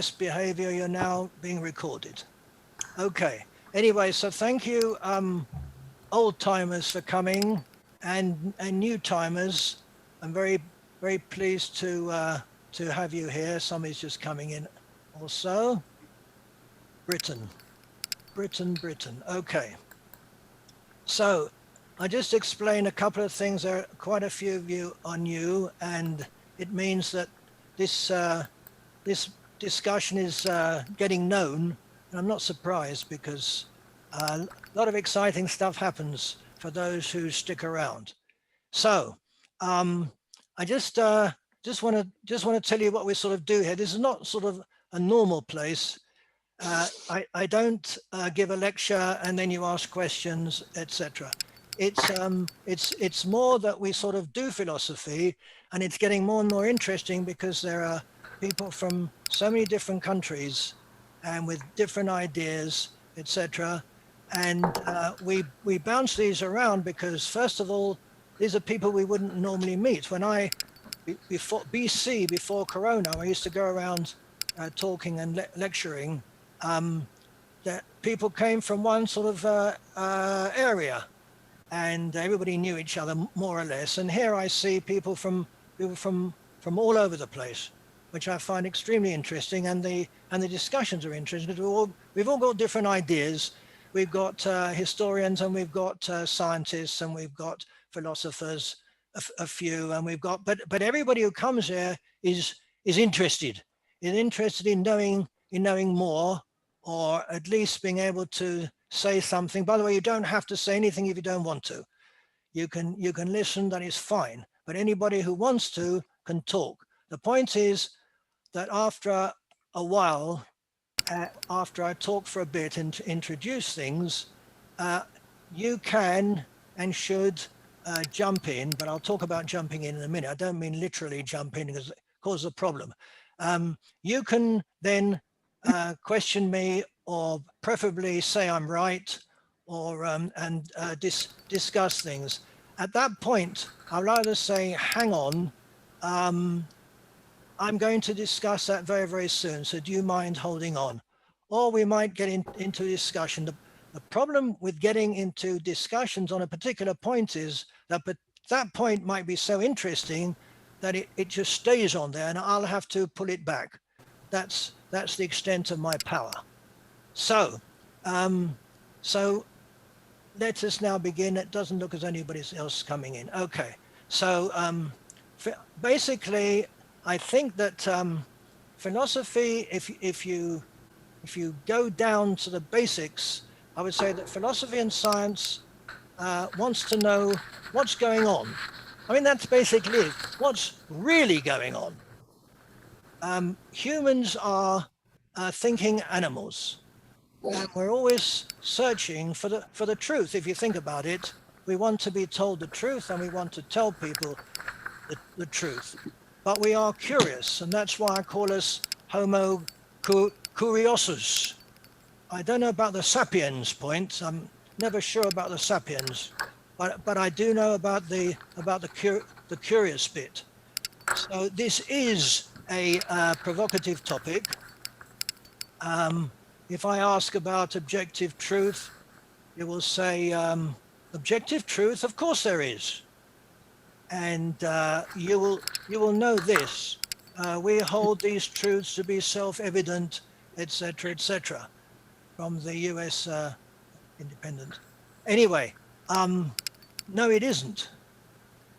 behavior, you're now being recorded. Okay. Anyway, so thank you, old timers, for coming, and new timers. I'm very pleased to have you here. Somebody's just coming in also. Britain. Okay. So I just explained a couple of things. There are quite a few of you are new, and it means that this discussion is getting known. And I'm not surprised, because a lot of exciting stuff happens for those who stick around. So I just want to tell you what we sort of do here. This is not sort of a normal place. I don't give a lecture and then you ask questions, etc. It's more that we sort of do philosophy, and it's getting more and more interesting because there are people from so many different countries and with different ideas, etc. And we bounce these around because, first of all, these are people we wouldn't normally meet. When before BC, before Corona, I used to go around talking and lecturing. That people came from one sort of area, and everybody knew each other more or less. And here I see people from all over the place, which I find extremely interesting. And the discussions are interesting because we've all got different ideas. We've got historians, and we've got scientists, and we've got philosophers, a few, and we've got but everybody who comes here is interested in knowing more, or at least being able to say something. By the way, you don't have to say anything if you don't want to. You can listen, that is fine. But anybody who wants to can talk. The point is that after a while, after I talk for a bit and introduce things, you can and should jump in, but I'll talk about jumping in a minute. I don't mean literally jump in, because it causes a problem. You can then question me, or preferably say I'm right, or discuss things. At that point, I'd rather say, hang on, I'm going to discuss that very, very soon, so do you mind holding on? Or we might get into discussion. The problem with getting into discussions on a particular point is that that point might be so interesting that it just stays on there, and I'll have to pull it back. That's the extent of my power. So let us now begin. It doesn't look as anybody else coming in. Okay, so basically, I think that philosophy, if you go down to the basics, I would say that philosophy and science wants to know what's going on. I mean, that's basically it. What's really going on? Humans are thinking animals, and we're always searching for the truth. If you think about it, we want to be told the truth, and we want to tell people the truth. But we are curious, and that's why I call us Homo curiosus. I don't know about the sapiens point. I'm never sure about the sapiens, but I do know about the curious bit. So this is a provocative topic. If I ask about objective truth, you will say, objective truth, of course there is. And you will know this. We hold these truths to be self-evident, etc., etc., from the US Independent. Anyway, no, it isn't.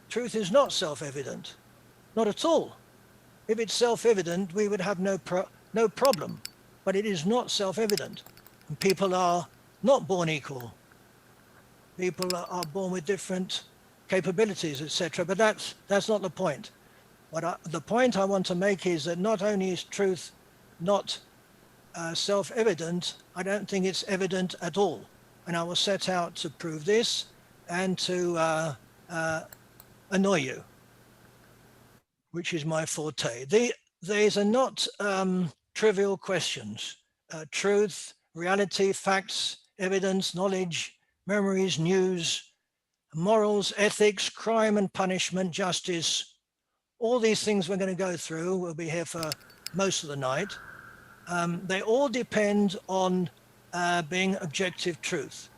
Truth is not self-evident, not at all. If it's self-evident, we would have no problem. But it is not self-evident. And people are not born equal. People are born with different capabilities, etc. But that's not the point. The point I want to make is that not only is truth not self-evident, I don't think it's evident at all. And I will set out to prove this and to annoy you, which is my forte. These are not trivial questions. Truth, reality, facts, evidence, knowledge, memories, news, morals, ethics, crime and punishment, justice, all these things we're going to go through. We'll be here for most of the night. they all depend on being objective truth,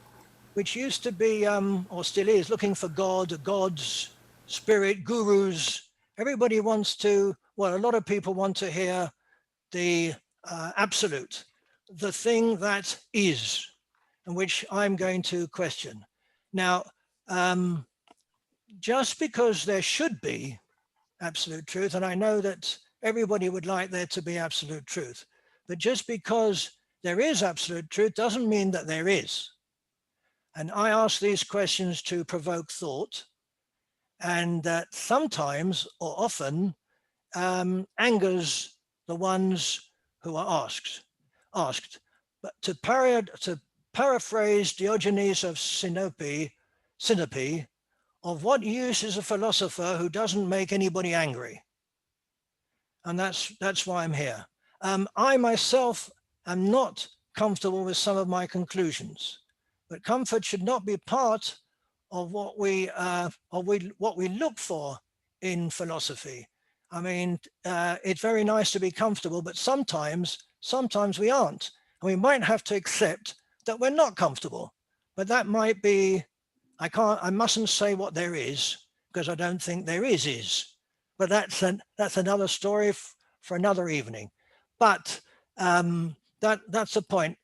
which used to be, or still is, looking for God, gods, spirit, gurus. Everybody wants to, well, a lot of people want to hear the absolute, the thing that is, and which I'm going to question. Now, just because there should be absolute truth, and I know that everybody would like there to be absolute truth, but just because there is absolute truth doesn't mean that there is. And I ask these questions to provoke thought, and that sometimes or often angers the ones who are asked. But to paraphrase Diogenes of Sinope, of what use is a philosopher who doesn't make anybody angry? And that's why I'm here. I myself am not comfortable with some of my conclusions, but comfort should not be part of what we look for in philosophy. I mean, it's very nice to be comfortable, but sometimes we aren't, and we might have to accept that we're not comfortable. But that might be, I mustn't say what there is, because I don't think there is. But that's another story for another evening. But that's the point.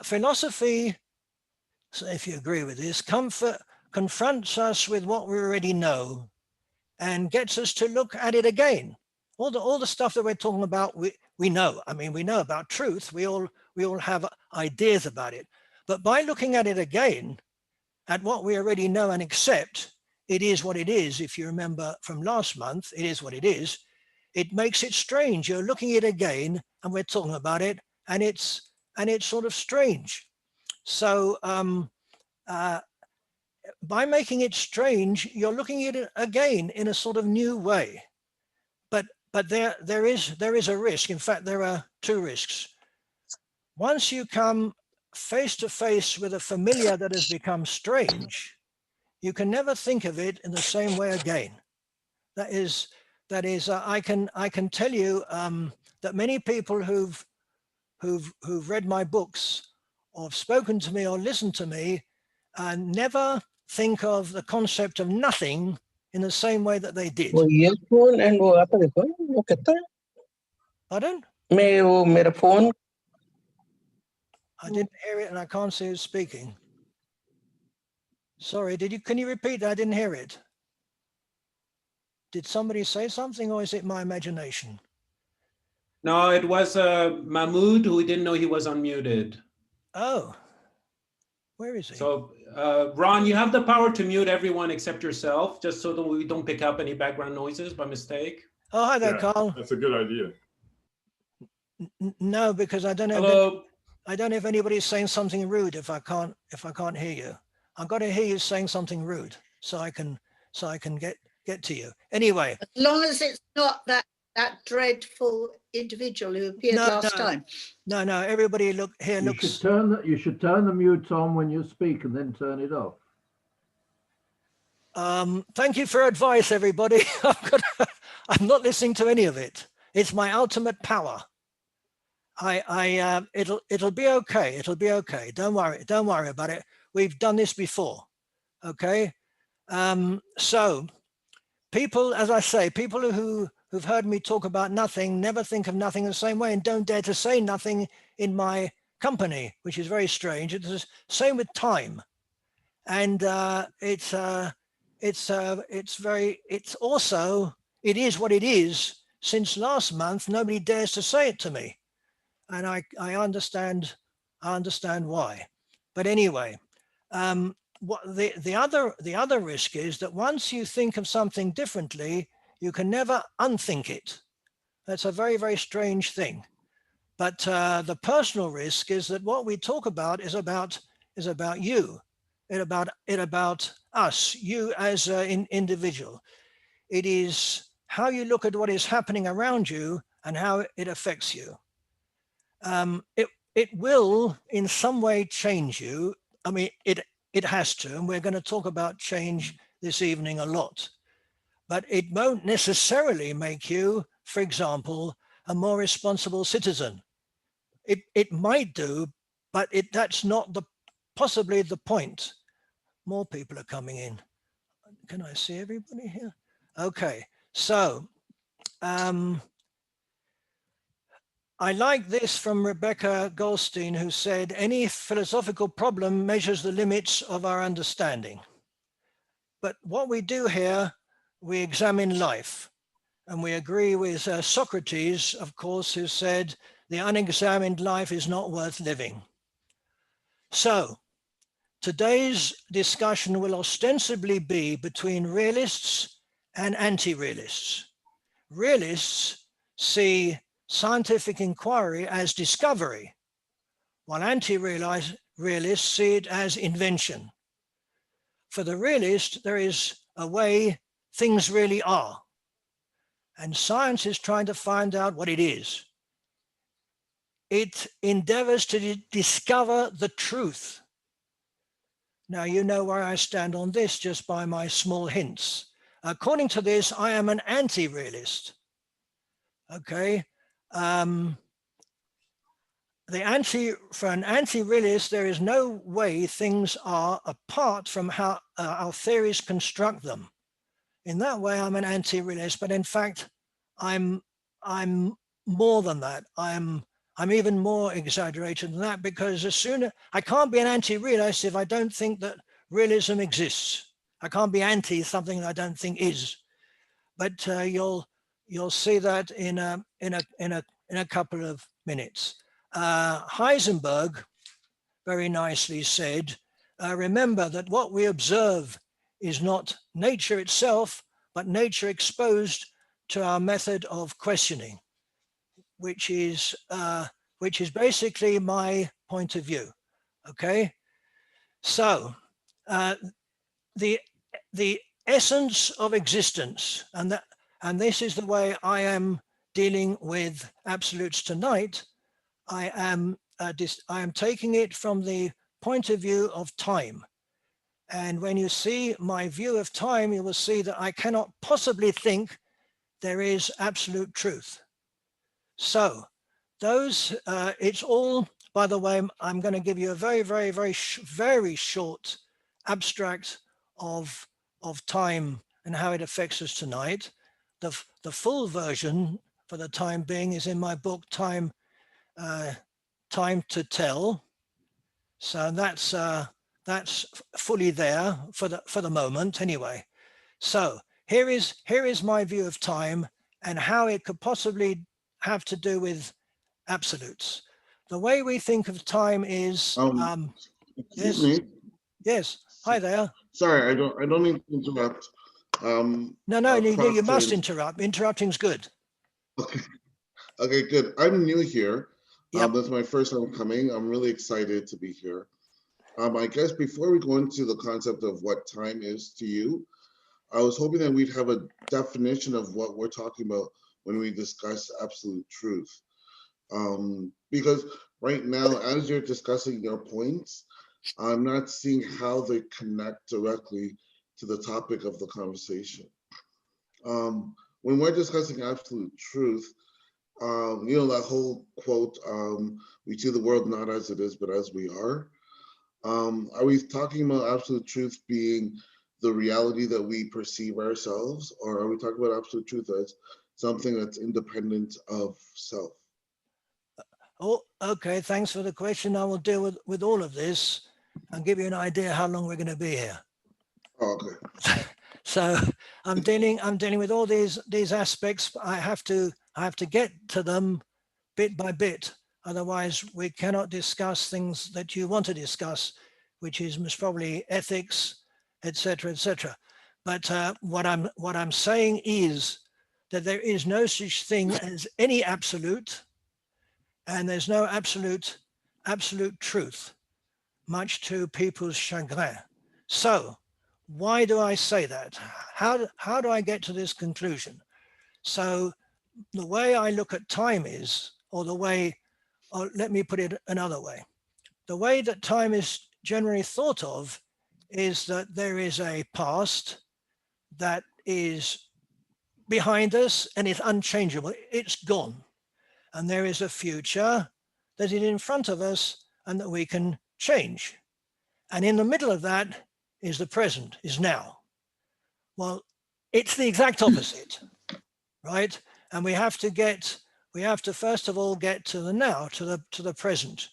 Philosophy, so if you agree with this, confronts us with what we already know and gets us to look at it again. All the stuff that we're talking about, we know. I mean, we know about truth. We all have ideas about it. But by looking at it again, at what we already know and accept, it is what it is. If you remember from last month, it is what it is. It makes it strange. You're looking at it again, and we're talking about it, and it's sort of strange. So by making it strange, you're looking at it again in a sort of new way. But there is a risk. In fact, there are two risks. Once you come face to face with a familiar that has become strange, you can never think of it in the same way again. That is, I can tell you that many people who've read my books or have spoken to me or listened to me never think of the concept of nothing in the same way that they did. वो earphone and वो आता देखो वो कहता है Pardon? मैं वो मेरा phone I didn't hear it and I can't see who's speaking. Sorry, can you repeat that? I didn't hear it. Did somebody say something or is it my imagination? No, it was Mahmood who didn't know he was unmuted. Oh, where is he? So Ron, you have the power to mute everyone except yourself, just so that we don't pick up any background noises by mistake. Oh, hi there, Yeah, Carl. that's a good idea. No, because I don't know. Hello. I don't know if anybody's saying something rude if I can't hear you. I've got to hear you saying something rude so I can get to you. Anyway. As long as it's not that dreadful individual who appeared last time. No, everybody looks. You should turn the mute on when you speak and then turn it off. Thank you for advice, everybody. I'm not listening to any of it. It's my ultimate power. It'll be okay. It'll be okay. Don't worry about it. We've done this before. Okay. So people, as I say, people who've heard me talk about nothing never think of nothing the same way and don't dare to say nothing in my company, which is very strange. It's the same with time. And it is what it is. Since last month, nobody dares to say it to me. And I understand why. But anyway, what the other risk is that once you think of something differently, you can never unthink it. That's a very, very strange thing. But the personal risk is that what we talk about is about you, about us, you as an individual. It is how you look at what is happening around you and how it affects you. It will in some way change you. I mean, it has to, and we're going to talk about change this evening a lot. But it won't necessarily make you, for example, a more responsible citizen. it might do, but that's not possibly the point. More people are coming in. Can I see everybody here? Okay, so I like this from Rebecca Goldstein, who said, any philosophical problem measures the limits of our understanding. But what we do here, we examine life. And we agree with Socrates, of course, who said, the unexamined life is not worth living. So today's discussion will ostensibly be between realists and anti-realists. Realists see scientific inquiry as discovery, while anti-realists see it as invention. For the realist, there is a way things really are, and science is trying to find out what it is. It endeavors to discover the truth. Now, you know where I stand on this just by my small hints. According to this, I am an anti-realist. Okay. For an anti-realist, there is no way things are apart from how our theories construct them. In that way, I'm an anti-realist, but in fact, I'm more than that. I'm even more exaggerated than that, because I can't be an anti-realist if I don't think that realism exists. I can't be anti something that I don't think is. But you'll see that in a couple of minutes. Heisenberg very nicely said, remember that what we observe is not nature itself, but nature exposed to our method of questioning, which is basically my point of view. Okay, so the essence of existence, and this is the way I am dealing with absolutes tonight. I am taking it from the point of view of time. And when you see my view of time, you will see that I cannot possibly think there is absolute truth. So it's all, by the way, I'm going to give you a very, very, very, very short abstract of time and how it affects us tonight. The full version for the time being is in my book, Time to Tell. So that's fully there for the moment anyway. So here is my view of time and how it could possibly have to do with absolutes. The way we think of time is Excuse yes, me. yes. Hi there. Sorry, I don't mean to interrupt. No, you must Proctor- interrupt. Interrupting's good. Okay. Okay, good. I'm new here. Yep. That's my first time coming. I'm really excited to be here. I guess before we go into the concept of what time is to you, I was hoping that we'd have a definition of what we're talking about when we discuss absolute truth. Because right now, as you're discussing your points, I'm not seeing how they connect directly to the topic of the conversation. When we're discussing absolute truth, that whole quote, we see the world not as it is, but as we are. Are we talking about absolute truth being the reality that we perceive ourselves, or are we talking about absolute truth as something that's independent of self? Oh, okay. Thanks for the question. I will deal with all of this and give you an idea how long we're going to be here. Oh, okay. So I'm dealing with all these aspects. I have to get to them bit by bit. Otherwise, we cannot discuss things that you want to discuss, which is most probably ethics, etc., etc. But what I'm saying is that there is no such thing as any absolute, and there's no absolute truth, much to people's chagrin. So why do I say that? How do I get to this conclusion? So the way I look at time is, or let me put it another way. The way that time is generally thought of is that there is a past that is behind us and it's unchangeable. It's gone. And there is a future that is in front of us and that we can change. And in the middle of that is the present, is now. Well, it's the exact opposite, right? And we have to first of all get to the now, to the present.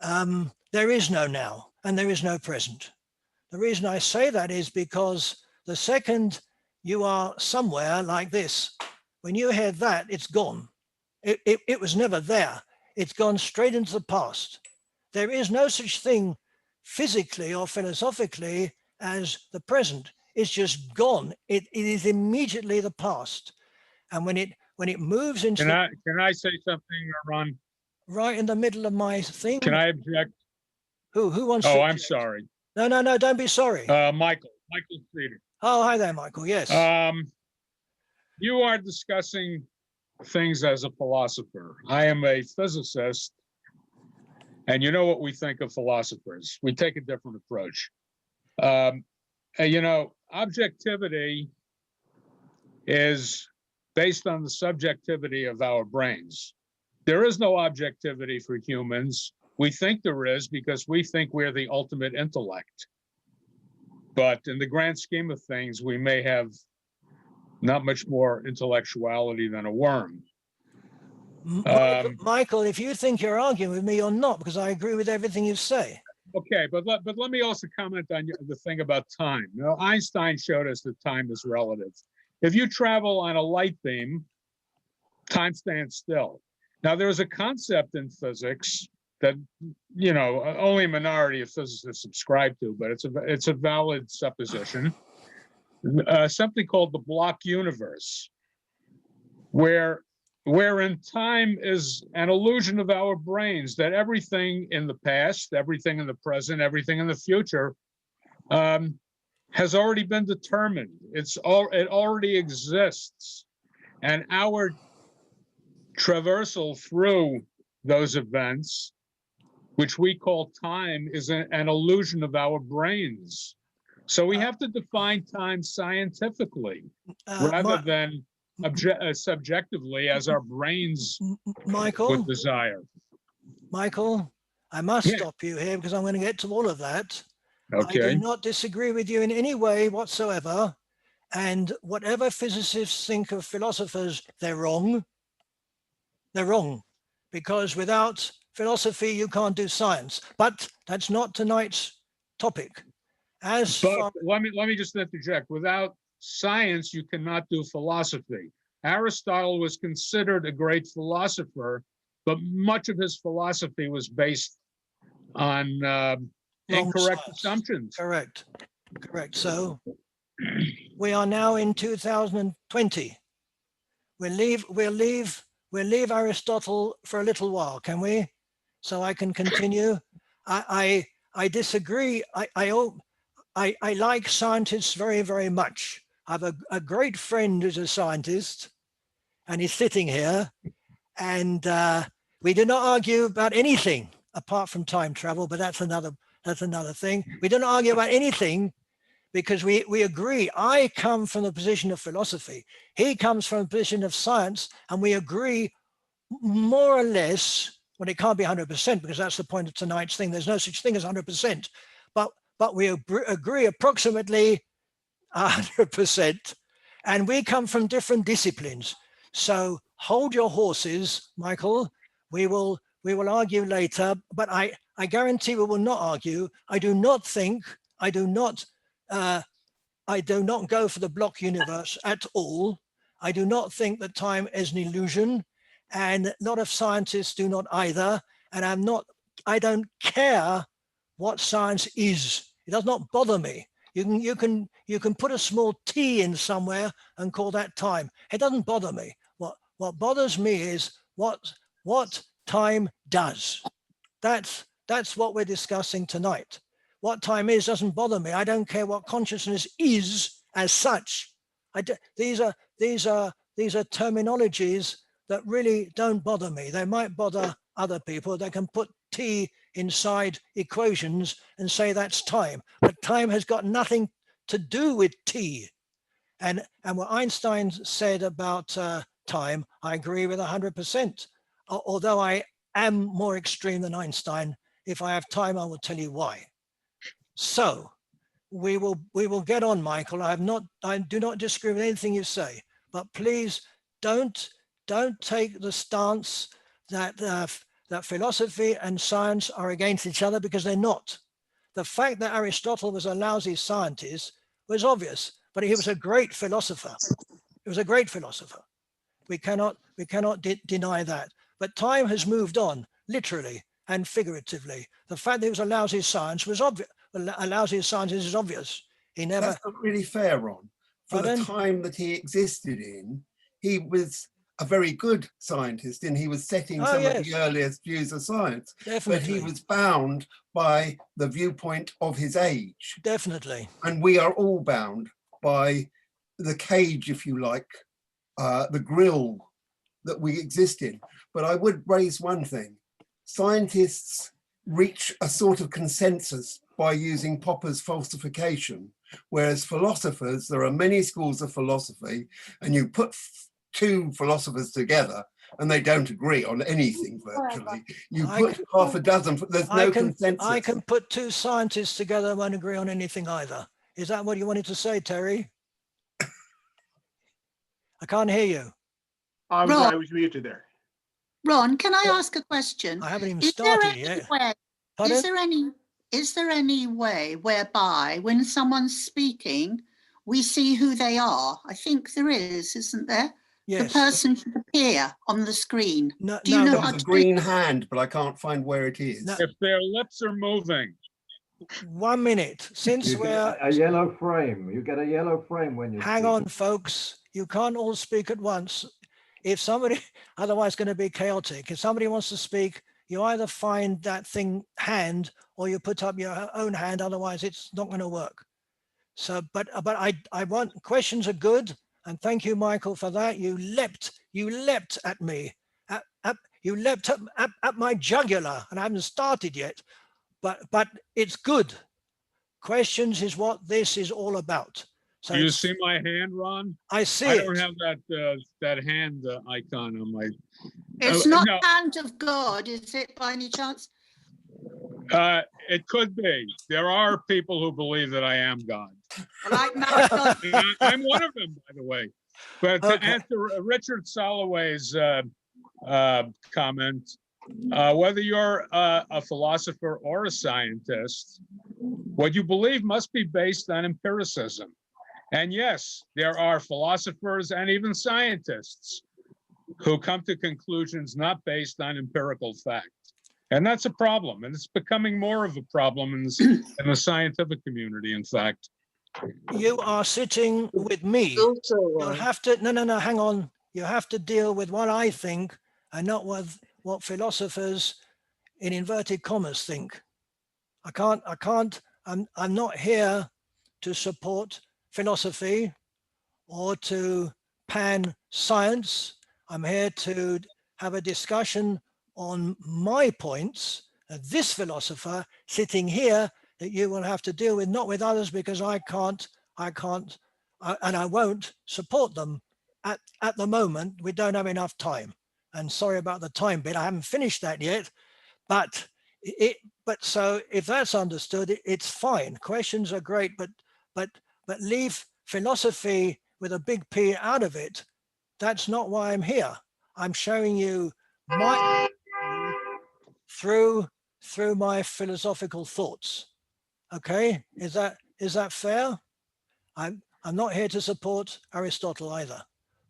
There is no now and there is no present. The reason I say that is because the second you are somewhere like this, when you hear that, it's gone. It was never there. It's gone straight into the past. There is no such thing physically or philosophically as the present. It's just gone. It is immediately the past. And when it moves into Can I say something, Ron? right in the middle of my thing. Can I object? Who wants to Oh, I'm object? sorry. No, don't be sorry. Michael Streeter. Oh, hi there, Michael. Yes. You are discussing things as a philosopher. I am a physicist, and you know what we think of philosophers. We take a different approach. You know, objectivity is based on the subjectivity of our brains. There is no objectivity for humans. We think there is because we think we're the ultimate intellect. But in the grand scheme of things, we may have not much more intellectuality than a worm. Michael, if you think you're arguing with me, you're not, because I agree with everything you say. Okay, but let me also comment on the thing about time. Now, Einstein showed us that time is relative. If you travel on a light beam, time stands still. Now, there's a concept in physics that, you know, only a minority of physicists subscribe to, but it's a valid supposition. Something called the block universe, wherein time is an illusion of our brains, that everything in the past, everything in the present, everything in the future has already been determined. It already exists. And our traversal through those events, which we call time, is an illusion of our brains. So we have to define time scientifically rather than subjectively as our brains would desire. Michael, I must stop you here because I'm going to get to all of that. Okay. I do not disagree with you in any way whatsoever. And whatever physicists think of philosophers, they're wrong. They're wrong. Because without philosophy, you can't do science. But that's not tonight's topic. But let me just interject. Without science, you cannot do philosophy. Aristotle was considered a great philosopher, but much of his philosophy was based on incorrect assumptions. Correct. So we are now in 2020. We'll leave Aristotle for a little while, can we? So I can continue. I disagree. I like scientists very, very much. I have a great friend who's a scientist, and he's sitting here, and we do not argue about anything apart from time travel, but that's another thing. We don't argue about anything because we agree. I come from the position of philosophy. He comes from the position of science, and we agree more or less. Well, it can't be 100% because that's the point of tonight's thing. There's no such thing as 100%, but we agree approximately 100%, and we come from different disciplines. So hold your horses, Michael. We will argue later, but I guarantee we will not argue. I do not go for the block universe at all. I do not think that time is an illusion, and a lot of scientists do not either. And I don't care what science is. It does not bother me. You can put a small t in somewhere and call that time. It doesn't bother me. What bothers me is what time does. That's what we're discussing tonight. What time is doesn't bother me. I don't care what consciousness is as such. These are terminologies that really don't bother me. They might bother other people. They can put t inside equations and say that's time, but time has got nothing to do with t. And what Einstein said about time, I agree with 100%. Although I am more extreme than Einstein. If I have time, I will tell you why. So we will get on, Michael. I do not disagree with anything you say, but please don't take the stance that that philosophy and science are against each other, because they're not. The fact that Aristotle was a lousy scientist was obvious, but he was a great philosopher. He was a great philosopher. We cannot deny that. But time has moved on, literally and figuratively. The fact that he was a lousy scientist was obvious. A lousy scientist is obvious. He never. That's not really fair, Ron. For Pardon? the time that he existed in, he was a very good scientist, and he was setting Oh, some yes. of the earliest views of science. Definitely. But he was bound by the viewpoint of his age. Definitely. And we are all bound by the cage, if you like, the grill that we exist in. But I would raise one thing. Scientists reach a sort of consensus by using Popper's falsification, whereas philosophers, there are many schools of philosophy, and you put two philosophers together and they don't agree on anything virtually. You put half a dozen, there's no consensus. I can put two scientists together and won't agree on anything either. Is that what you wanted to say, Terry? I can't hear you. I'm Ron. sorry, I was muted there. Ron, can I ask a question? I haven't even Is there started any yet. way- Pardon? Is there any way whereby when someone's speaking, we see who they are? I think there is, isn't there? Yes. The person should appear on the screen. No, Do you know no, how There's to a green hand, but I can't find where it is. No. If their lips are moving, 1 minute. Since You we're get a yellow frame. You get a yellow frame when you hang speak. on, folks. You can't all speak at once. If somebody, otherwise it's going to be chaotic. If somebody wants to speak, you either find that thing hand or you put up your own hand. Otherwise, it's not going to work. So, but I want, questions are good, and thank you, Michael, for that. You leapt at me, you leapt at my jugular, and I haven't started yet. But it's good. Questions is what this is all about. So do you it's- see my hand, Ron? I see I it. don't have that hand icon on my. It's Oh, not no. hand of God, is it, by any chance? It could be. There are people who believe that I am God. Like Matt, And I'm one of them, by the way. But to Okay. answer Richard Soloway's comment, whether you're a philosopher or a scientist, what you believe must be based on empiricism. And yes, there are philosophers and even scientists who come to conclusions not based on empirical fact. And that's a problem. And it's becoming more of a problem in the scientific community, in fact. You are sitting with me. You'll have to, no, hang on. You have to deal with what I think and not with what philosophers in inverted commas think. I'm not here to support philosophy or to pan science. I'm here to have a discussion on my points. This philosopher sitting here that you will have to deal with, not with others, because I can't, and I won't support them at the moment. We don't have enough time. And sorry about the time bit. I haven't finished that yet, but so if that's understood, it's fine. Questions are great, but leave philosophy with a big P out of it. That's not why I'm here. I'm showing you my through my philosophical thoughts. Okay, is that fair? I'm not here to support Aristotle either,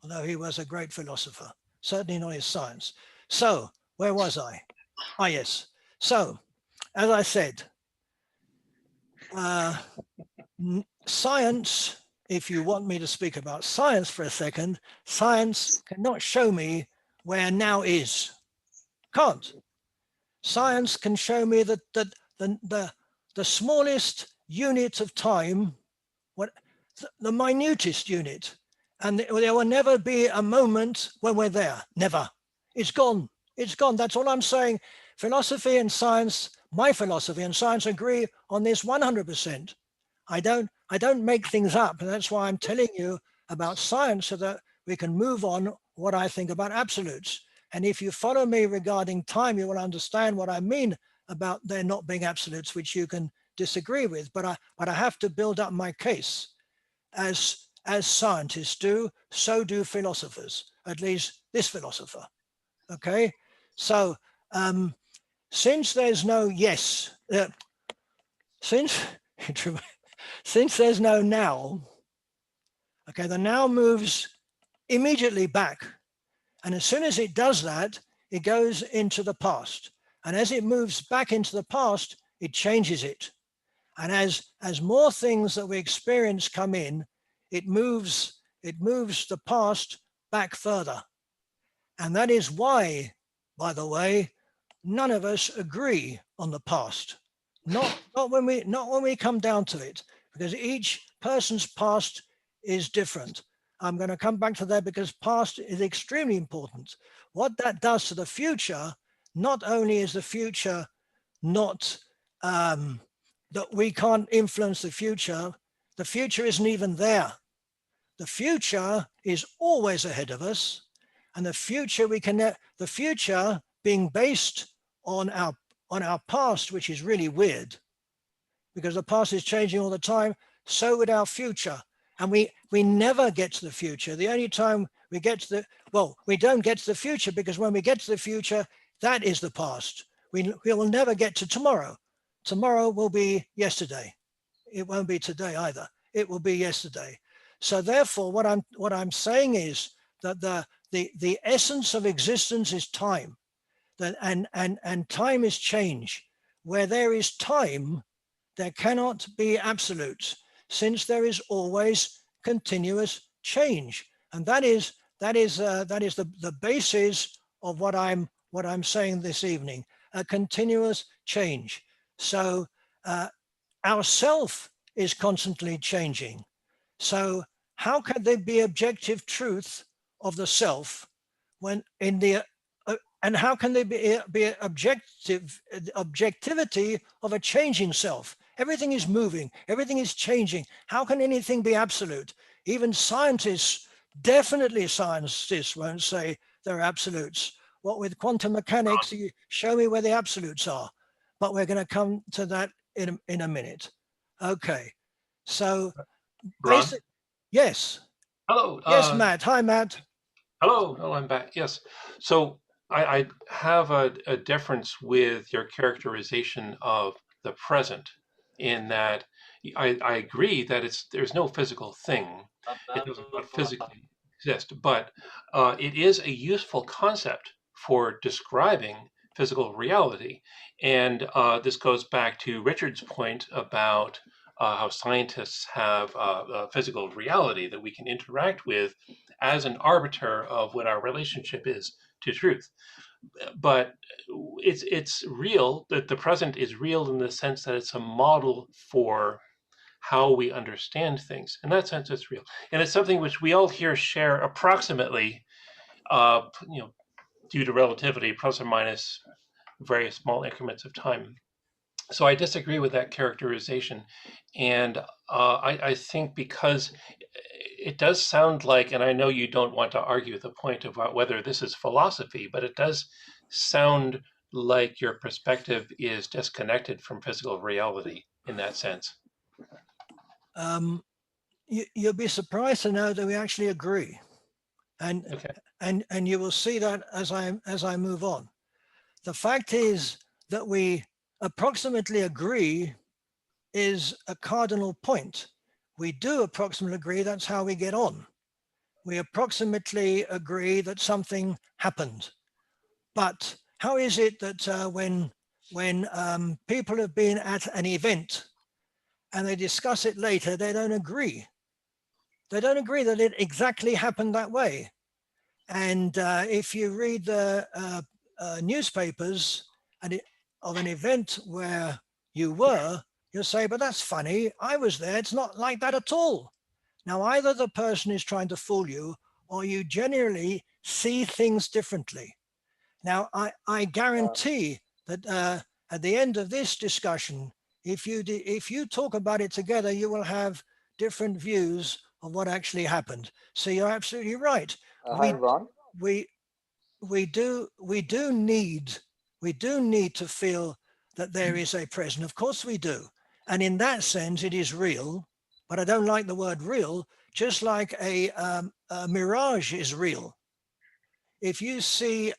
although he was a great philosopher, certainly not his science. So where was I? Ah, yes. So as I said, science, if you want me to speak about science for a second, science cannot show me where now is. Can't. Science can show me that the smallest unit of time, the minutest unit, and there will never be a moment when we're there. Never. It's gone. It's gone. That's all I'm saying. Philosophy and science, my philosophy and science agree on this 100%. I don't make things up, and that's why I'm telling you about science, so that we can move on what I think about absolutes. And if you follow me regarding time, you will understand what I mean about there not being absolutes, which you can disagree with. But I have to build up my case. As scientists do, so do philosophers, at least this philosopher. Okay, so since there's no yes, since there's no now, okay, the now moves immediately back, and as soon as it does that, it goes into the past, and as it moves back into the past, it changes it, and as more things that we experience come in, it moves the past back further. And that is why, by the way, none of us agree on the past. Not when we come down to it, because each person's past is different. I'm going to come back to that because past is extremely important. What that does to the future, not only is the future not that we can't influence the future isn't even there. The future is always ahead of us, and the future being based on our past, which is really weird, because the past is changing all the time. So would our future, and we never get to the future. The only time we get to we don't get to the future, because when we get to the future, that is the past. We will never get to tomorrow. Tomorrow will be yesterday. It won't be today either. It will be yesterday. So therefore, what I'm saying is that the essence of existence is time, and time is change. Where there is time, there cannot be absolutes, since there is always continuous change, and that is the basis of what I'm saying this evening: a continuous change. So our self is constantly changing. So how can there be objective truth of the self when in the and how can there be objectivity of a changing self? Everything is moving, everything is changing. How can anything be absolute? Even scientists, definitely scientists won't say they're absolutes. What with quantum mechanics, you show me where the absolutes are. But we're going to come to that in a minute. Okay, so Ron? yes. Hello. Yes, Matt. Hi, Matt. Hello. Oh, I'm back. Yes. So I have a difference with your characterization of the present, in that I agree that there's no physical thing. It doesn't physically exist, but it is a useful concept for describing physical reality. And this goes back to Richard's point about how scientists have a physical reality that we can interact with as an arbiter of what our relationship is to truth. But it's real, that the present is real in the sense that it's a model for how we understand things. In that sense, it's real. And it's something which we all here share approximately, due to relativity, plus or minus very small increments of time. So I disagree with that characterization. And I think because it does sound like, and I know you don't want to argue the point about whether this is philosophy, but it does sound like your perspective is disconnected from physical reality in that sense. You'll be surprised to know that we actually agree. And okay. and you will see that as I move on. The fact is that we approximately agree is a cardinal point. We do approximately agree, that's how we get on. We approximately agree that something happened. But how is it that when people have been at an event and they discuss it later, they don't agree? They don't agree that it exactly happened that way. And if you read the newspapers of an event where you were, you'll say, but that's funny, I was there, it's not like that at all. Now, either the person is trying to fool you, or you genuinely see things differently. Now, I guarantee that at the end of this discussion, if you talk about it together, you will have different views of what actually happened. So you're absolutely right. Hi, Ron. We we do need to feel that there is a present. Of course we do. And in that sense, it is real, but I don't like the word real, just like a mirage is real. If you see,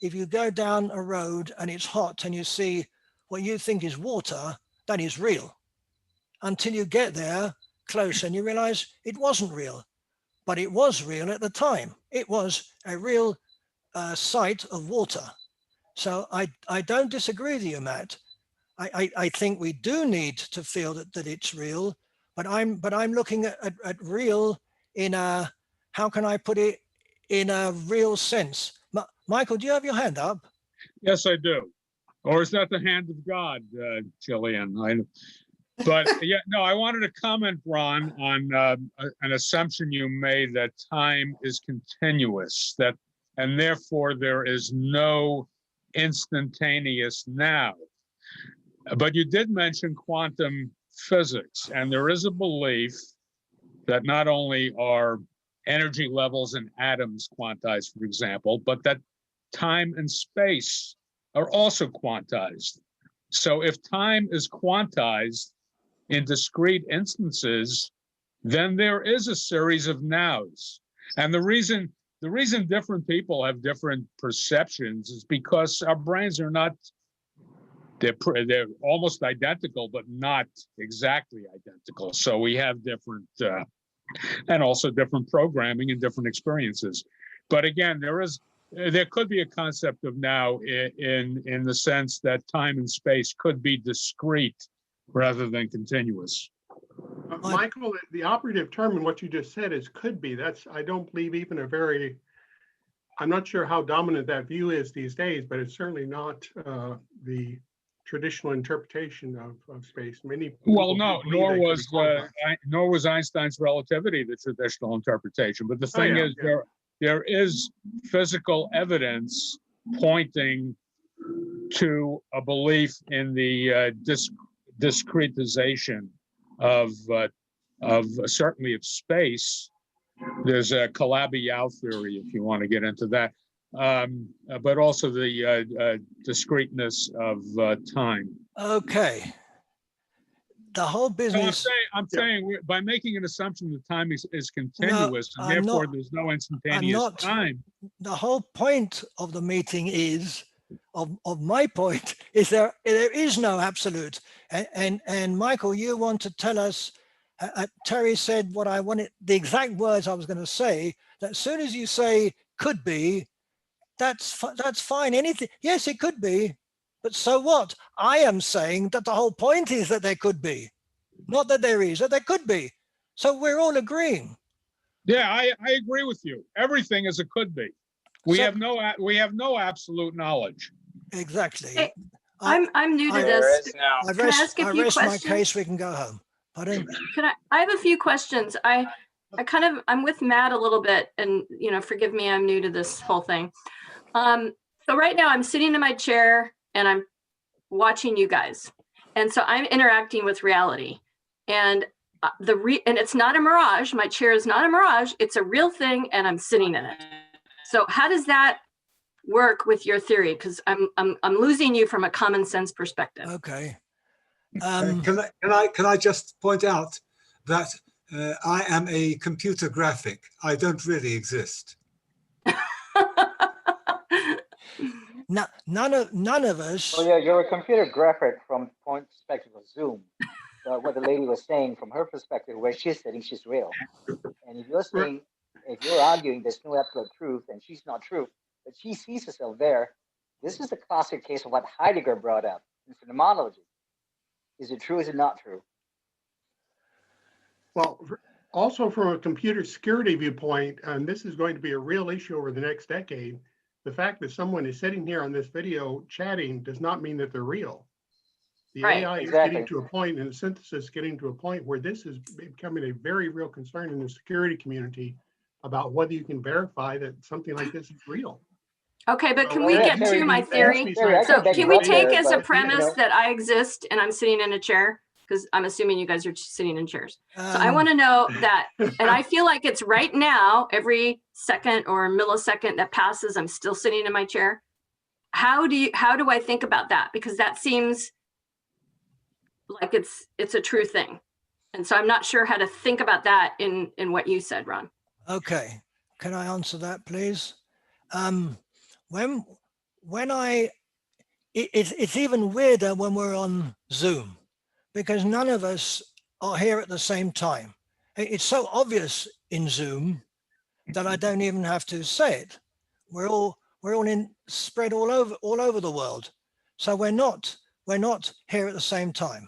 if you go down a road and it's hot and you see what you think is water, that is real. Until you get there close and you realize it wasn't real, but it was real at the time. It was a real sight of water. So I don't disagree with you, Matt. I think we do need to feel that it's real, but I'm looking at real in a, how can I put it, in a real sense. Michael, do you have your hand up? Yes, I do. Or is that the hand of God, Jillian? But yeah, no, I wanted to comment, Ron, on an assumption you made that time is continuous, and therefore there is no instantaneous now. But you did mention quantum physics, and there is a belief that not only are energy levels in atoms quantized, for example, but that time and space are also quantized. So if time is quantized in discrete instances, then there is a series of nows. And the reason different people have different perceptions is because our brains are not, they're almost identical, but not exactly identical. So we have different, and also different programming and different experiences. But again, there could be a concept of now in the sense that time and space could be discrete rather than continuous. Michael, the operative term in what you just said is could be. That's, I don't believe, even a very, I'm not sure how dominant that view is these days, but it's certainly not the traditional interpretation of space. Many well, no, nor was Einstein's relativity the traditional interpretation. But the thing is, there is physical evidence pointing to a belief in the discretization of certainly of space. There's a Calabi-Yau theory, if you want to get into that, but also the discreteness of time. Okay. The whole business. So I'm saying by making an assumption that time is continuous, and therefore there's no instantaneous time. The whole point of the meeting is, of my point, is there is no absolute. And Michael, you want to tell us, Terry said what I wanted, the exact words I was going to say, that as soon as you say could be, that's fine. Anything, yes, it could be, but so what? I am saying that the whole point is that there could be, not that there is, that there could be. So we're all agreeing. Yeah, I agree with you. Everything is a could be. We have no absolute knowledge. Exactly. Hey, I'm new to this. I rest my case. We can go home. Pardon? I have a few questions. I'm with Matt a little bit, and forgive me, I'm new to this whole thing. So right now I'm sitting in my chair and I'm watching you guys, and so I'm interacting with reality, and and it's not a mirage. My chair is not a mirage. It's a real thing, and I'm sitting in it. So how does that work with your theory? Because I'm losing you from a common sense perspective. Okay. Can I just point out that I am a computer graphic. I don't really exist. None of us. Oh yeah, you're a computer graphic from point perspective of Zoom. What the lady was saying from her perspective, where she's sitting, she's real. And if you're saying, if you're arguing there's no absolute truth and she's not true, but she sees herself there, this is the classic case of what Heidegger brought up in phenomenology. Is it true? Is it not true? Well, also from a computer security viewpoint, and this is going to be a real issue over the next decade, the fact that someone is sitting here on this video chatting does not mean that they're real. The AI is getting to a point, and the synthesis is getting to a point where this is becoming a very real concern in the security community about whether you can verify that something like this is real. Okay, but can we get to my theory? So can we take as a premise that I exist and I'm sitting in a chair? because I'm assuming you guys are sitting in chairs. So I want to know that, and I feel like it's right now, every second or millisecond that passes, I'm still sitting in my chair. How do I think about that? Because that seems like it's a true thing. And so I'm not sure how to think about that in what you said, Ron. Okay, can I answer that, please? It's even weirder when we're on Zoom, because none of us are here at the same time. It's so obvious in Zoom that I don't even have to say it. We're all spread all over the world, so we're not here at the same time.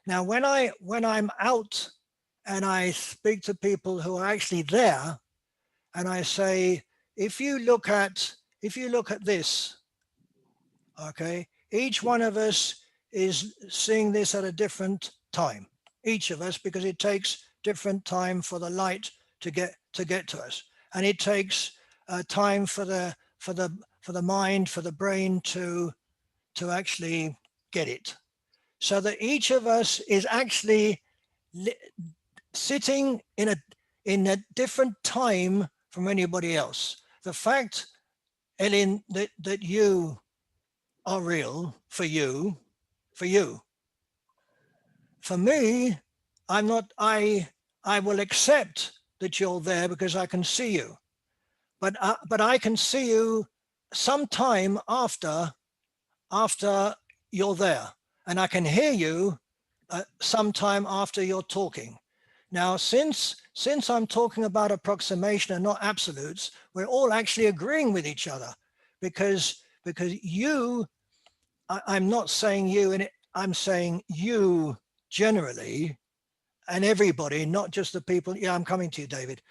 Now, when I'm out and I speak to people who are actually there, and I say, if you look at this, okay, each one of us is seeing this at a different time, each of us, because it takes different time for the light to get to us, and it takes time for the mind, for the brain to actually get it, so that each of us is actually sitting in a different time from anybody else. The fact, Ellen, that you are real for you. For me, I'm not. I will accept that you're there because I can see you, but I can see you sometime after you're there, and I can hear you sometime after you're talking. Now, since I'm talking about approximation and not absolutes, we're all actually agreeing with each other, because you, I'm not saying you, and I'm saying you generally, and everybody, not just the people. Yeah, I'm coming to you, David.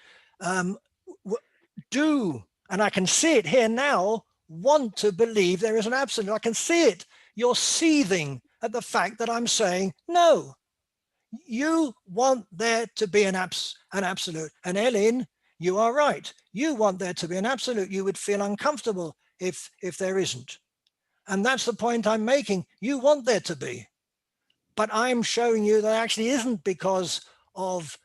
Do, and I can see it here now, want to believe there is an absolute. I can see it. You're seething at the fact that I'm saying no. You want there to be an absolute. And Ellen, you are right. You want there to be an absolute. You would feel uncomfortable if there isn't. And that's the point I'm making. You want there to be. But I'm showing you that actually isn't, because of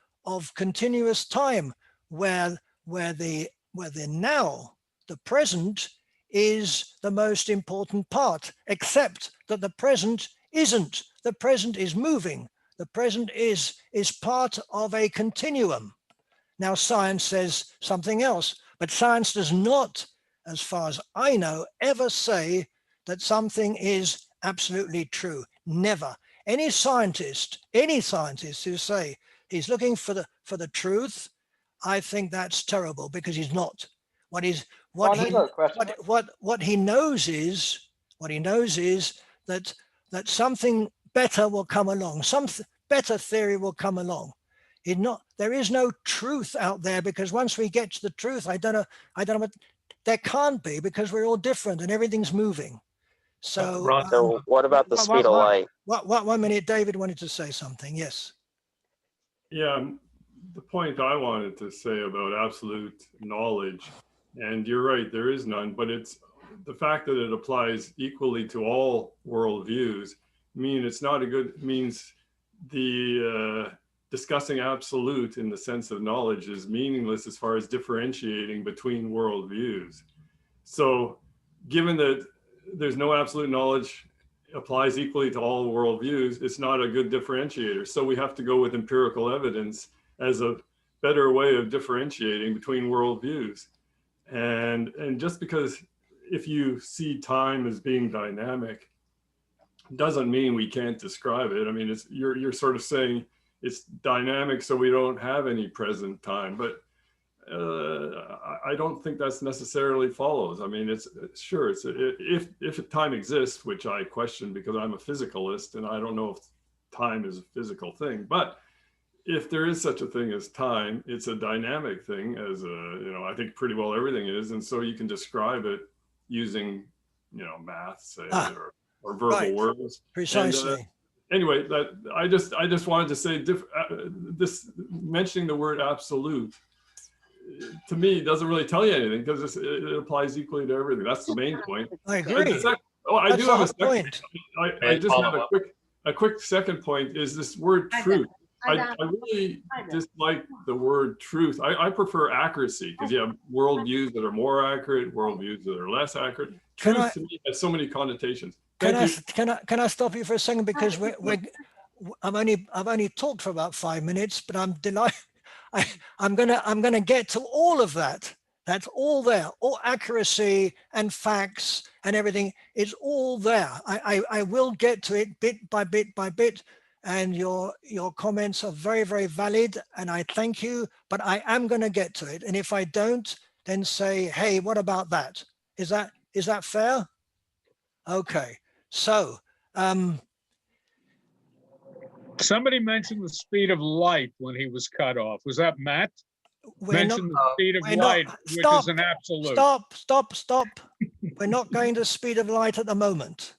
continuous time where the now, the present, is the most important part, except that the present isn't. The present is moving. The present is part of a continuum. Now, science says something else, but science does not, as far as I know, ever say that something is absolutely true. Never. Any scientist who say he's looking for the truth, I think that's terrible, because he's not. What he knows is that something better will come along. Some better theory will come along. There is no truth out there, because once we get to the truth, I don't know what there can't be, because we're all different and everything's moving. So, Ron, what about the speed of light? 1 minute, David wanted to say something. Yes. Yeah, the point I wanted to say about absolute knowledge, and you're right, there is none, but it's the fact that it applies equally to all worldviews means the discussing absolute in the sense of knowledge is meaningless as far as differentiating between worldviews. So given that there's no absolute knowledge applies equally to all worldviews, it's not a good differentiator. So we have to go with empirical evidence as a better way of differentiating between worldviews. And just because if you see time as being dynamic, doesn't mean we can't describe it. I mean, you're sort of saying it's dynamic, so we don't have any present time, but I don't think that's necessarily follows. I mean, if time exists, which I question because I'm a physicalist and I don't know if time is a physical thing, but if there is such a thing as time, it's a dynamic thing, as I think pretty well everything is, and so you can describe it using math, say, or verbal words. Precisely. And, anyway, I just wanted to say this mentioning the word absolute to me doesn't really tell you anything, because it applies equally to everything. That's the main point. I agree. I a quick second point is this word truth. I really dislike the word truth. I prefer accuracy because you have worldviews that are more accurate, worldviews that are less accurate. Truth to me has so many connotations. Can I stop you for a second, because I've only talked for about 5 minutes, but I'm delighted. I'm gonna get to all of that. That's all there. All accuracy and facts and everything is all there. I will get to it bit by bit by bit. And your comments are very, very valid, and I thank you, but I am going to get to it. And if I don't, then say, hey, what about that? Is that fair? Okay. So somebody mentioned the speed of light when he was cut off. Was that Matt? Mentioned the speed of light, which is an absolute. Stop. We're not going to the speed of light at the moment.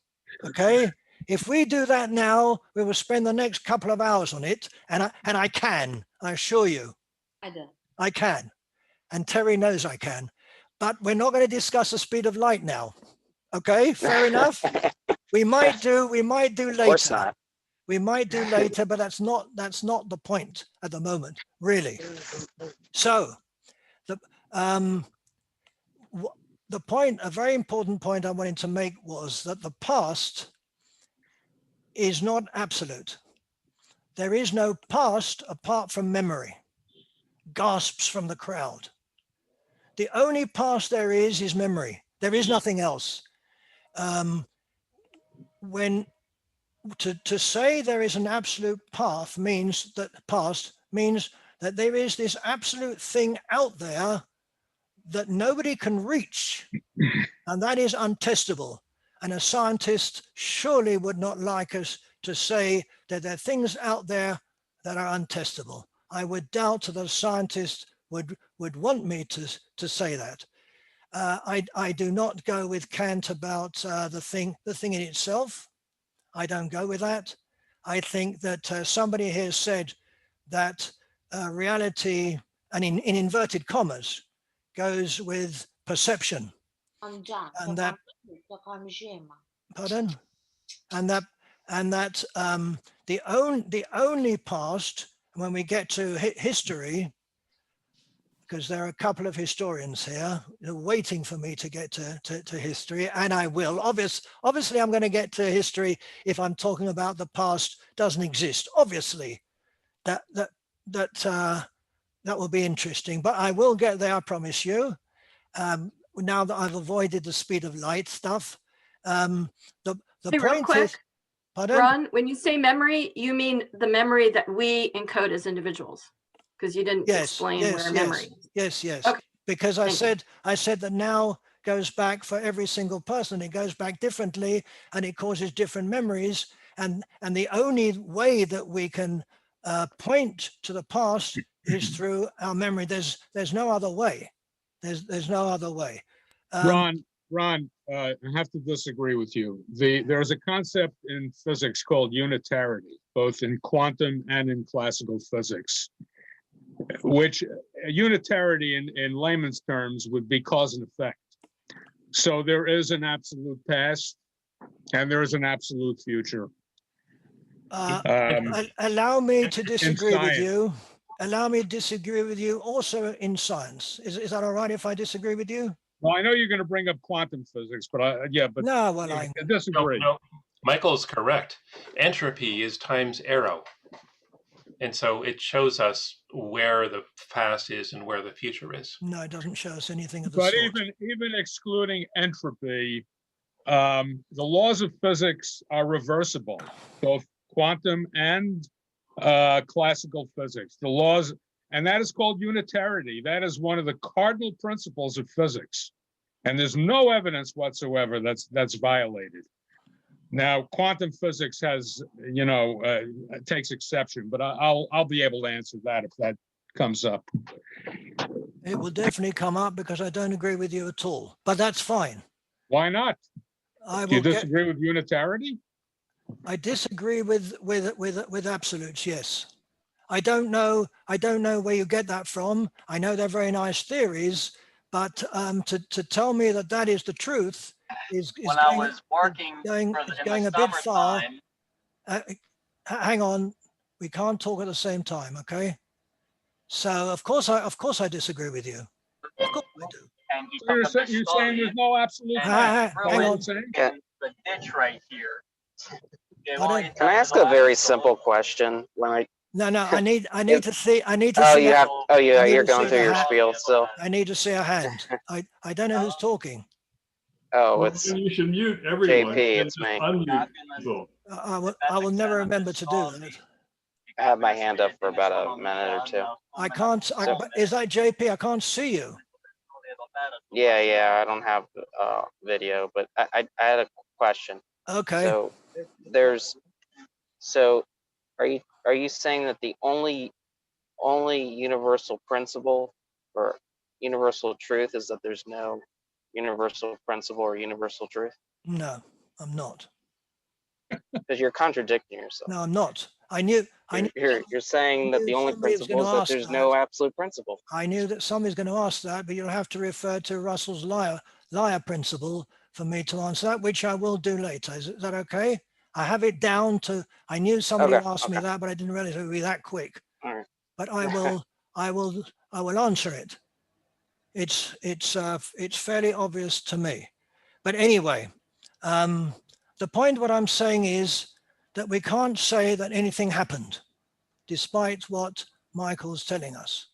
Okay. If we do that now, we will spend the next couple of hours on it, and I can, I assure you. I can. And Terry knows I can. But we're not going to discuss the speed of light now. Okay, fair enough. We might do later. Of course not. We might do later, but that's not the point at the moment, really. So the point, a very important point I wanted to make was that the past is not absolute. There is no past apart from memory. Gasps from the crowd. The only past there is memory. There is nothing else. When to say there is an absolute past means that there is this absolute thing out there that nobody can reach, and that is untestable. And a scientist surely would not like us to say that there are things out there that are untestable. I would doubt that a scientist would want me to say that. I do not go with Kant about the thing in itself. I don't go with that. I think that somebody here said that reality, and in inverted commas, goes with perception. And that, pardon? And that the only past, when we get to history, because there are a couple of historians here waiting for me to get to history, and I will. Obviously, I'm going to get to history if I'm talking about the past doesn't exist. Obviously, that will be interesting, but I will get there, I promise you. Now that I've avoided the speed of light stuff, the Hey, real point quick, is, pardon? Ron, when you say memory, you mean the memory that we encode as individuals, because you didn't explain where memory is. Yes. Okay. Because I said that now goes back for every single person. It goes back differently, and it causes different memories. And the only way that we can point to the past is through our memory. There's no other way. There's no other way. Ron, I have to disagree with you. There's a concept in physics called unitarity, both in quantum and in classical physics, which unitarity in layman's terms would be cause and effect. So there is an absolute past and there is an absolute future. Allow me to disagree with you. Allow me to disagree with you also in science. Is that all right if I disagree with you? Well, I know you're going to bring up quantum physics, but no, well, I disagree. No, Michael is correct. Entropy is times arrow. And so it shows us where the past is and where the future is. No, it doesn't show us anything of the but sort. even excluding entropy, the laws of physics are reversible, both quantum and classical physics. The laws, and that is called unitarity. That is one of the cardinal principles of physics. And there's no evidence whatsoever that's violated. Now, quantum physics has, takes exception, but I'll be able to answer that if that comes up. It will definitely come up because I don't agree with you at all, but that's fine. Why not? Do you disagree with unitarity? I disagree with absolutes, yes. I don't know where you get that from. I know they're very nice theories, but to tell me that is the truth is when I was working going in a the bit far, hang on, we can't talk at the same time, okay? So of course I disagree with you. Of course I do. So you're saying there's no absolute fact. Hang on. The ditch right here. Can I ask a very simple question? No, I need to see. Oh, you have. Oh, yeah. You're going through your spiel still. I need to see a hand. I don't know who's talking. Oh, Well, it's then you should mute everyone. JP. and It's just me. unmute people. I will never remember to do that. I have my hand up for about a minute or two. I can't. Is that JP? I can't see you. Yeah. I don't have video, but I had a question. Okay. So are you saying that the only universal principle or universal truth is that there's no universal principle or universal truth? No, I'm not. Because you're contradicting yourself. No, I'm not. I knew. You're saying that the only principle is that there's no absolute principle. I knew that somebody's going to ask that, but you'll have to refer to Russell's liar principle for me to answer that, which I will do later. Is that okay? I have it down to. I knew somebody would ask me that, but I didn't realize it would be that quick. All right. But I will answer it. It's fairly obvious to me. But anyway, the point what I'm saying is that we can't say that anything happened, despite what Michael's telling us.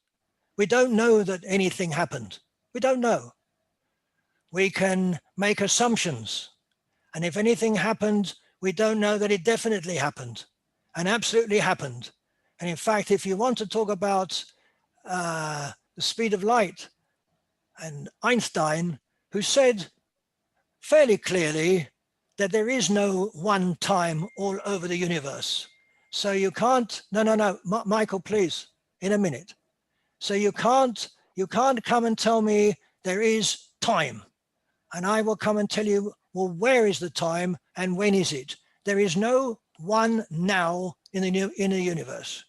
We don't know that anything happened. We don't know. We can make assumptions. And if anything happened, we don't know that it definitely happened and absolutely happened. And in fact, if you want to talk about the speed of light, and Einstein, who said fairly clearly that there is no one time all over the universe. So you can't, no, Michael, please, in a minute. So you can't come and tell me there is time. And I will come and tell you, well, where is the time and when is it? There is no one now in the universe.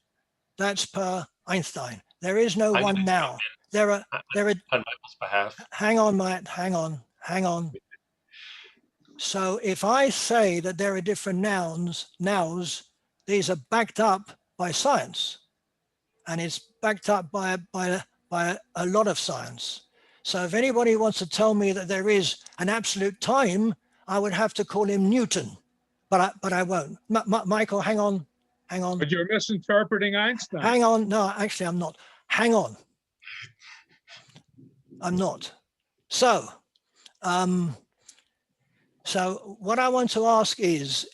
That's per Einstein. There is no one now. There are on Michael's behalf. Hang on, Matt, hang on. So if I say that there are different nows, these are backed up by science, and it's backed up by a lot of science. So if anybody wants to tell me that there is an absolute time, I would have to call him Newton, but I won't. Michael, hang on. But you're misinterpreting Einstein. Hang on. No, actually, I'm not. Hang on. I'm not. So, so what I want to ask is,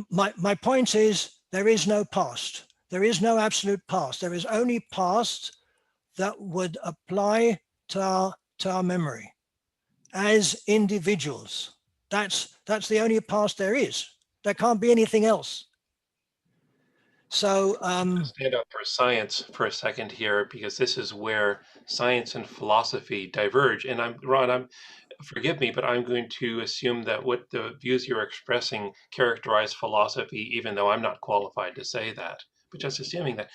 my point is, there is no past. There is no absolute past. There is only past that would apply to our memory as individuals. That's the only past there is. There can't be anything else. So stand up for science for a second here, because this is where science and philosophy diverge. And Ron, forgive me, but I'm going to assume that what the views you're expressing characterize philosophy, even though I'm not qualified to say that. But just assuming that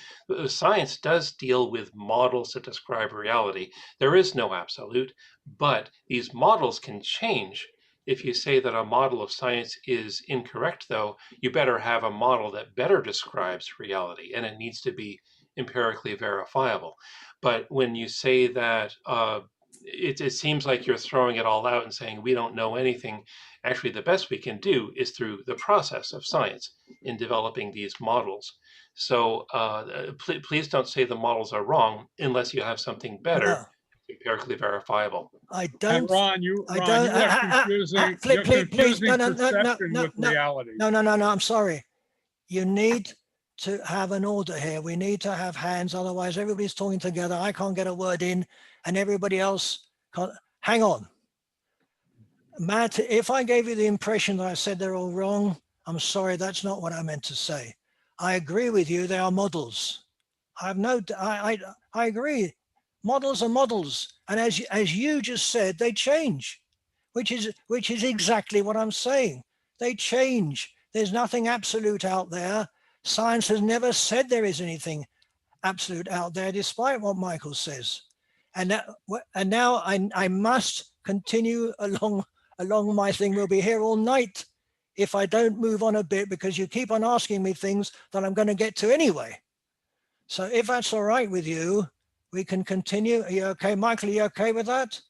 science does deal with models that describe reality. There is no absolute, but these models can change. If you say that a model of science is incorrect, though, you better have a model that better describes reality, and it needs to be empirically verifiable. But when you say that it seems like you're throwing it all out and saying we don't know anything, actually the best we can do is through the process of science in developing these models. So please don't say the models are wrong unless you have something better. Empirically verifiable. I don't. And Ron, you are confusing, perception with reality. No. I'm sorry. You need to have an order here. We need to have hands. Otherwise, everybody's talking together. I can't get a word in, and everybody else can't. Hang on, Matt. If I gave you the impression that I said they're all wrong, I'm sorry. That's not what I meant to say. I agree with you. They are models. I agree. Models are models, and as you just said, they change, which is exactly what I'm saying. They change. There's nothing absolute out there. Science has never said there is anything absolute out there, despite what Michael says. And now I must continue along my thing. We'll be here all night if I don't move on a bit, because you keep on asking me things that I'm going to get to anyway. So if that's all right with you, we can continue. Are you okay? Michael, are you okay with that?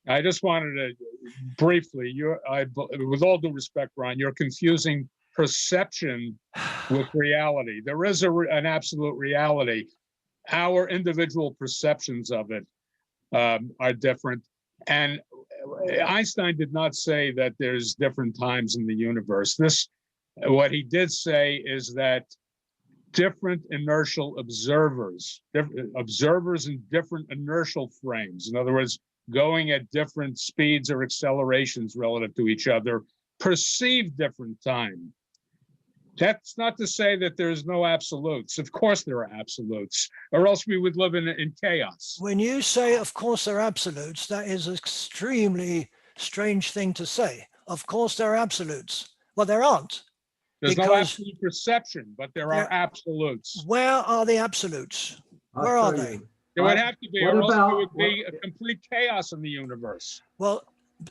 I just wanted to briefly, with all due respect, Ron, you're confusing perception with reality. There is an absolute reality. Our individual perceptions of it are different. And Einstein did not say that there's different times in the universe. What he did say is that different inertial observers in different inertial frames, in other words, going at different speeds or accelerations relative to each other, perceive different time. That's not to say that there's no absolutes. Of course there are absolutes, or else we would live in chaos. When you say, of course, they're absolutes, that is an extremely strange thing to say. Of course, they're absolutes. Well, there aren't. There's no absolute perception, but there are absolutes. Where are the absolutes? Where are they? There would have to be, or else there would be a complete chaos in the universe. Well,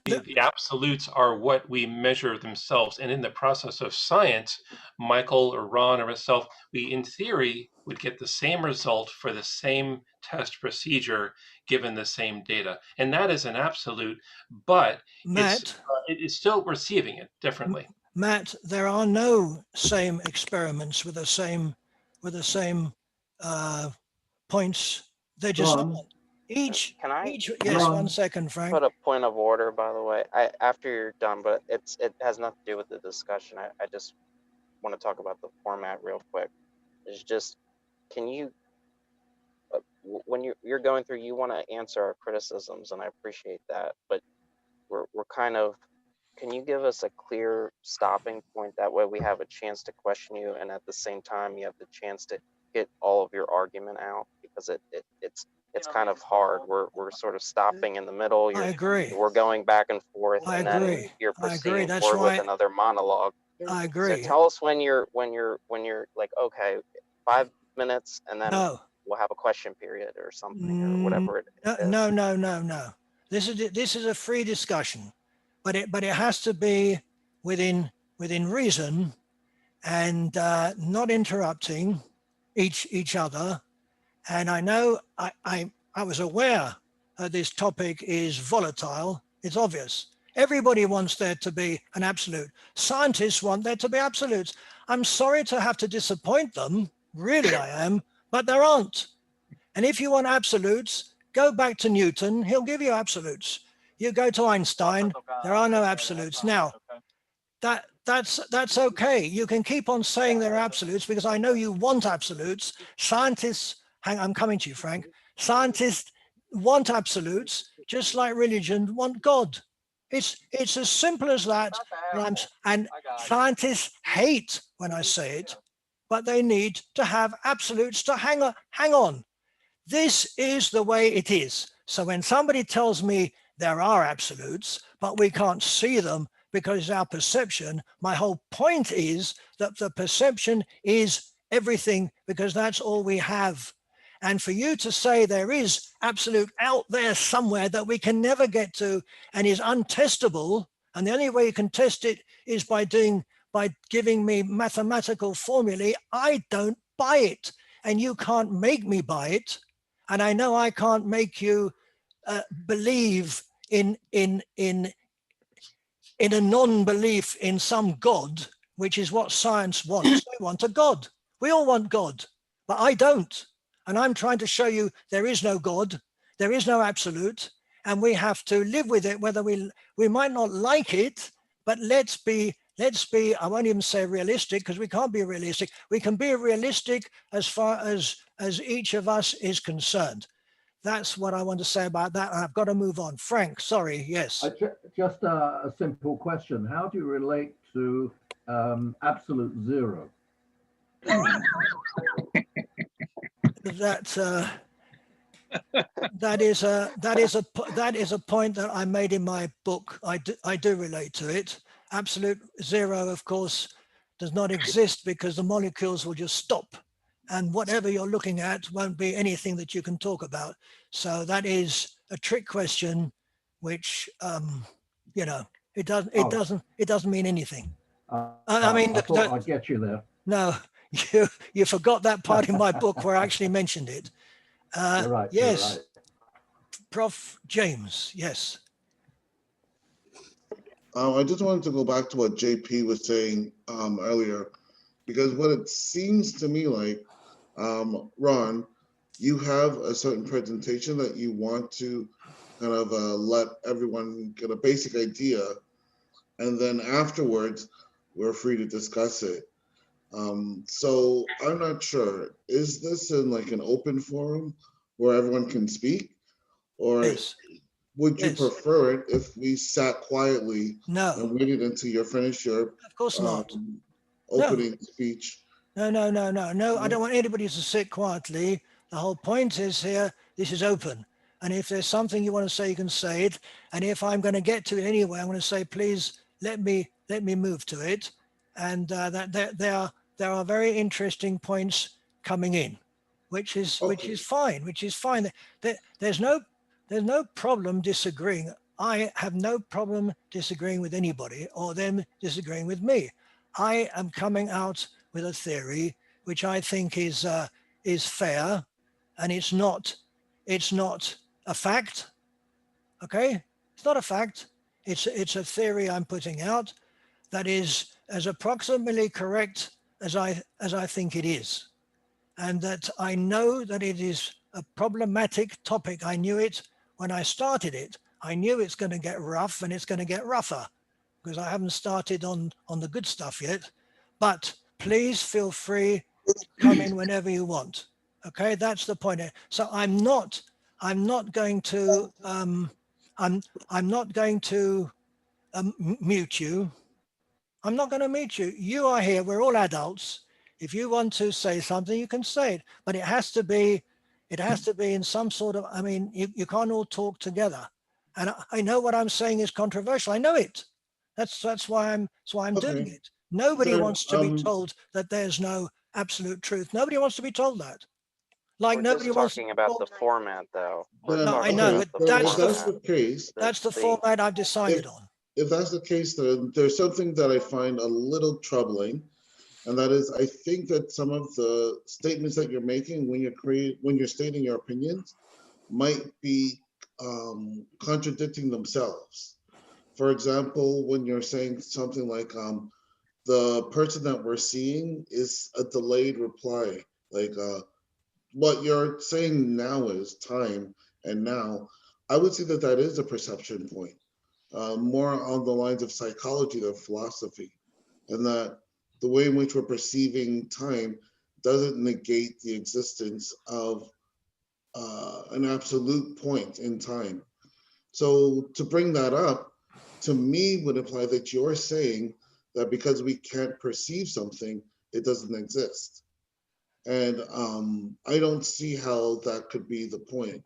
the absolutes are what we measure themselves. And in the process of science, Michael or Ron or myself, we in theory would get the same result for the same test procedure given the same data. And that is an absolute, but Matt, it's still receiving it differently. Matt, there are no same experiments with the same points. They're just each. Yes, 1 second, Frank. Put a point of order, by the way. After you're done, but it has nothing to do with the discussion. I just want to talk about the format real quick. It's just, can you, when you're going through, you want to answer our criticisms, and I appreciate that. But we're kind of, can you give us a clear stopping point? That way we have a chance to question you, and at the same time you have the chance to get all of your argument out, because it's kind of hard. We're sort of stopping in the middle. I agree. We're going back and forth, I and agree. then you're I agree. proceeding That's forward why with another monologue. I agree. So tell us when you're like, okay, 5 minutes, and then we'll have a question period or something, or whatever it is. No. This is a free discussion, but it has to be within reason, and not interrupting each other. And I know I was aware that this topic is volatile. It's obvious. Everybody wants there to be an absolute. Scientists want there to be absolutes. I'm sorry to have to disappoint them, really I am, but there aren't. And if you want absolutes, go back to Newton, he'll give you absolutes. You go to Einstein, there are no absolutes. Now, that's okay. You can keep on saying they're absolutes, because I know you want absolutes. Scientists, I'm coming to you, Frank. Scientists want absolutes, just like religion want God. It's as simple as that. And scientists hate when I say it, but they need to have absolutes to hang on. This is the way it is. So when somebody tells me there are absolutes, but we can't see them because it's our perception, my whole point is that the perception is everything, because that's all we have. And for you to say there is absolute out there somewhere that we can never get to and is untestable, and the only way you can test it is by giving me mathematical formulae, I don't buy it, and you can't make me buy it. And I know I can't make you believe in a non-belief in some God, which is what science wants. They want a God. We all want God, but I don't. And I'm trying to show you there is no God, there is no absolute, and we have to live with it, whether we might not like it, but let's be, I won't even say realistic, because we can't be realistic. We can be realistic as far as each of us is concerned. That's what I want to say about that. I've got to move on. Frank, sorry, yes. Just a simple question. How do you relate to absolute zero? That is a point that I made in my book. I do relate to it. Absolute zero, of course, does not exist, because the molecules will just stop, and whatever you're looking at won't be anything that you can talk about. So that is a trick question, which it doesn't mean anything. I mean, I thought I'd get you there. no, you forgot that part in my book where I actually mentioned it. You're right. Yes, You're right. Prof. James. Yes. I just wanted to go back to what JP was saying earlier, because what it seems to me like, Ron, you have a certain presentation that you want to kind of let everyone get a basic idea, and then afterwards, we're free to discuss it. So I'm not sure, is this in like an open forum where everyone can speak? Or Yes. would you Yes. prefer it if we sat quietly No. and waited until you finish your Of course not. opening speech? No. I don't want anybody to sit quietly. The whole point is here, this is open. And if there's something you want to say, you can say it. And if I'm going to get to it anyway, I'm going to say, please let me move to it. And there are very interesting points coming in, which is fine. There's no problem disagreeing. I have no problem disagreeing with anybody or them disagreeing with me. I am coming out with a theory which I think is fair, and it's not a fact. Okay, it's not a fact. It's a theory I'm putting out that is as approximately correct as I think it is, and that I know that it is a problematic topic. I knew it when I started it. I knew it's going to get rough, and it's going to get rougher because I haven't started on the good stuff yet. But please feel free to come in whenever you want. Okay, that's the point. So I'm not going to mute you. I'm not going to mute you. You are here. We're all adults. If you want to say something, you can say it. But it has to be in some sort of. I mean, you can't all talk together. And I know what I'm saying is controversial. I know it. That's why I'm doing it. Nobody wants to be told that there's no absolute truth. Nobody wants to be told that. Like We're nobody just wants. talking about the format, though. No, I know, but that's the case. That's the format I've decided on. If that's the case, then there's something that I find a little troubling, and that is, I think that some of the statements that you're making when you're stating your opinions might be contradicting themselves. For example, when you're saying something like, the person that we're seeing is a delayed reply, like what you're saying now is time and now. I would say that that is a perception point, more on the lines of psychology than philosophy, and that the way in which we're perceiving time doesn't negate the existence of an absolute point in time. So to bring that up, to me, would imply that you're saying that because we can't perceive something, it doesn't exist. And I don't see how that could be the point,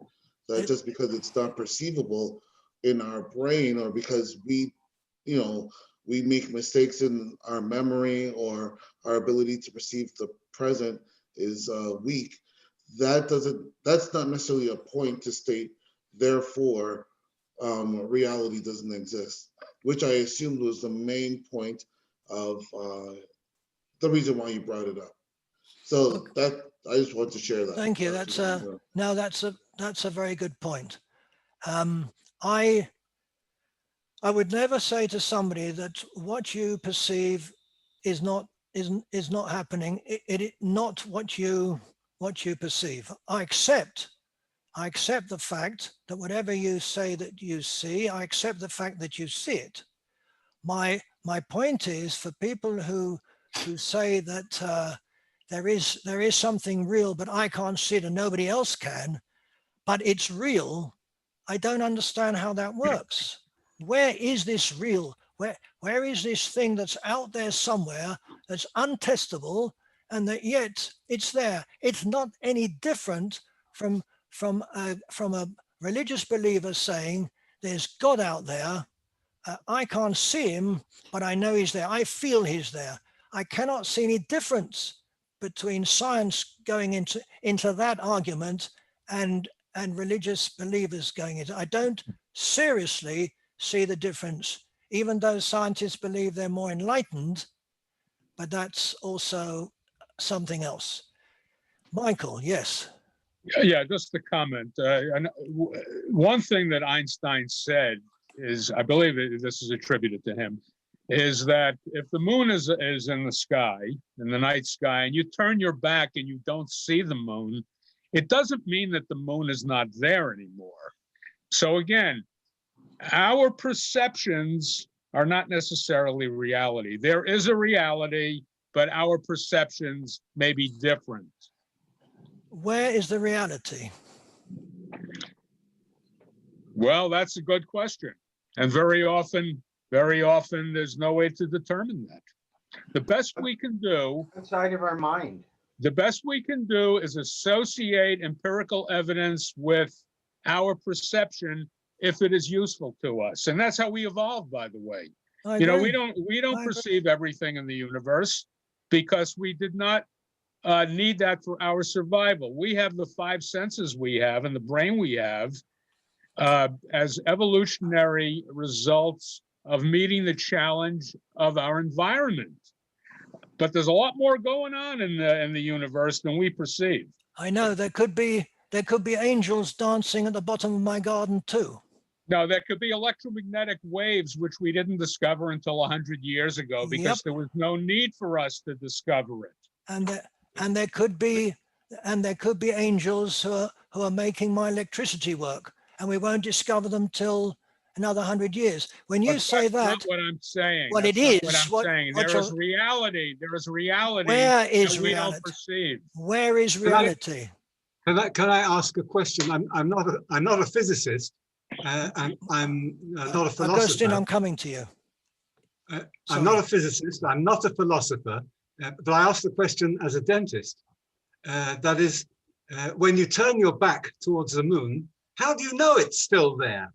that just because it's not perceivable in our brain, or because we make mistakes in our memory, or our ability to perceive the present is weak, that's not necessarily a point to state, therefore, reality doesn't exist, which I assumed was the main point of the reason why you brought it up. So that I just want to share that. Thank you. That's a very good point. I would never say to somebody that what you perceive is not happening. It not what you perceive. I accept the fact that whatever you say that you see, I accept the fact that you see it. My point is, for people who say that there is something real, but I can't see it and nobody else can, but it's real, I don't understand how that works. Where is this real? Where is this thing that's out there somewhere that's untestable, and that yet it's there? It's not any different from a religious believer saying there's God out there. I can't see him, but I know he's there. I feel he's there. I cannot see any difference between science going into that argument and religious believers going into. I don't seriously see the difference even though scientists believe they're more enlightened, but that's also something else. Michael, yes. Yeah, just a comment. One thing that Einstein said is, I believe this is attributed to him, is that if the moon is in the sky, in the night sky, and you turn your back and you don't see the moon, it doesn't mean that the moon is not there anymore. So again, our perceptions are not necessarily reality. There is a reality, but our perceptions may be different. Where is the reality? Well, that's a good question. And very often there's no way to determine that. The best we can do outside of our mind. The best we can do is associate empirical evidence with our perception if it is useful to us. And that's how we evolved, by the way. You know, we don't perceive everything in the universe because we did not need that for our survival. We have the 5 senses we have and the brain we have as evolutionary results of meeting the challenge of our environment. But there's a lot more going on in the universe than we perceive. I know there could be angels dancing at the bottom of my garden too. No, there could be electromagnetic waves, which we didn't discover until 100 years ago because there was no need for us to discover it. And there could be angels who are making my electricity work, and we won't discover them till another 100 years. When you say that, that's not what I'm saying. Well, that's it is not what I'm saying. There is reality. There is reality. Where is that we reality? don't perceive. Where is reality? Can I ask a question? I'm not a physicist, and I'm not a philosopher. Augustine, I'm coming to you. I'm not a physicist. I'm not a philosopher, but I ask the question as a dentist. That is, when you turn your back towards the moon, how do you know it's still there?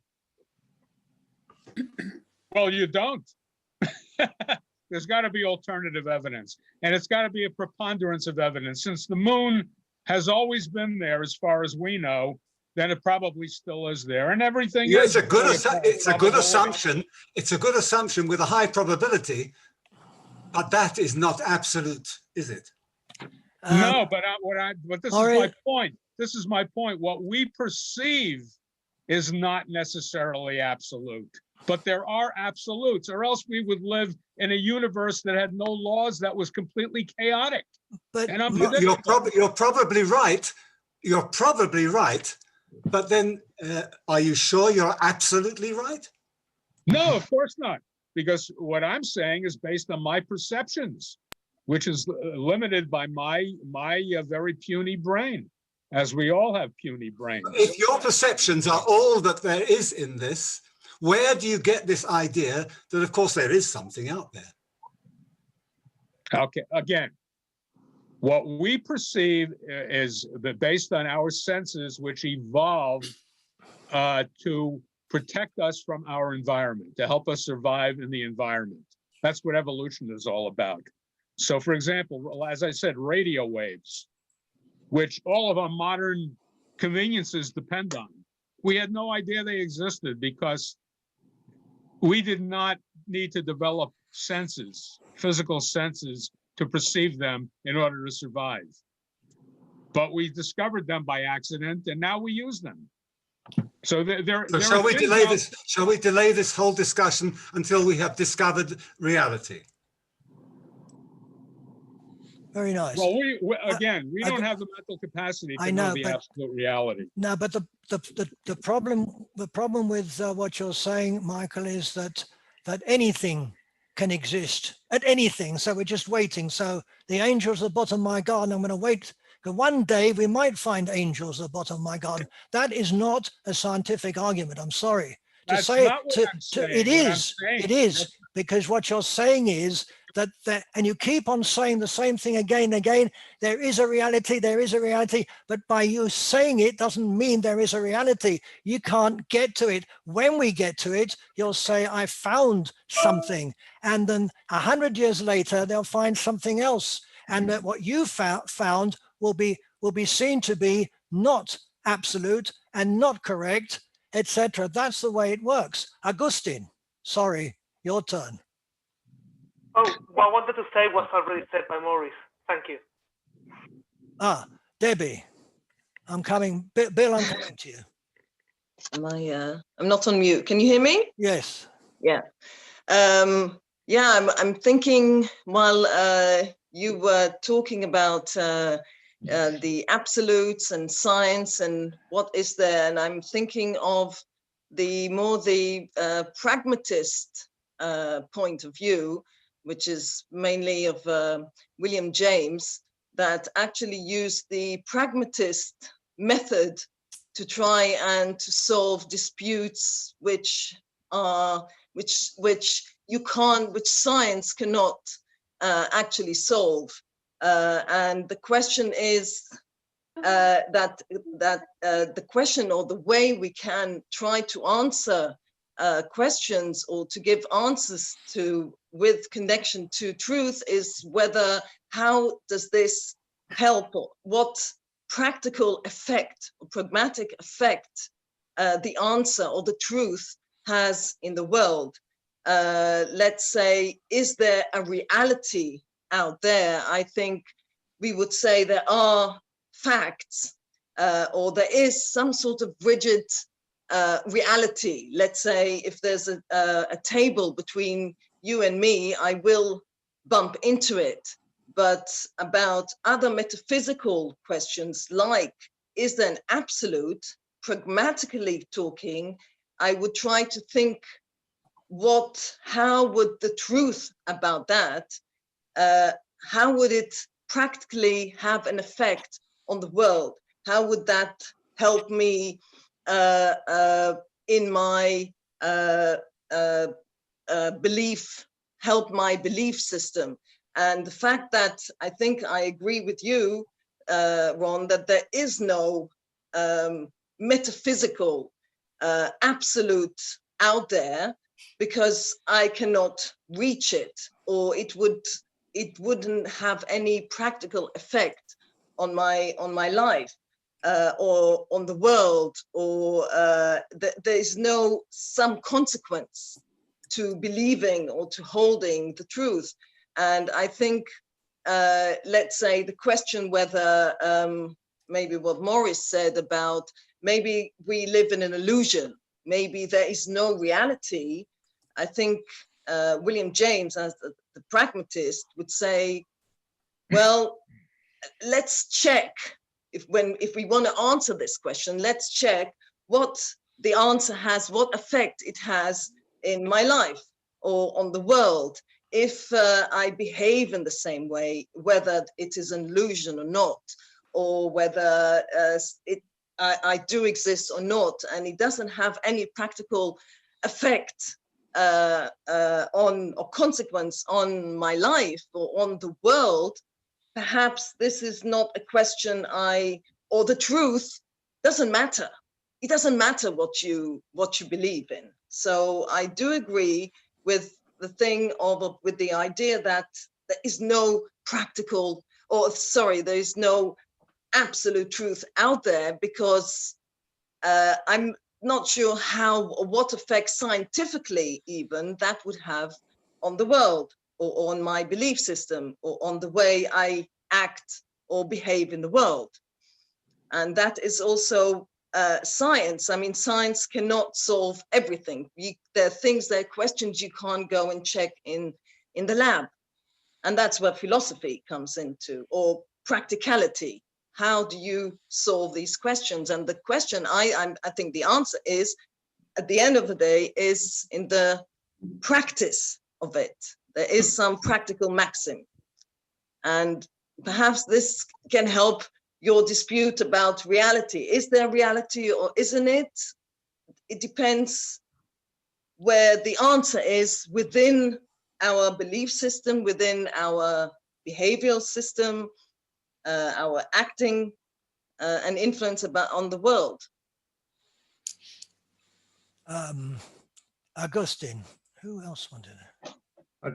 Well, you don't. There's got to be alternative evidence, and it's got to be a preponderance of evidence. Since the moon has always been there, as far as we know, then it probably still is there, and everything. Yeah, it's a good assumption. It's a good assumption with a high probability, but that is not absolute, is it? No, but this is my point. This is my point. What we perceive is not necessarily absolute. But there are absolutes, or else we would live in a universe that had no laws, that was completely chaotic. But you're probably right. You're probably right. But then, are you sure you're absolutely right? No, of course not. Because what I'm saying is based on my perceptions, which is limited by my very puny brain, as we all have puny brains. If your perceptions are all that there is in this, where do you get this idea that, of course, there is something out there? Okay, again, what we perceive is based on our senses, which evolved to protect us from our environment, to help us survive in the environment. That's what evolution is all about. So, for example, as I said, radio waves, which all of our modern conveniences depend on. We had no idea they existed because we did not need to develop senses, physical senses, to perceive them in order to survive. But we discovered them by accident, and now we use them. So shall we delay this? Shall we delay this whole discussion until we have discovered reality? Very nice. Well, we don't have the mental capacity to know the absolute reality. No, but the problem with what you're saying, Michael, is that anything can exist at anything. So we're just waiting. So the angels at the bottom of my garden, I'm going to wait. Because one day we might find angels at the bottom of my garden. That is not a scientific argument. I'm sorry to say it is because what you're saying is that and you keep on saying the same thing again and again. There is a reality, but by you saying it doesn't mean there is a reality. You can't get to it. When we get to it, you'll say, I found something. And then 100 years later, they'll find something else. And that what you found will be seen to be not absolute and not correct, etc. That's the way it works. Augustine, sorry, Your turn. Oh, what I wanted to say was already said by Maurice. Thank you. Debbie, I'm coming. Bill, I'm coming to you. Am I? I'm not on mute. Can you hear me? Yes. Yeah. Yeah. I'm thinking while you were talking about the absolutes and science and what is there, and I'm thinking of the pragmatist point of view, which is mainly of William James, that actually used the pragmatist method to try and to solve disputes which science cannot actually solve. And the question is that the question or the way we can try to answer questions or to give answers to with connection to truth is whether how does this help, or what practical effect or pragmatic effect the answer or the truth has in the world. Let's say, is there a reality out there? I think we would say there are facts, or there is some sort of rigid reality. Let's say if there's a table between you and me, I will bump into it. But about other metaphysical questions, like, is there an absolute? Pragmatically talking, I would try to think how would the truth about that, how would it practically have an effect on the world? How would that help me in my help my belief system? And the fact that I think I agree with you, Ron, that there is no metaphysical absolute out there, because I cannot reach it, or it wouldn't have any practical effect on my life or on the world, or there is no some consequence to believing or to holding the truth. And I think, let's say, the question whether maybe what Maurice said about maybe we live in an illusion, maybe there is no reality. I think William James, as the pragmatist, would say, well, let's check if we want to answer this question, let's check what the answer has, what effect it has in my life or on the world. If I behave in the same way, whether it is an illusion or not, or whether I do exist or not, and it doesn't have any practical effect on or consequence on my life or on the world, perhaps this is not a question or the truth doesn't matter. It doesn't matter what you believe in. So I do agree with the thing with the idea that there is no practical, there is no absolute truth out there, because I'm not sure how or what effect scientifically even that would have on the world, or on my belief system, or on the way I act or behave in the world. And that is also science. I mean, science cannot solve everything. There are questions you can't go and check in the lab. And that's where philosophy comes into, or practicality. How do you solve these questions? And the question, I think the answer is, at the end of the day, is in the practice of it. There is some practical maxim. And perhaps this can help your dispute about reality. Is there reality or isn't it? It depends where the answer is within our belief system, within our behavioral system, our acting and influence on the world. Augustine, who else wanted it?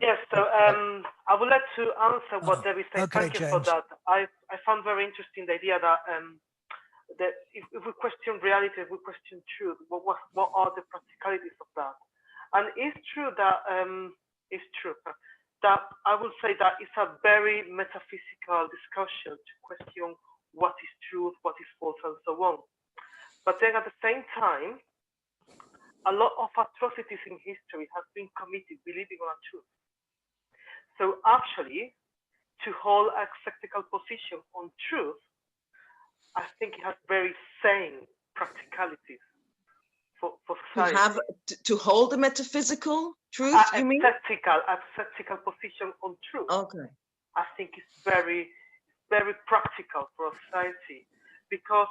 Yes, so I would like to answer what Debbie said. Okay, Thank you for James. that. I found very interesting the idea that if we question reality, if we question truth, what are the practicalities of that? And it's true that that I would say that it's a very metaphysical discussion to question what is truth, what is false, and so on. But then at the same time, a lot of atrocities in history have been committed believing on a truth. So actually, to hold a skeptical position on truth, I think it has very sane practicalities for society. To hold a metaphysical truth, you mean? A skeptical position on truth. Okay. I think it's very practical for society because,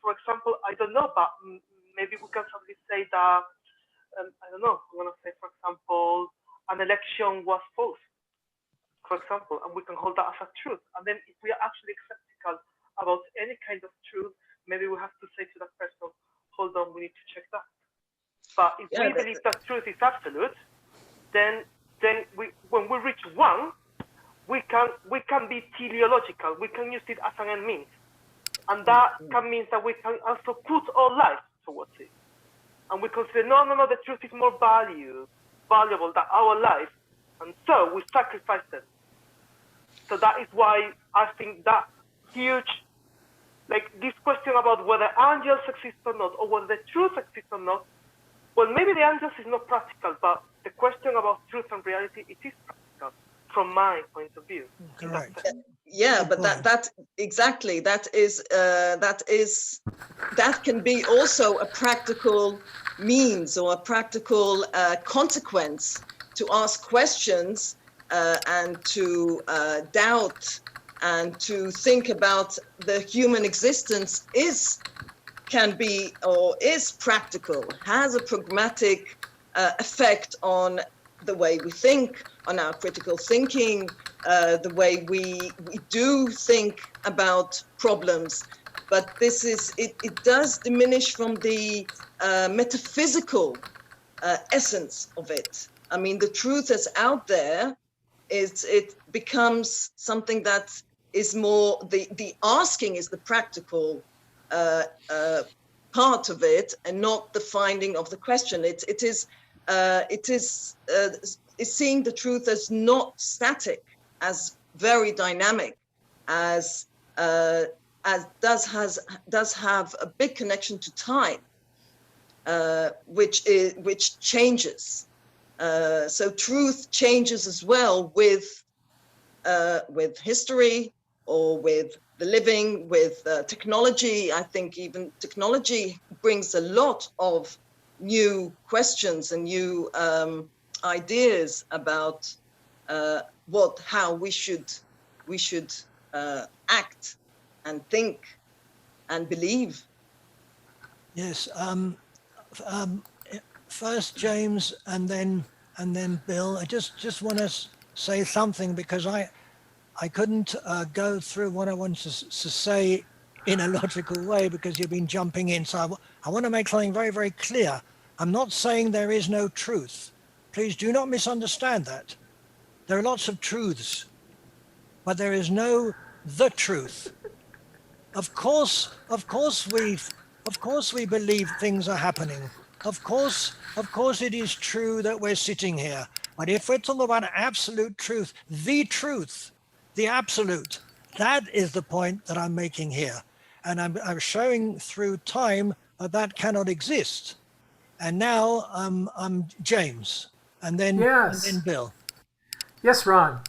for example, I don't know, but maybe we can suddenly say that, I don't know, I'm going to say, for example, an election was false, for example, and we can hold that as a truth. And then if we are actually skeptical about any kind of truth, maybe we have to say to that person, hold on, we need to check that. But if we believe that truth is absolute, then when we reach one, we can be teleological. We can use it as an end means, and that can mean that we can also put our life towards it, and we can say no, the truth is more valuable than our life, and so we sacrifice them. So that is why I think that huge, like this question about whether angels exist or not, or whether the truth exists or not. Well, maybe the angels is not practical, but the question about truth and reality, it is practical from my point of view. Correct. Yeah, but that exactly, that can be also a practical means or a practical consequence to ask questions and to doubt and to think about the human existence can be or is practical, has a pragmatic effect on the way we think, on our critical thinking, the way we do think about problems. But it does diminish from the metaphysical essence of it. I mean, the truth that's out there, it becomes something that is more, the asking is the practical part of it, and not the finding of the question. It is seeing the truth as not static, as very dynamic, as does have a big connection to time, which changes. So truth changes as well with history or with the living, with technology. I think even technology brings a lot of new questions and new ideas about how we should act and think and believe. Yes. First James and then Bill. I just want to say something because I couldn't go through what I wanted to say in a logical way because you've been jumping in. So I want to make something very, very clear. I'm not saying there is no truth. Please do not misunderstand that. There are lots of truths, but there is no the truth. Of course we believe things are happening. Of course it is true that we're sitting here. But if we're talking about absolute truth, the absolute, that is the point that I'm making here. And I'm showing through time that cannot exist. And now I'm James, and then Bill. Yes, Ron.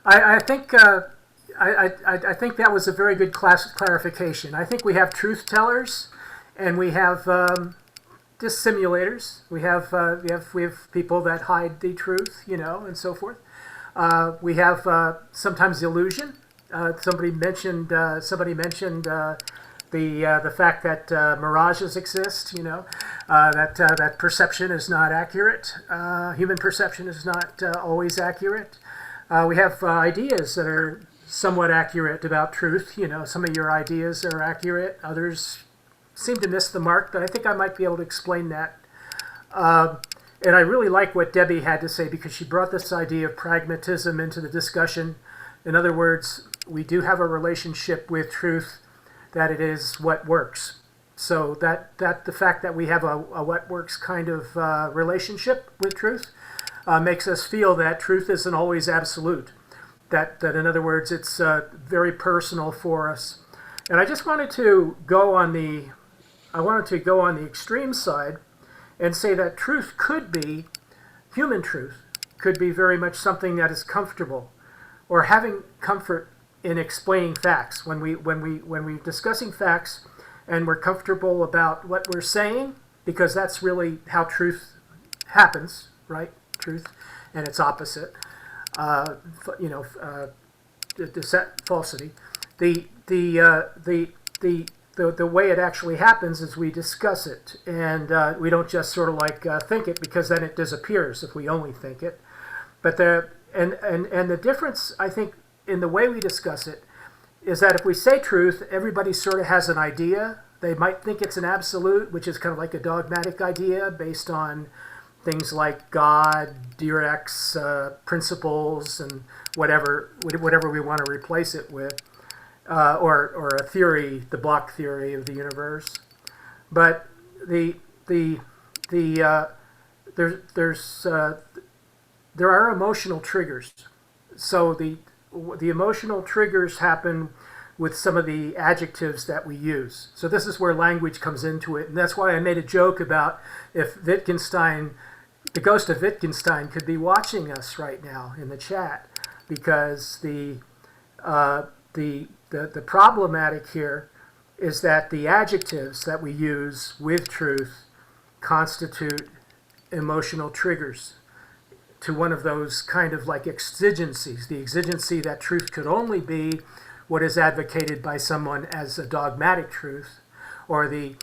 I think I think that was a very good clarification. I think we have truth tellers, and we have dissimulators. We have people that hide the truth, and so forth. We have sometimes illusion. Somebody mentioned the fact that mirages exist. That perception is not accurate. Human perception is not always accurate. We have ideas that are somewhat accurate about truth. Some of your ideas are accurate. Others seem to miss the mark, but I think I might be able to explain that. And I really like what Debbie had to say because she brought this idea of pragmatism into the discussion. In other words, we do have a relationship with truth that it is what works. So that the fact that we have a what works kind of relationship with truth makes us feel that truth isn't always absolute. That in other words, it's very personal for us. And I just wanted to go on the extreme side and say that truth could be, human truth could be very much something that is comfortable, or having comfort in explaining facts. When we're discussing facts and we're comfortable about what we're saying, because that's really how truth happens, right? Truth and its opposite, falsity. The way it actually happens is we discuss it, and we don't just sort of like think it, because then it disappears if we only think it. But the difference, I think, in the way we discuss it is that if we say truth, everybody sort of has an idea. They might think it's an absolute, which is kind of like a dogmatic idea based on things like God, Dirac's principles, and whatever we want to replace it with, or a theory, the block theory of the universe. But there are emotional triggers. So the emotional triggers happen with some of the adjectives that we use. So this is where language comes into it, and that's why I made a joke about if Wittgenstein, the ghost of Wittgenstein, could be watching us right now in the chat, because the problematic here is that the adjectives that we use with truth constitute emotional triggers to one of those kind of like exigencies, the exigency that truth could only be what is advocated by someone as a dogmatic truth, or the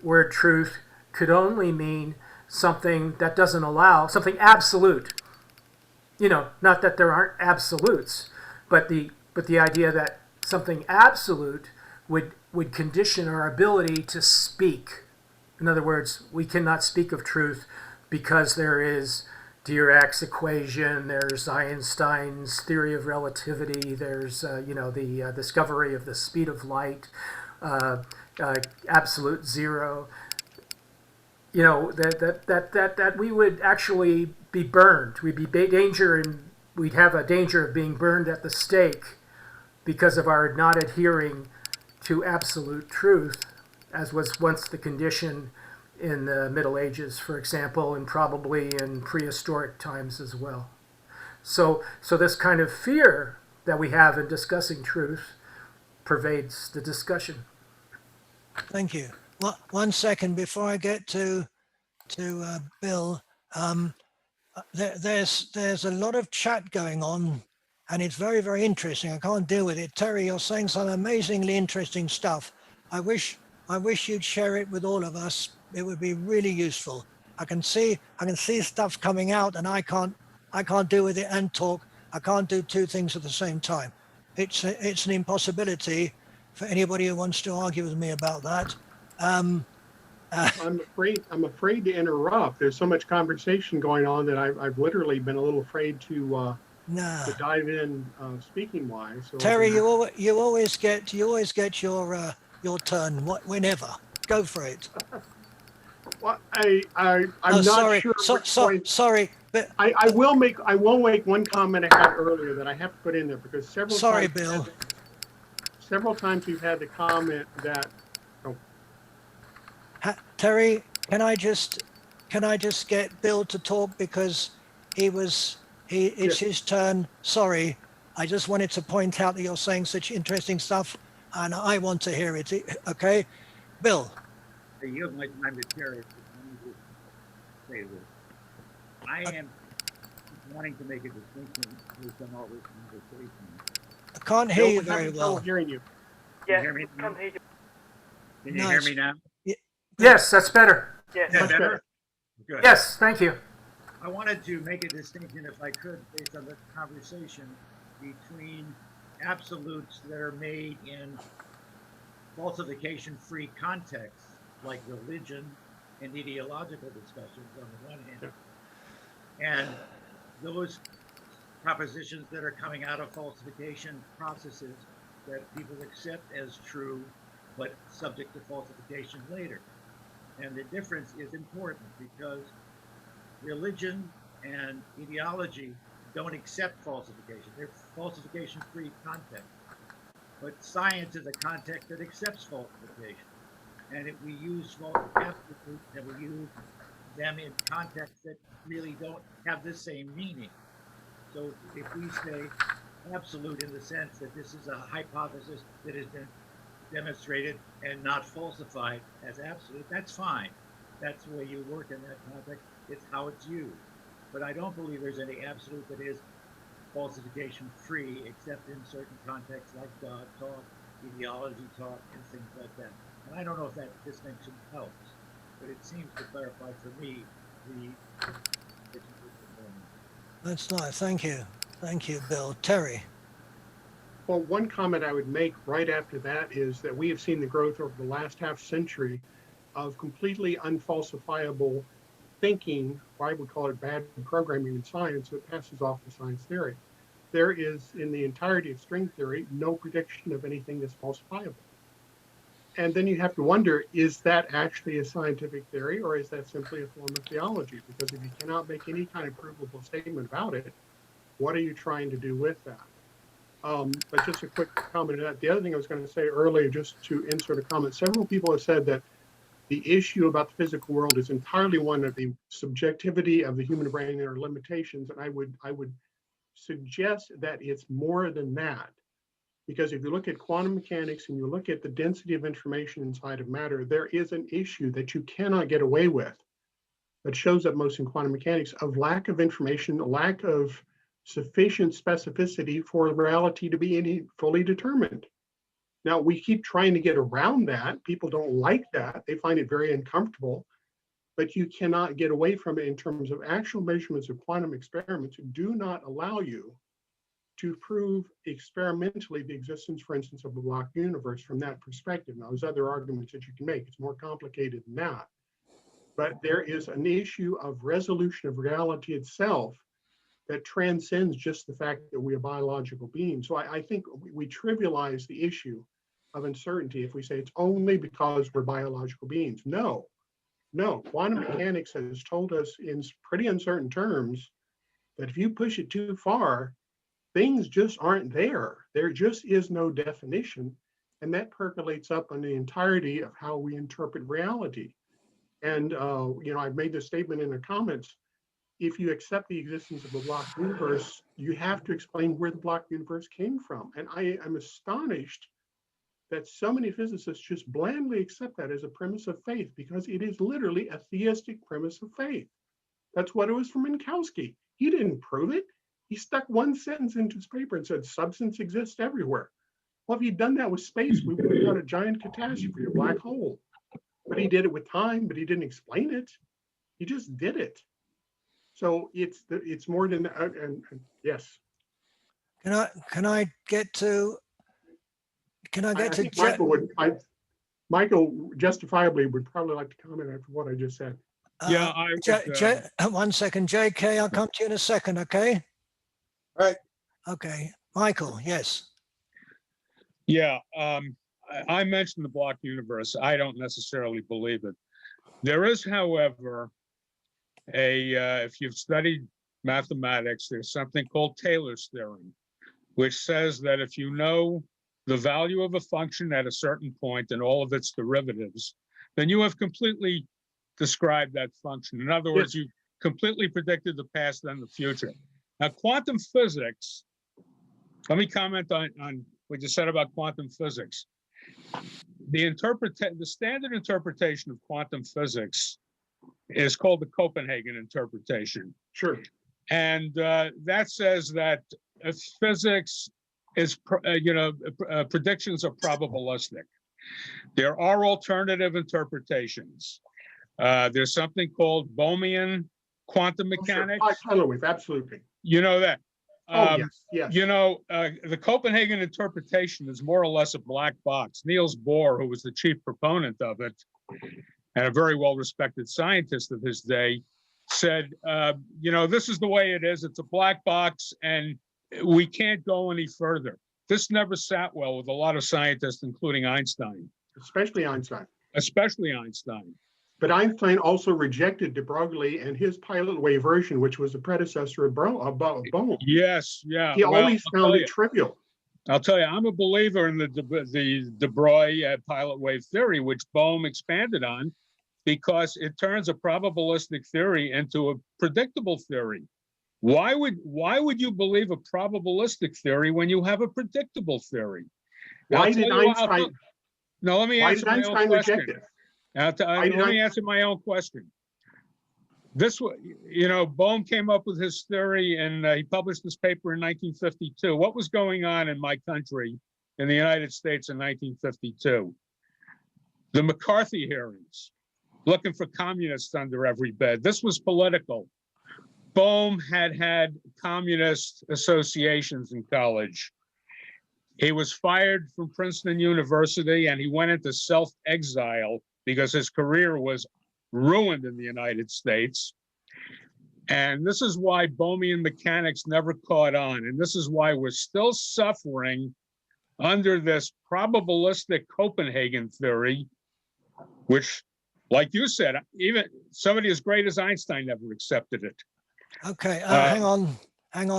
word truth could only mean something that doesn't allow, something absolute. Not that there aren't absolutes, but the idea that something absolute would condition our ability to speak. In other words, we cannot speak of truth because there is Dirac's equation, there's Einstein's theory of relativity, there's the discovery of the speed of light, absolute zero. That we would actually be burned. We'd have a danger of being burned at the stake because of our not adhering to absolute truth, as was once the condition in the Middle Ages, for example, and probably in prehistoric times as well. So this kind of fear that we have in discussing truth pervades the discussion. Thank you. Well, 1 second before I get to Bill. There's a lot of chat going on, and it's very, very interesting. I can't deal with it. Terry, you're saying some amazingly interesting stuff. I wish you'd share it with all of us. It would be really useful. I can see stuff coming out, and I can't deal with it and talk. I can't do two things at the same time. It's an impossibility for anybody who wants to argue with me about that. I'm afraid to interrupt. There's so much conversation going on that I've literally been a little afraid to dive in speaking wise. So Terry, you always get your turn. Whenever, go for it. Well, I'm not sorry. sure. Sorry, but I will make one comment I had earlier that I have to put in there, because several times we've had the comment that. Terry, can I just get Bill to talk, because it's his turn. Sorry, I just wanted to point out that you're saying such interesting stuff, and I want to hear it. Okay, Bill. I yield my time to Terry. Say this. I am wanting to make a distinction based on all this conversation. I can't hear you very well. Hearing you. Yeah, Can you hear me now? Can you No, hear me now? Yes, that's better. Yes, That's better. Good. Yes, thank you. I wanted to make a distinction, if I could, based on the conversation, between absolutes that are made in falsification-free contexts, like religion and ideological discussions on the one hand, and those propositions that are coming out of falsification processes that people accept as true but subject to falsification later. And the difference is important because religion and ideology don't accept falsification. They're falsification-free context. But science is a context that accepts falsification. And if we use absolutes and we use them in contexts that really don't have the same meaning. So if we say absolute in the sense that this is a hypothesis that has been demonstrated and not falsified as absolute, that's fine. That's the way you work in that context. It's how it's used. But I don't believe there's any absolute that is falsification free, except in certain contexts like God talk, ideology talk, and things like that. And I don't know if that distinction helps, but it seems to clarify for me the. That's nice. Thank you. Thank you, Bill. Terry. Well, one comment I would make right after that is that we have seen the growth over the last half century of completely unfalsifiable thinking, or I would call it bad programming in science, that passes off as science theory. There is, in the entirety of string theory, no prediction of anything that's falsifiable. And then you have to wonder, is that actually a scientific theory, or is that simply a form of theology? Because if you cannot make any kind of provable statement about it, what are you trying to do with that? But just a quick comment on that. The other thing I was going to say earlier, just to insert a comment, several people have said that the issue about the physical world is entirely one of the subjectivity of the human brain and our limitations. And I would suggest that it's more than that. Because if you look at quantum mechanics and you look at the density of information inside of matter, there is an issue that you cannot get away with that shows up most in quantum mechanics of lack of information, lack of sufficient specificity for reality to be fully determined. Now, we keep trying to get around that. People don't like that. They find it very uncomfortable, but you cannot get away from it in terms of actual measurements of quantum experiments do not allow you to prove experimentally the existence, for instance, of a block universe from that perspective. Now, there's other arguments that you can make. It's more complicated than that. But there is an issue of resolution of reality itself that transcends just the fact that we are biological beings. So I think we trivialize the issue of uncertainty if we say it's only because we're biological beings. No, quantum mechanics has told us in pretty uncertain terms that if you push it too far, things just aren't there. There just is no definition. And that percolates up on the entirety of how we interpret reality. And, I've made this statement in the comments. If you accept the existence of a block universe, you have to explain where the block universe came from. And I am astonished that so many physicists just blandly accept that as a premise of faith, because it is literally a theistic premise of faith. That's what it was from Minkowski. He didn't prove it. He stuck one sentence into his paper and said, substance exists everywhere. Well, if he'd done that with space, we would have had a giant catastrophe, a black hole. But he did it with time, but he didn't explain it. He just did it. So it's more than that. And yes. Can I get to Michael justifiably would probably like to comment after what I just said. Yeah, one second, JK, I'll come to you in a second, okay? Right. Okay, Michael, yes. Yeah, I mentioned the block universe. I don't necessarily believe it. There is, however, if you've studied mathematics, there's something called Taylor's theorem, which says that if you know the value of a function at a certain point and all of its derivatives, then you have completely described that function. In other words, you completely predicted the past and the future. Now, quantum physics, let me comment on what you said about quantum physics. The standard interpretation of quantum physics is called the Copenhagen interpretation. Sure. And that says that physics is, predictions are probabilistic. There are alternative interpretations. There's something called Bohmian quantum mechanics. Absolutely. You know that. Yes. The Copenhagen interpretation is more or less a black box. Niels Bohr, who was the chief proponent of it, and a very well-respected scientist of his day, said, this is the way it is. It's a black box, and we can't go any further. This never sat well with a lot of scientists, including Einstein. especially Einstein. Especially Einstein. But Einstein also rejected de Broglie and his pilot wave version, which was the predecessor of Bohm. Yes, yeah. He Well, always I'll found tell it you. trivial. I'll tell you, I'm a believer in the de Broglie pilot wave theory, which Bohm expanded on, because it turns a probabilistic theory into a predictable theory. Why would you believe a probabilistic theory when you have a predictable theory? Why did Einstein? No, let me Why answer did my own Einstein question. reject it? Let me answer my own question. This, Bohm came up with his theory, and he published this paper in 1952. What was going on in my country, in the United States in 1952? The McCarthy hearings, looking for communists under every bed. This was political. Bohm had communist associations in college. He was fired from Princeton University, and he went into self-exile because his career was ruined in the United States. And this is why Bohmian mechanics never caught on. And this is why we're still suffering under this probabilistic Copenhagen theory, which, like you said, even somebody as great as Einstein never accepted it. Okay, hang on.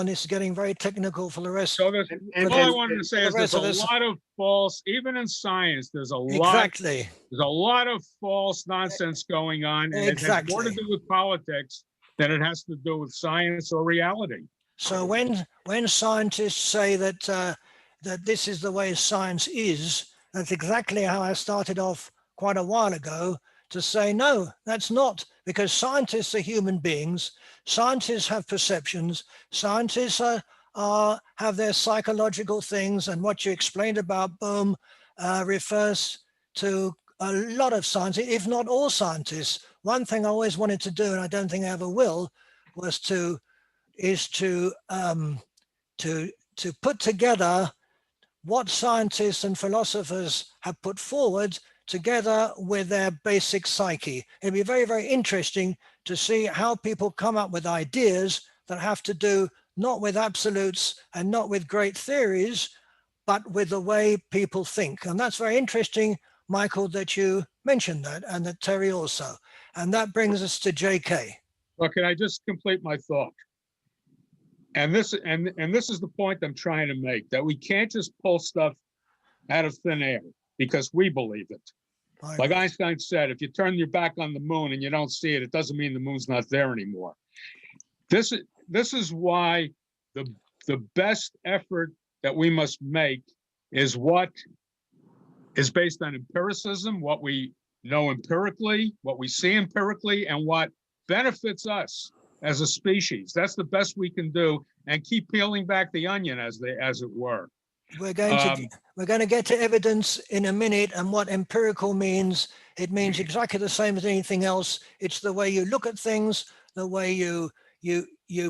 This is getting very technical for the rest. So all I wanted to say is there's a lot of false, even in science, there's a lot of false nonsense going on, and it has more to do with politics than it has to do with science or reality. So when scientists say that that this is the way science is, that's exactly how I started off quite a while ago, to say no, that's not, because scientists are human beings. Scientists have perceptions. Scientists have their psychological things, and what you explained about Bohm refers to a lot of science, if not all scientists. One thing I always wanted to do, and I don't think I ever will, was to put together what scientists and philosophers have put forward together with their basic psyche. It'd be very, very interesting to see how people come up with ideas that have to do not with absolutes and not with great theories, but with the way people think. And that's very interesting, Michael, that you mentioned that, and that Terry also. And that brings us to JK. Well, can I just complete my thought? And this is the point I'm trying to make, that we can't just pull stuff out of thin air because we believe it. Like Einstein said, if you turn your back on the moon and you don't see it, it doesn't mean the moon's not there anymore. This is why the best effort that we must make is what is based on empiricism, what we know empirically, what we see empirically, and what benefits us as a species. That's the best we can do, and keep peeling back the onion, as it were. We're going to get to evidence in a minute, and what empirical means. It means exactly the same as anything else. It's the way you look at things, the way you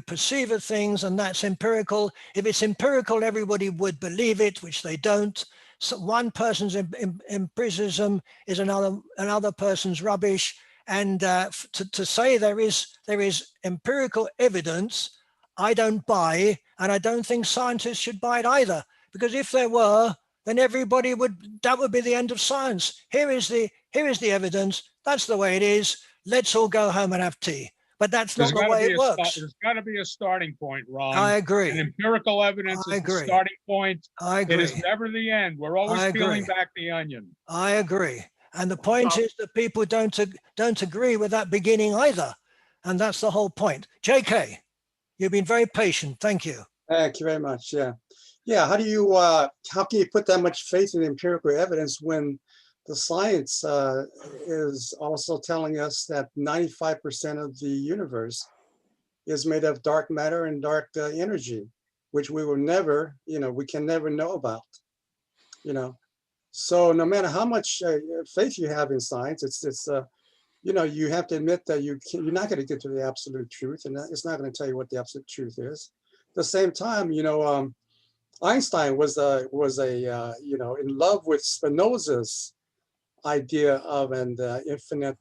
perceive of things, and that's empirical. If it's empirical, everybody would believe it, which they don't. So one person's empiricism is another person's rubbish. And to say there is empirical evidence, I don't buy, and I don't think scientists should buy it either. Because if there were, then that would be the end of science. Here is the evidence. That's the way it is. Let's all go home and have tea. But that's not the way it works. There's got to be a starting point, Ron. I agree. And empirical evidence is the starting point. I agree. It is never the end. We're always peeling back the onion. I agree. And the point is that people don't agree with that beginning either. And that's the whole point. JK, you've been very patient. Thank you. Thank you very much. Yeah. Yeah. How can you put that much faith in empirical evidence when the science is also telling us that 95% of the universe is made of dark matter and dark energy, which we will never, we can never know about, So no matter how much faith you have in science, it's you have to admit that you're not going to get to the absolute truth, and it's not going to tell you what the absolute truth is. At the same time, Einstein was in love with Spinoza's idea of an infinite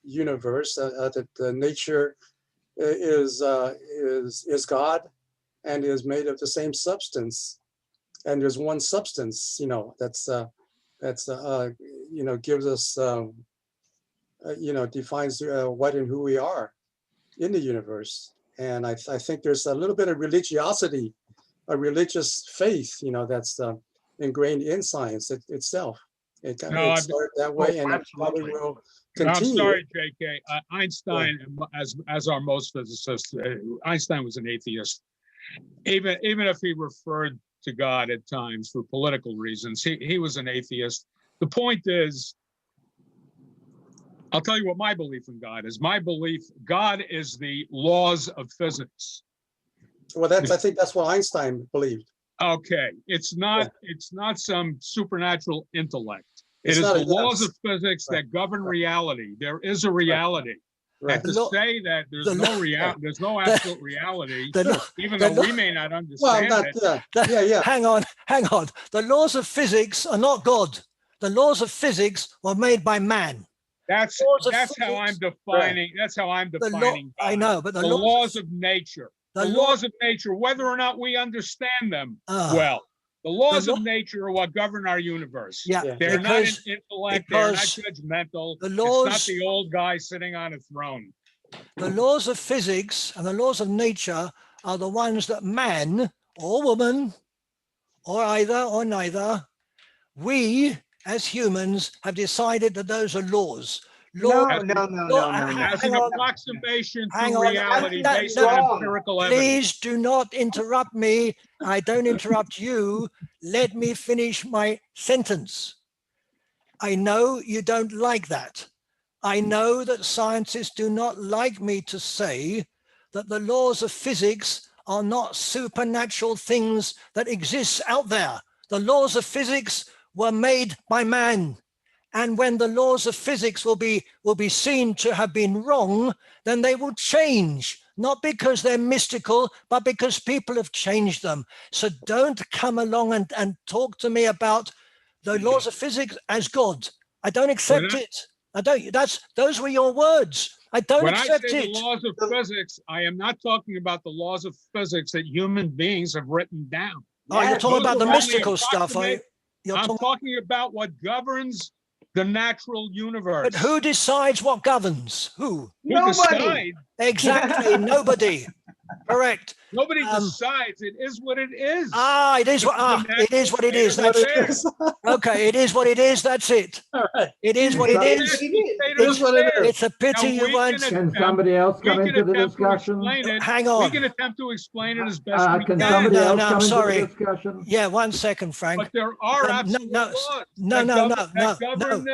universe, that nature is God and is made of the same substance, and there's one substance, that's gives us, defines what and who we are in the universe. And I think there's a little bit of religiosity, a religious faith, that's ingrained in science itself. It started that way, and it probably will continue. I'm sorry, JK. Einstein, as are most physicists, Einstein was an atheist. Even if he referred to God at times for political reasons, he was an atheist. The point is, I'll tell you what my belief in God is. My belief, God is the laws of physics. Well, I think that's what Einstein believed. Okay, it's not some supernatural intellect. It's It is not the laws of physics Right. that govern reality. There is a reality. Right. And to say that there's no reality, there's no absolute reality, even though we may not understand it. Hang on. The laws of physics are not God. The laws of physics were made by man. That's how I'm defining. That's how I'm defining. God. I know, but the laws of nature. The laws of nature, whether or not we understand them well, the laws of nature are what govern our universe. They're not an intellect. They're not judgmental. It's not the old guy sitting on a throne. The laws of physics and the laws of nature are the ones that man or woman, or either or neither, we as humans have decided that those are laws. No. As an approximation to reality based on empirical evidence. Please do not interrupt me. I don't interrupt you. Let me finish my sentence. I know you don't like that. I know that scientists do not like me to say that the laws of physics are not supernatural things that exist out there. The laws of physics were made by man. And when the laws of physics will be seen to have been wrong, then they will change, not because they're mystical, but because people have changed them. So don't come along and talk to me about the laws of physics as God. I don't accept it. I don't. Those were your words. I don't accept it. When I say the laws of physics, I am not talking about the laws of physics that human beings have written down. Oh, you're talking about the mystical stuff. I'm talking about what governs the natural universe. But who decides what governs? Who? Nobody. Exactly. Nobody. Correct. Nobody decides. It is what it is. It is what it is. That's it. Okay, it is what it is. That's it. It is what it is. It's a pity you weren't. Can somebody else come into the discussion? Hang on. We can attempt to explain it as best we can. can. Somebody else come sorry. into the discussion? Yeah, 1 second, Frank. But there are absolute laws that govern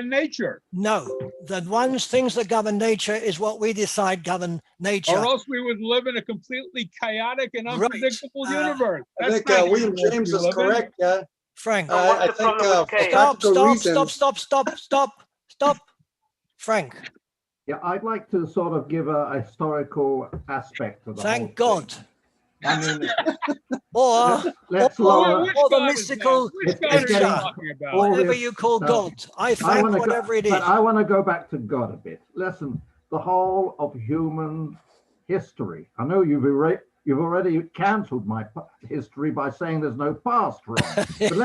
nature. No, the things that govern nature is what we decide govern nature. Or else we would live in a completely chaotic and unpredictable universe. I think William James is correct. Frank, I think stop. Frank. Yeah, I'd like to sort of give a historical aspect to the Thank God. Thing. I mean, or the mystical whatever you call God. I thank whatever it is. But I want to go back to God a bit. Listen, the whole of human history. I know you've already cancelled my history by saying there's no past, Ron. But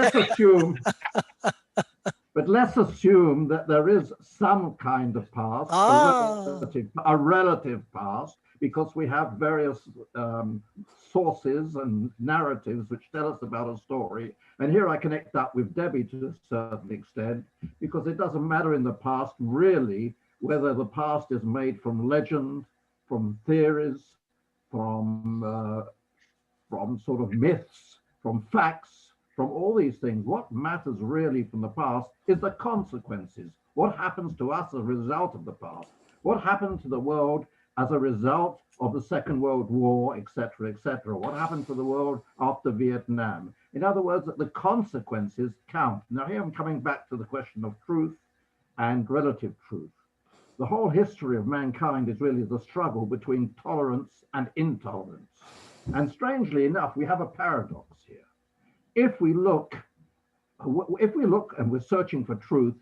let's assume that there is some kind of past, a relative past, because we have various sources and narratives which tell us about a story. And here I connect up with Debbie to a certain extent, because it doesn't matter in the past really whether the past is made from legend, from theories, from sort of myths, from facts, from all these things. What matters really from the past is the consequences. What happens to us as a result of the past? What happened to the world as a result of the Second World War, etc., etc.? What happened to the world after Vietnam? In other words, that the consequences count. Now here I'm coming back to the question of truth and relative truth. The whole history of mankind is really the struggle between tolerance and intolerance. And strangely enough, we have a paradox here. If we look and we're searching for truth,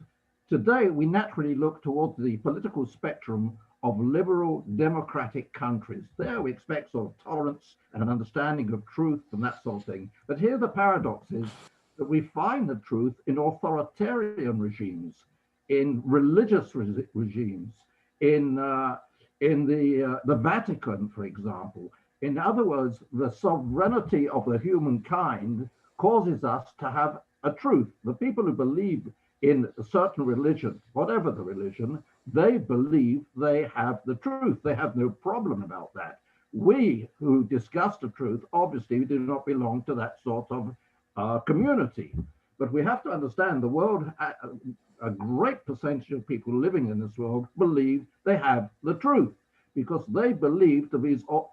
today we naturally look towards the political spectrum of liberal democratic countries. There we expect sort of tolerance and an understanding of truth and that sort of thing. But here the paradox is that we find the truth in authoritarian regimes, in religious regimes, in the Vatican, for example. In other words, the sovereignty of the humankind causes us to have a truth. The people who believe in a certain religion, whatever the religion, they believe they have the truth. They have no problem about that. We who discuss the truth obviously do not belong to that sort of community. But we have to understand the world, a great percentage of people living in this world believe they have the truth, because they believe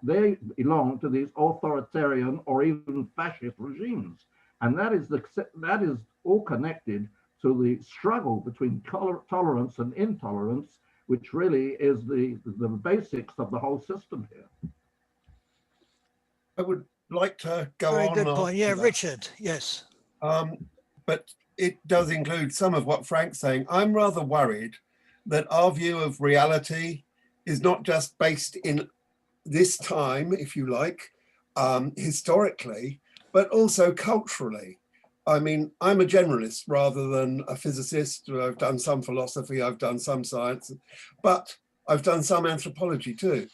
they belong to these authoritarian or even fascist regimes. And that is all connected to the struggle between tolerance and intolerance, which really is the basics of the whole system here. I would like to go Very on. good point. Yeah, that. Richard, yes. But it does include some of what Frank's saying. I'm rather worried that our view of reality is not just based in this time, if you like, historically, but also culturally. I mean, I'm a generalist rather than a physicist. I've done some philosophy, I've done some science, but I've done some anthropology too.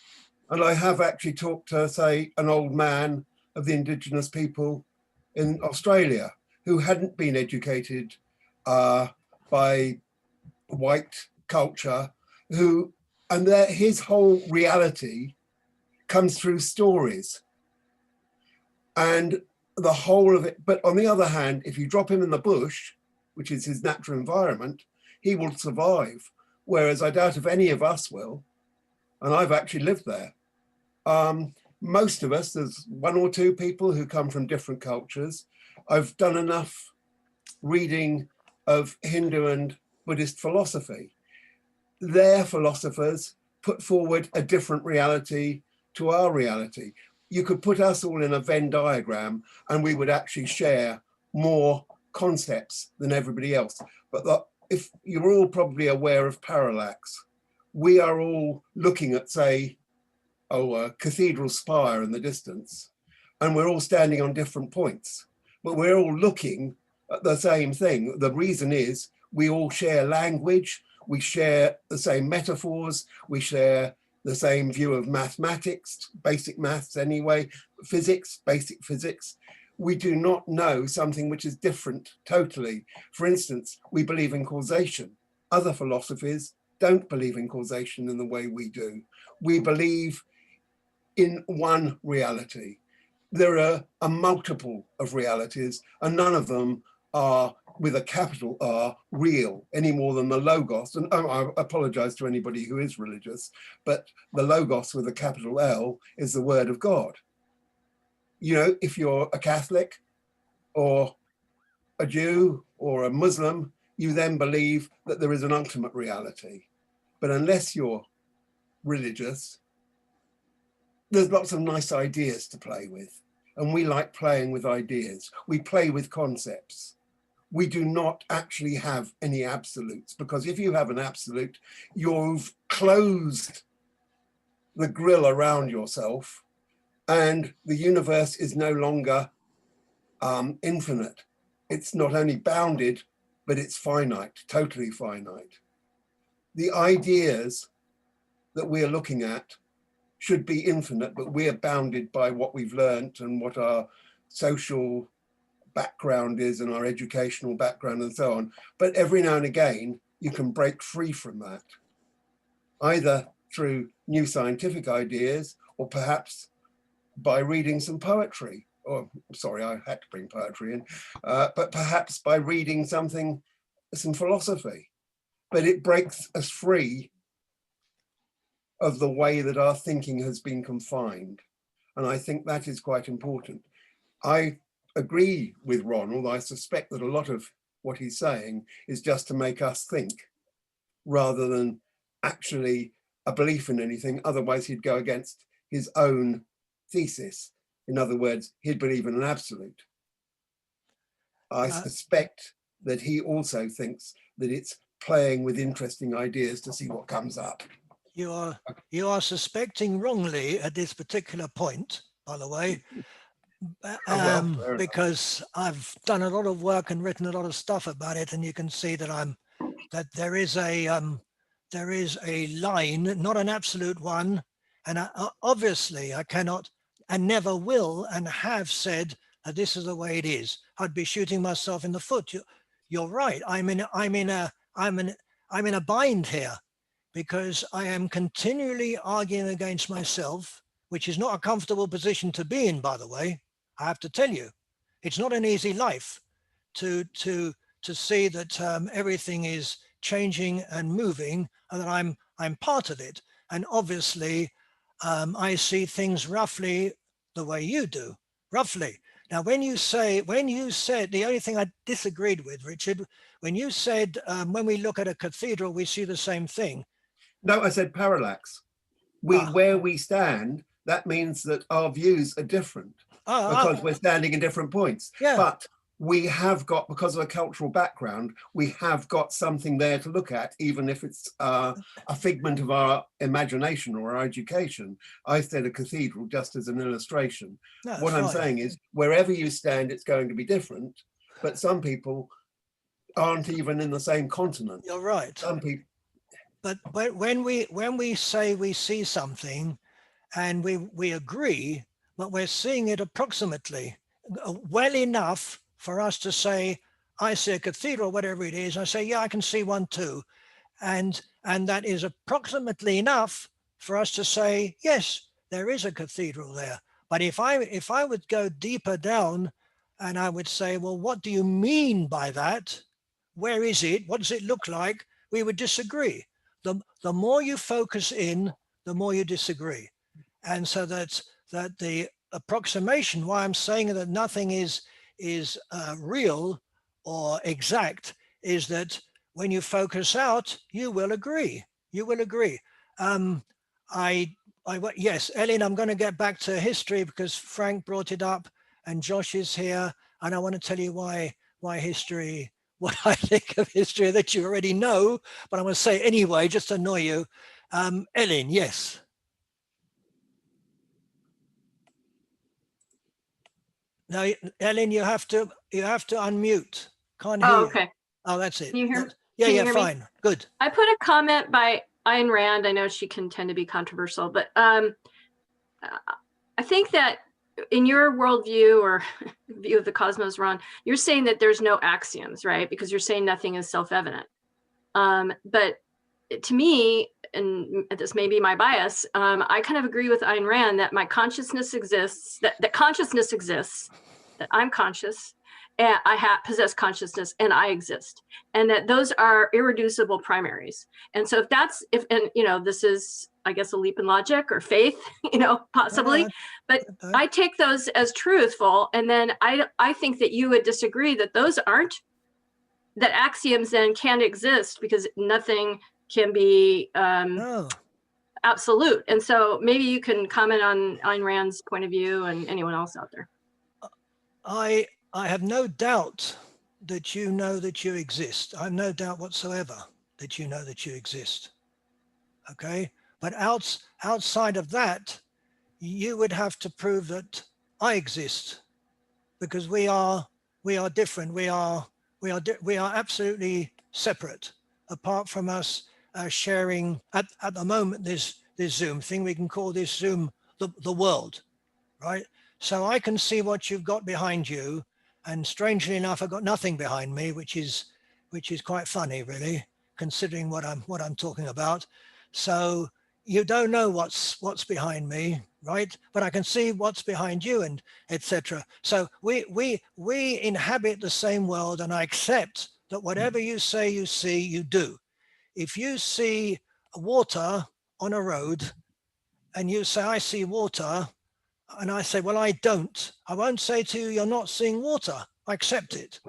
And I have actually talked to, say, an old man of the indigenous people in Australia who hadn't been educated by white culture, his whole reality comes through stories. And the whole of it, but on the other hand, if you drop him in the bush, which is his natural environment, he will survive. Whereas I doubt if any of us will, and I've actually lived there. Most of us, there's one or two people who come from different cultures. I've done enough reading of Hindu and Buddhist philosophy. Their philosophers put forward a different reality to our reality. You could put us all in a Venn diagram and we would actually share more concepts than everybody else. But if you're all probably aware of parallax, we are all looking at, say, a cathedral spire in the distance, and we're all standing on different points, but we're all looking at the same thing. The reason is we all share language, we share the same metaphors, we share the same view of mathematics, basic maths anyway, physics, basic physics. We do not know something which is different totally. For instance, we believe in causation. Other philosophies don't believe in causation in the way we do. We believe in one reality. There are a multiple of realities, and none of them are, with a capital R, real any more than the Logos. And I apologize to anybody who is religious, but the Logos with a capital L is the word of God. You know, if you're a Catholic or a Jew or a Muslim, you then believe that there is an ultimate reality. But unless you're religious, there's lots of nice ideas to play with. And we like playing with ideas. We play with concepts. We do not actually have any absolutes, because if you have an absolute, you've closed the grill around yourself and the universe is no longer infinite. It's not only bounded, but it's finite, totally finite. The ideas that we're looking at should be infinite, but we're bounded by what we've learned and what our social background is and our educational background and so on. But every now and again, you can break free from that, either through new scientific ideas or perhaps by reading some poetry. Or, sorry, I had to bring poetry in, but perhaps by reading some philosophy. But it breaks us free of the way that our thinking has been confined. And I think that is quite important. I agree with Ronald. I suspect that a lot of what he's saying is just to make us think rather than actually a belief in anything. Otherwise, he'd go against his own thesis. In other words, he'd believe in an absolute. I suspect that he also thinks that it's playing with interesting ideas to see what comes up. You are suspecting wrongly at this particular point, by the way, because I've done a lot of work and written a lot of stuff about it, and you can see that there is a line, not an absolute one, and obviously I cannot and never will and have said that this is the way it is. I'd be shooting myself in the foot. You're right. I'm in a bind here, because I am continually arguing against myself, which is not a comfortable position to be in, by the way. I have to tell you, it's not an easy life to see that everything is changing and moving, and that I'm part of it. And obviously, I see things roughly the way you do, roughly. Now, when you said, the only thing I disagreed with, Richard, when you said, when we look at a cathedral, we see the same thing. No, I said parallax. Where we stand, that means that our views are different because we're standing in different points. Yeah. But we have got, because of a cultural background, we have got something there to look at, even if it's a figment of our imagination or our education. I said a cathedral just as an illustration. No, what I'm fine. saying is, wherever you stand, it's going to be different. But some people aren't even in the same continent. You're right. Some people. But when we say we see something, and we agree, but we're seeing it approximately well enough for us to say, I see a cathedral, whatever it is. I say, yeah, I can see one too. And that is approximately enough for us to say, yes, there is a cathedral there. But if I would go deeper down and I would say, well, what do you mean by that? Where is it? What does it look like? We would disagree. The more you focus in, the more you disagree. And so that the approximation, why I'm saying that nothing is real or exact, is that when you focus out, you will agree. You will agree. Yes, Ellen, I'm going to get back to history because Frank brought it up and Josh is here, and I want to tell you why history, what I think of history that you already know, but I'm going to say it anyway, just to annoy you. Ellen, yes. Now, Ellen, you have to unmute. Can't hear you. Okay. Oh, that's it. Can you hear? Yeah, can you yeah, hear me? fine. Good. I put a comment by Ayn Rand. I know she can tend to be controversial, but I think that in your worldview or view of the cosmos, Ron, you're saying that there's no axioms, right? Because you're saying nothing is self-evident. But to me, and this may be my bias, I kind of agree with Ayn Rand that my consciousness exists, that consciousness exists, that I'm conscious, and I possess consciousness, and I exist, and that those are irreducible primaries. And so this is, I guess, a leap in logic or faith, possibly, but I take those as truthful. And then I think that you would disagree that those aren't, that axioms then can't exist because nothing can be absolute. And so maybe you can comment on Ayn Rand's point of view and anyone else out there. I have no doubt that you know that you exist. I have no doubt whatsoever that you know that you exist. Okay? But outside of that, you would have to prove that I exist, because we are different. We are absolutely separate, apart from us sharing at the moment this Zoom thing. We can call this Zoom the world, right? So I can see what you've got behind you, and strangely enough, I've got nothing behind me, which is quite funny, really, considering what I'm talking about. So you don't know what's behind me, right? But I can see what's behind you, and etc. So we inhabit the same world, and I accept that whatever you say you see, you do. If you see water on a road and you say, I see water, and I say, well, I don't, I won't say to you, you're not seeing water. I accept it.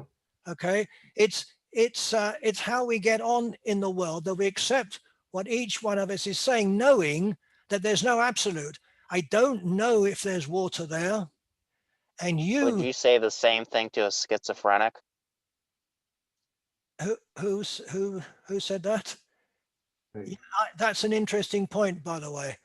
Okay. It's how we get on in the world, that we accept what each one of us is saying, knowing that there's no absolute. I don't know if there's water there. And Would you say the same thing to a schizophrenic? Who said that? Yeah, that's an interesting point, by the way.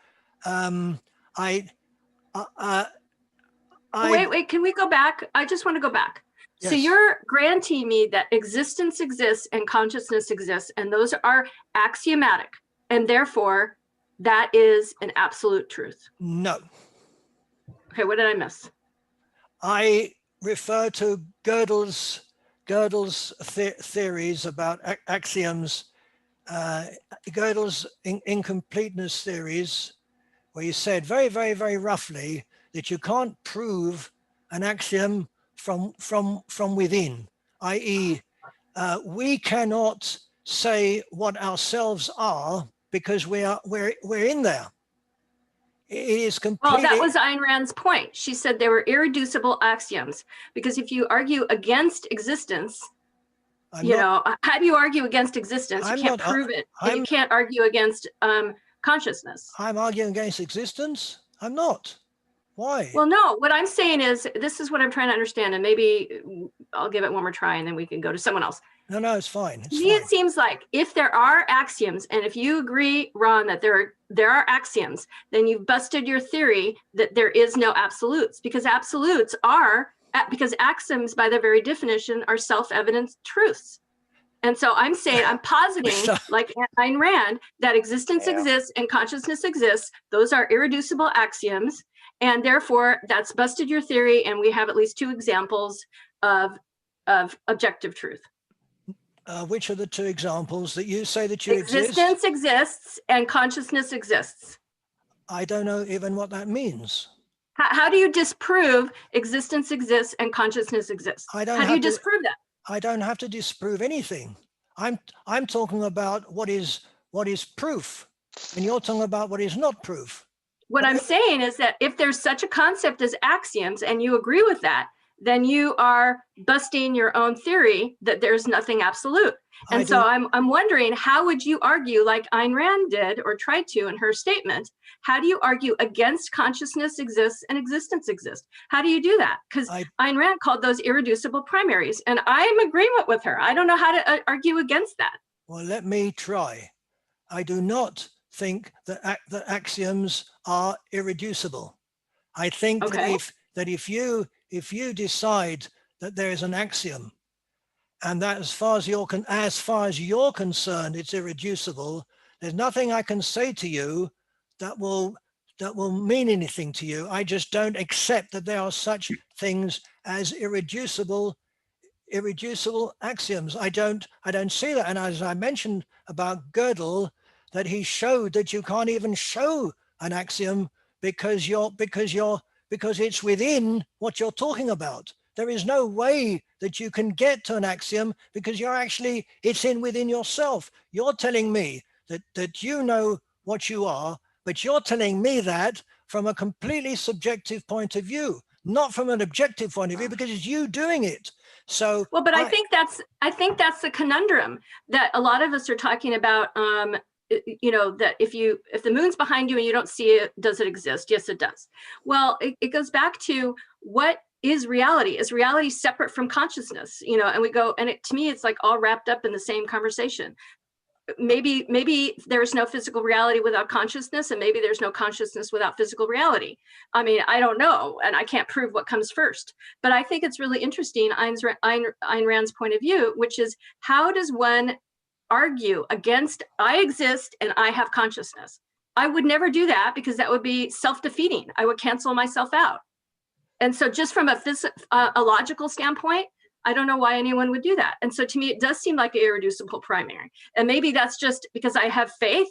Wait, can we go back? I just want to go back. So Yes. you're granting me that existence exists and consciousness exists, and those are axiomatic, and therefore that is an absolute truth. No. Okay, what did I miss? I refer to Gödel's theories about axioms, Gödel's incompleteness theories, where he said very, very, very roughly that you can't prove an axiom from within, i.e., we cannot say what ourselves are because we're in there. It is completely. Well, that was Ayn Rand's point. She said they were irreducible axioms because if you argue against existence, how do you argue against existence? You can't prove it, and you can't argue against consciousness. I'm arguing against existence? I'm not. Why? Well, no, what I'm saying is, this is what I'm trying to understand, and maybe I'll give it one more try and then we can go to someone else. No, it's fine. To me, it seems like if there are axioms, and if you agree, Ron, that there are axioms, then you've busted your theory that there is no absolutes, because axioms, by their very definition, are self-evident truths. And so I'm saying, I'm positing, like Ayn Rand, that existence exists and consciousness exists. Those are irreducible axioms. And therefore, that's busted your theory. And we have at least 2 examples of objective truth. Which are the 2 examples that you say that you exist? Existence exists and consciousness exists. I don't know even what that means. How do you disprove existence exists and consciousness exists? How do you disprove that? I don't have to disprove anything. I'm talking about what is proof, and you're talking about what is not proof. What I'm saying is that if there's such a concept as axioms and you agree with that, then you are busting your own theory that there's nothing absolute. And so I'm wondering, how would you argue like Ayn Rand did or tried to in her statement? How do you argue against consciousness exists and existence exists? How do you do that? Because Ayn Rand called those irreducible primaries, and I'm in agreement with her. I don't know how to argue against that. Well, let me try. I do not think that axioms are irreducible. I think that if you decide that there is an axiom, and that as far as you're concerned, it's irreducible, there's nothing I can say to you that will mean anything to you. I just don't accept that there are such things as irreducible axioms. I don't see that. And as I mentioned about Gödel, that he showed that you can't even show an axiom because it's within what you're talking about. There is no way that you can get to an axiom because it's within yourself. You're telling me that you know what you are, but you're telling me that from a completely subjective point of view, not from an objective point of view, because it's you doing it. So well, but I think that's the conundrum that a lot of us are talking about. That if the moon's behind you and you don't see it, does it exist? Yes, it does. Well, it goes back to what is reality? Is reality separate from consciousness? And we go, and to me, it's like all wrapped up in the same conversation. Maybe there's no physical reality without consciousness, and maybe there's no consciousness without physical reality. I mean, I don't know, and I can't prove what comes first. But I think it's really interesting, Ayn Rand's point of view, which is how does one argue against I exist and I have consciousness? I would never do that because that would be self-defeating. I would cancel myself out. And so just from a logical standpoint, I don't know why anyone would do that. And so to me, it does seem like an irreducible primary. And maybe that's just because I have faith.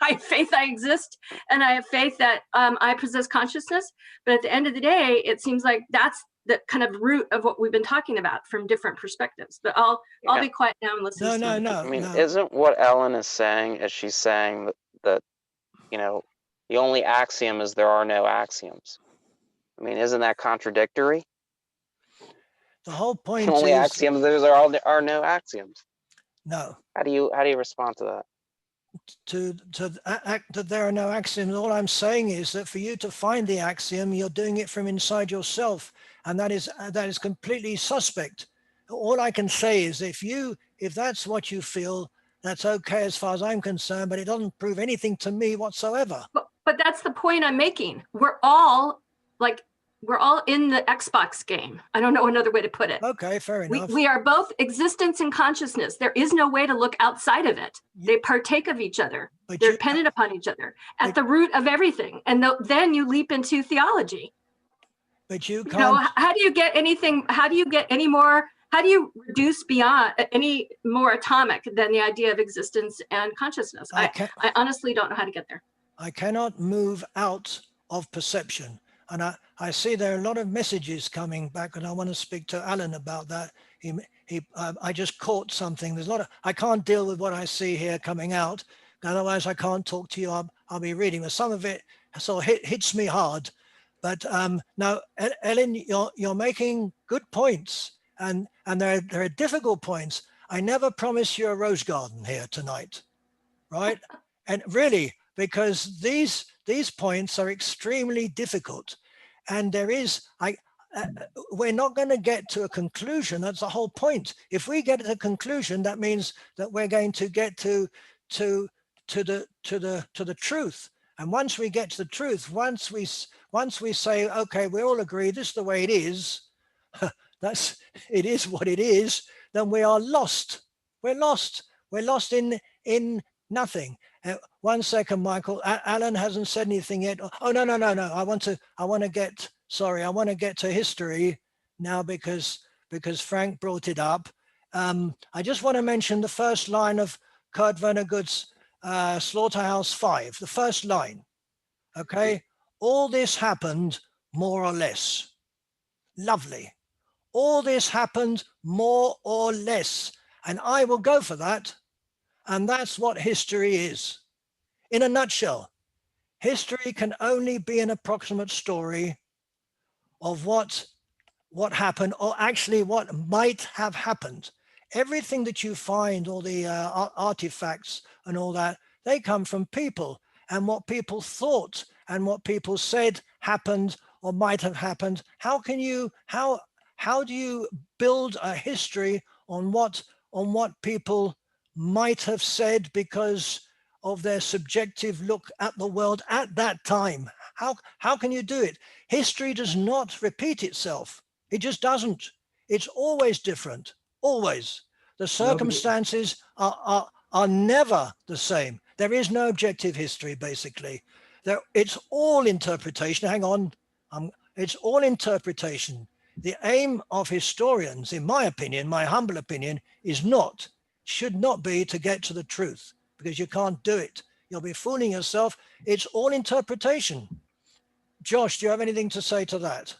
I have faith I exist, and I have faith that I possess consciousness. But at the end of the day, it seems like that's the kind of root of what we've been talking about from different perspectives. But I'll be quiet now and listen. No. I mean, isn't what Ellen is saying, is she's saying that the only axiom is there are no axioms. I mean, isn't that contradictory? The whole point the only is axioms there are no axioms. No. How do you respond to that? That there are no axioms. All I'm saying is that for you to find the axiom, you're doing it from inside yourself, and that is completely suspect. All I can say is if that's what you feel, that's okay as far as I'm concerned, but it doesn't prove anything to me whatsoever. But that's the point I'm making. We're all like we're all in the Xbox game. I don't know another way to put it. Okay, fair enough. We are both existence and consciousness. There is no way to look outside of it. They partake of each other. They're dependent upon each other at the root of everything. And then you leap into theology. But you can't. know, how do you get anything? How do you get any more? How do you reduce beyond any more atomic than the idea of existence and consciousness? I honestly don't know how to get there. I cannot move out of perception. And I see there are a lot of messages coming back, and I want to speak to Alan about that. I just caught something. There's a lot of, I can't deal with what I see here coming out. Otherwise, I can't talk to you. I'll be reading, but some of it sort of hits me hard. But now, Ellen, you're making good points, and there are difficult points. I never promised you a rose garden here tonight, right? And really, because these points are extremely difficult, and there is we're not going to get to a conclusion. That's the whole point. If we get to a conclusion, that means that we're going to get to the truth. And once we get to the truth, once we say, okay, we all agree this is the way it is, it is what it is, then we are lost. We're lost. We're lost in nothing. 1 second, Michael. Alan hasn't said anything yet. Oh, no. I want to get to history now because Frank brought it up. I just want to mention the first line of Kurt Vonnegut's Slaughterhouse-Five, the first line. Okay. All this happened more or less. Lovely. All this happened more or less. And I will go for that. And that's what history is. In a nutshell, history can only be an approximate story of what happened, or actually what might have happened. Everything that you find, all the artifacts and all that, they come from people and what people thought and what people said happened or might have happened. How do you build a history on what people might have said because of their subjective look at the world at that time? How can you do it? History does not repeat itself. It just doesn't. It's always different, always. The circumstances are never the same. There is no objective history, basically. It's all interpretation. Hang on. It's all interpretation. The aim of historians, in my opinion, my humble opinion, should not be to get to the truth, because you can't do it. You'll be fooling yourself. It's all interpretation. Josh, do you have anything to say to that?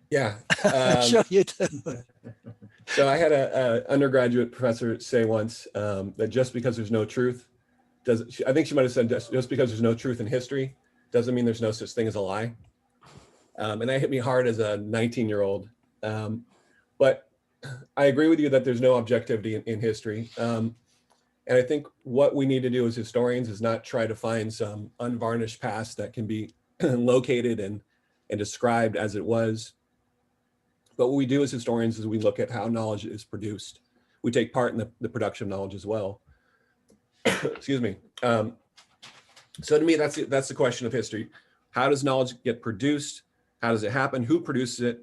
Yeah. Sure you do. So I had an undergraduate professor say once that just because there's no truth, I think she might have said just because there's no truth in history doesn't mean there's no such thing as a lie. And that hit me hard as a 19-year-old. But I agree with you that there's no objectivity in history. And I think what we need to do as historians is not try to find some unvarnished past that can be located and described as it was. But what we do as historians is we look at how knowledge is produced. We take part in the production of knowledge as well. Excuse me. So to me, that's the question of history. How does knowledge get produced? How does it happen? Who produces it?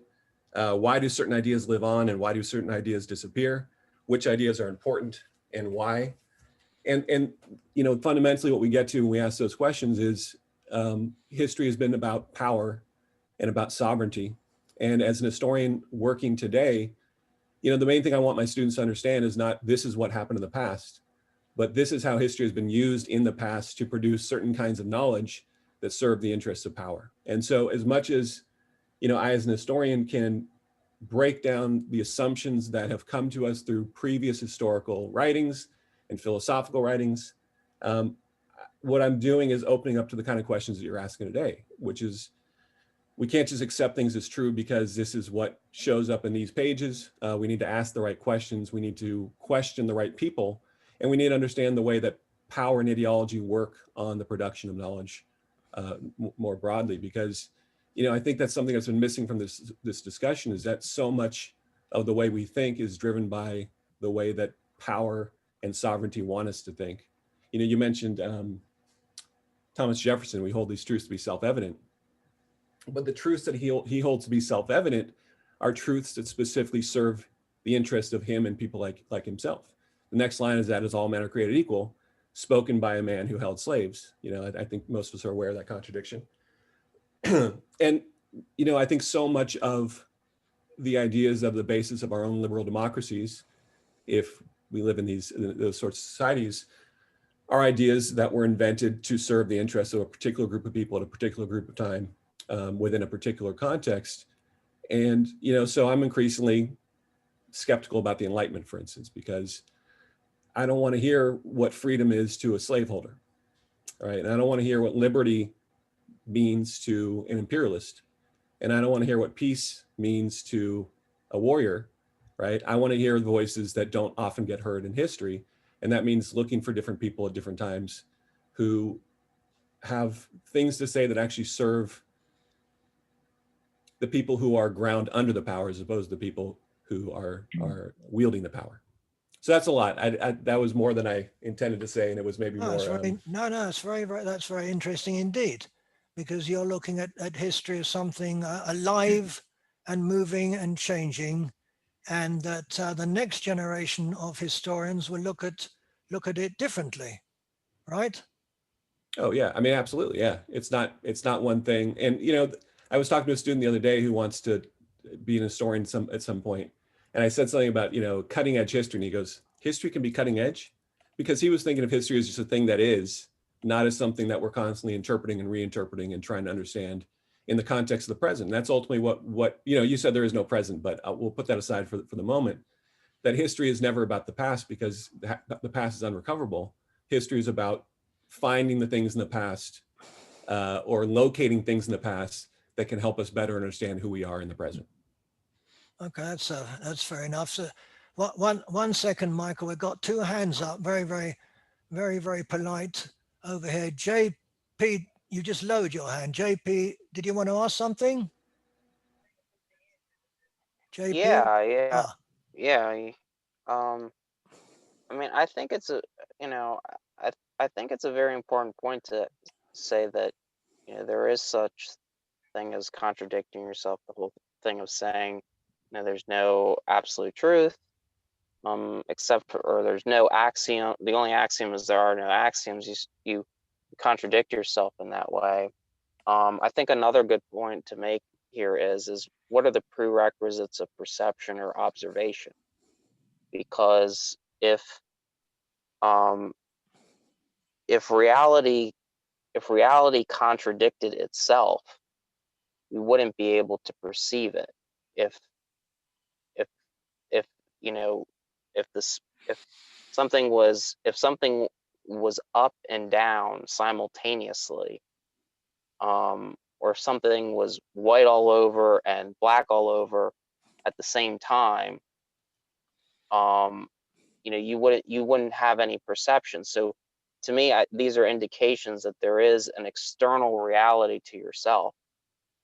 Why do certain ideas live on and why do certain ideas disappear? Which ideas are important and why? And you know, fundamentally what we get to when we ask those questions is history has been about power and about sovereignty. And as an historian working today, you know, the main thing I want my students to understand is not this is what happened in the past, but this is how history has been used in the past to produce certain kinds of knowledge that serve the interests of power. And so as much as, you know, I as an historian can break down the assumptions that have come to us through previous historical writings and philosophical writings, what I'm doing is opening up to the kind of questions that you're asking today, which is, we can't just accept things as true because this is what shows up in these pages. We need to ask the right questions. We need to question the right people. And we need to understand the way that power and ideology work on the production of knowledge more broadly. Because, you know, I think that's something that's been missing from this discussion, is that so much of the way we think is driven by the way that power and sovereignty want us to think. You know, you mentioned Thomas Jefferson, we hold these truths to be self-evident. But the truths that he holds to be self-evident are truths that specifically serve the interest of him and people like himself. The next line is that is all men are created equal, spoken by a man who held slaves. You know, I think most of us are aware of that contradiction. And, you know, I think so much of the ideas of the basis of our own liberal democracies, if we live in those sorts of societies, are ideas that were invented to serve the interests of a particular group of people at a particular group of time within a particular context. And, you know, so I'm increasingly skeptical about the Enlightenment, for instance, because I don't want to hear what freedom is to a slaveholder, right? And I don't want to hear what liberty means to an imperialist. And I don't want to hear what peace means to a warrior, right? I want to hear voices that don't often get heard in history. And that means looking for different people at different times who have things to say that actually serve the people who are ground under the power as opposed to the people who are wielding the power. So that's a lot. That was more than I intended to say, and it was maybe No, more. it's that's very interesting indeed, because you're looking at history as something alive and moving and changing, and that the next generation of historians will look at it differently, right? Oh yeah, I mean, absolutely, yeah. It's not one thing. And you know, I was talking to a student the other day who wants to be an historian at some point, and I said something about, you know, cutting edge history, and he goes, history can be cutting edge, because he was thinking of history as just a thing that is, not as something that we're constantly interpreting and reinterpreting and trying to understand in the context of the present. And that's ultimately what you know. You said there is no present, but we'll put that aside for the moment. That history is never about the past, because the past is unrecoverable. History is about finding the things in the past or locating things in the past that can help us better understand who we are in the present. Okay, that's fair enough. So, one second, Michael. We've got two hands up. Very polite over here. JP, you just lowered your hand. JP, did you want to ask something? JP? Yeah. Ah. Yeah. I mean, I think it's I think it's a very important point to say that, you know, there is such thing as contradicting yourself. The whole thing of saying, you know, there's no absolute truth, or there's no axiom. The only axiom is there are no axioms. You contradict yourself in that way. I think another good point to make here is what are the prerequisites of perception or observation? Because if reality contradicted itself, we wouldn't be able to perceive it. If you know, if something was up and down simultaneously, or if something was white all over and black all over at the same time, you know, you wouldn't have any perception. So to me, these are indications that there is an external reality to yourself.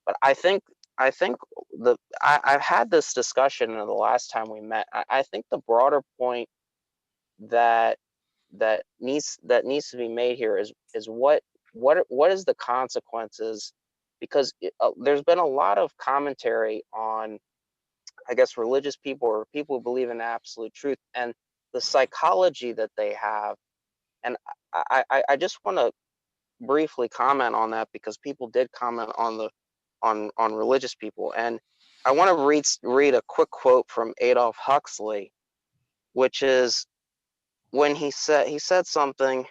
But I think I've had this discussion the last time we met. I think the broader point that needs to be made here is what is the consequences, because there's been a lot of commentary on, I guess, religious people or people who believe in absolute truth and the psychology that they have. And I just want to briefly comment on that, because people did comment on religious people. And I want to read a quick quote from Adolf Huxley, which is when he said something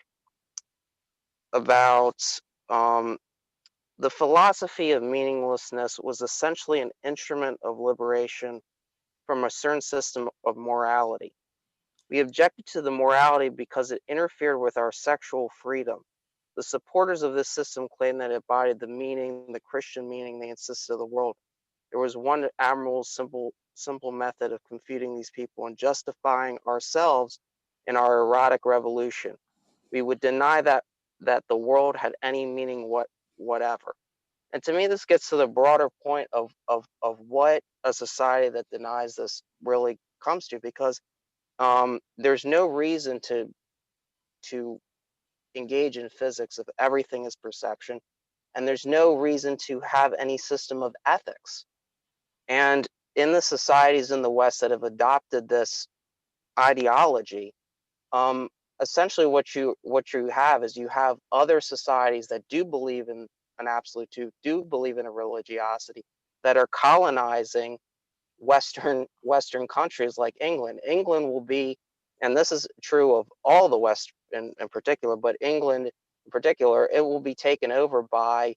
about the philosophy of meaninglessness was essentially an instrument of liberation from a certain system of morality. We objected to the morality because it interfered with our sexual freedom. The supporters of this system claimed that it embodied the meaning, the Christian meaning they insisted of the world. There was one admirable, simple method of confuting these people and justifying ourselves in our erotic revolution. We would deny that the world had any meaning whatever. And to me, this gets to the broader point of what a society that denies this really comes to, because there's no reason to engage in physics if everything is perception, and there's no reason to have any system of ethics. And in the societies in the West that have adopted this ideology, essentially what you have is you have other societies that do believe in an absolute truth, do believe in a religiosity, that are colonizing Western countries like England. England will be, and this is true of all the West in particular, but England in particular, it will be taken over by,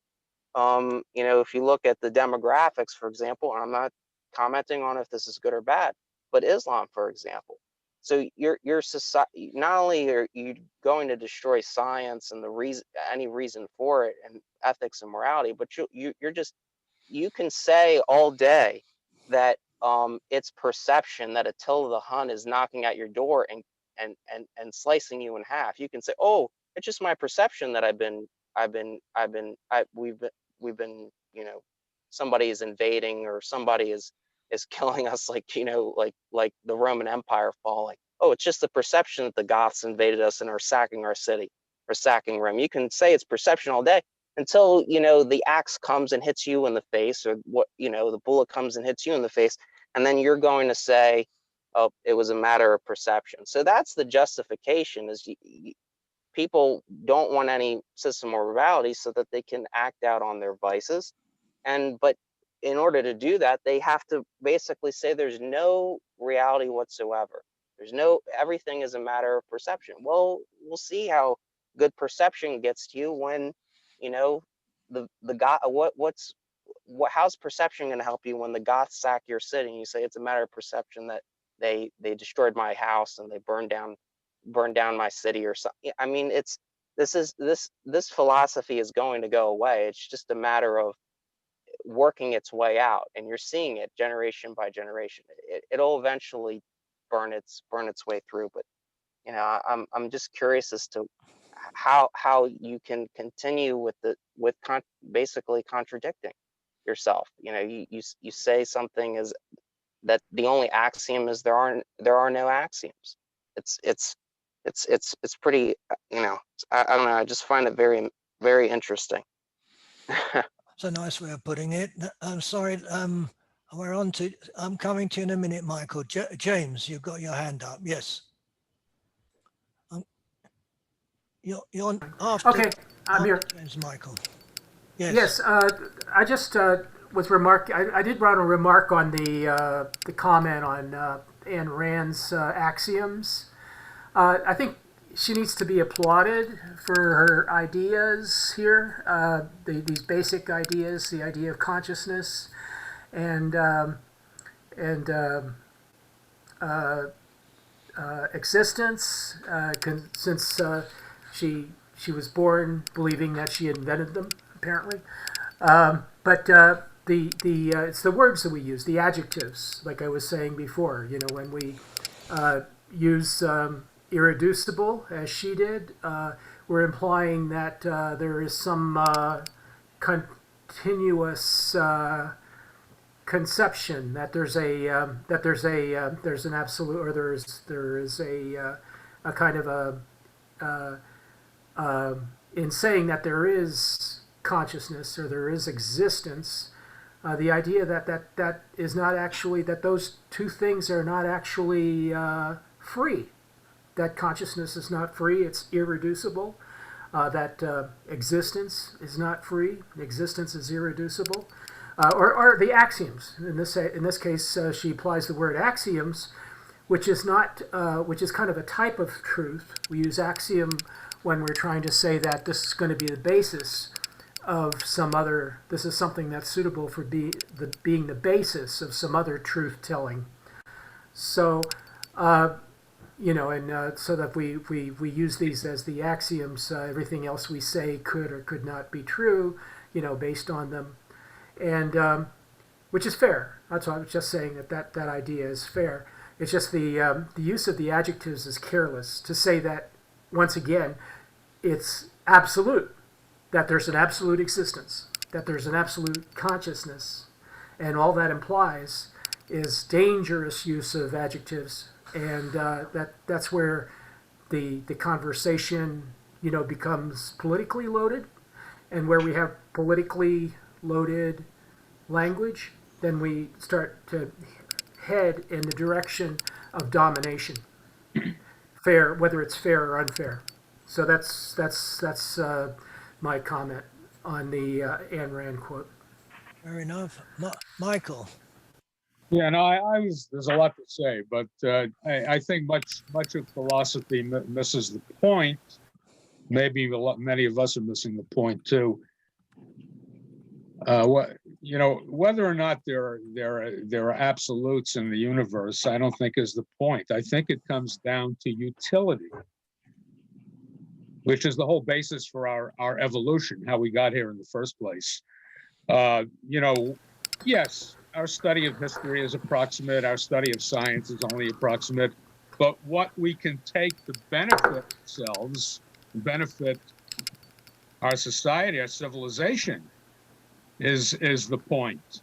you know, if you look at the demographics, for example, and I'm not commenting on if this is good or bad, but Islam, for example. So your society, not only are you going to destroy science and the reason, any reason for it, and ethics and morality, but you're just, you can say all day that it's perception that Attila the Hun is knocking at your door and slicing you in half. You can say, oh, it's just my perception that we've been, you know, somebody is invading or somebody is killing us, like, you know, like the Roman Empire falling. Oh, it's just the perception that the Goths invaded us and are sacking our city or sacking Rome. You can say it's perception all day until, you know, the axe comes and hits you in the face, or what, you know, the bullet comes and hits you in the face, and then you're going to say, oh, it was a matter of perception. So that's the justification, is people don't want any system or morality so that they can act out on their vices. But in order to do that, they have to basically say there's no reality whatsoever. There's no, everything is a matter of perception. Well, we'll see how good perception gets to you when, you know, the God, how's perception going to help you when the Goths sack your city and you say it's a matter of perception that they destroyed my house and they burned down my city or something. I mean, this philosophy is going to go away. It's just a matter of working its way out, and you're seeing it generation by generation. It'll eventually burn its way through. But, you know, I'm just curious as to how you can continue with basically contradicting yourself. You know, you say something is that the only axiom is there are no axioms. It's pretty, you know, I don't know, I just find it very, very interesting. It's a nice way of putting it. I'm sorry, I'm coming to you in a minute, Michael. James, you've got your hand up. Yes. You're on after. Okay, I'm here. James, Michael. Yes. Yes, I just I did want to remark on the comment on Ayn Rand's axioms. I think she needs to be applauded for her ideas here, these basic ideas, the idea of consciousness and existence, since she was born believing that she invented them, apparently. But it's the words that we use, the adjectives, like I was saying before. You know, when we use irreducible, as she did, we're implying that there is some continuous conception, that there's an absolute, or there is a kind of in saying that there is consciousness or there is existence, the idea that is not actually, that those two things are not actually free. That consciousness is not free, it's irreducible. That existence is not free, existence is irreducible. Or the axioms. In this case, she applies the word axioms, which is kind of a type of truth. We use axiom when we're trying to say that this is going to be the basis of some other, this is something that's suitable for being the basis of some other truth-telling. So, you know, and so that we use these as the axioms, everything else we say could or could not be true, you know, based on them. And which is fair. That's why I was just saying that idea is fair. It's just the use of the adjectives is careless. To say that, once again, it's absolute, that there's an absolute existence, that there's an absolute consciousness, and all that implies is dangerous use of adjectives, and that's where the conversation, you know, becomes politically loaded. And where we have politically loaded language, then we start to head in the direction of domination, fair, whether it's fair or unfair. So that's my comment on the Ayn Rand quote. Fair enough. Michael. Yeah, no, there's a lot to say, but I think much of philosophy misses the point. Maybe many of us are missing the point too. Whether or not there are absolutes in the universe, I don't think is the point. I think it comes down to utility, which is the whole basis for our evolution, how we got here in the first place. Yes, our study of history is approximate, our study of science is only approximate, but what we can take to benefit ourselves, benefit our society, our civilization, is the point.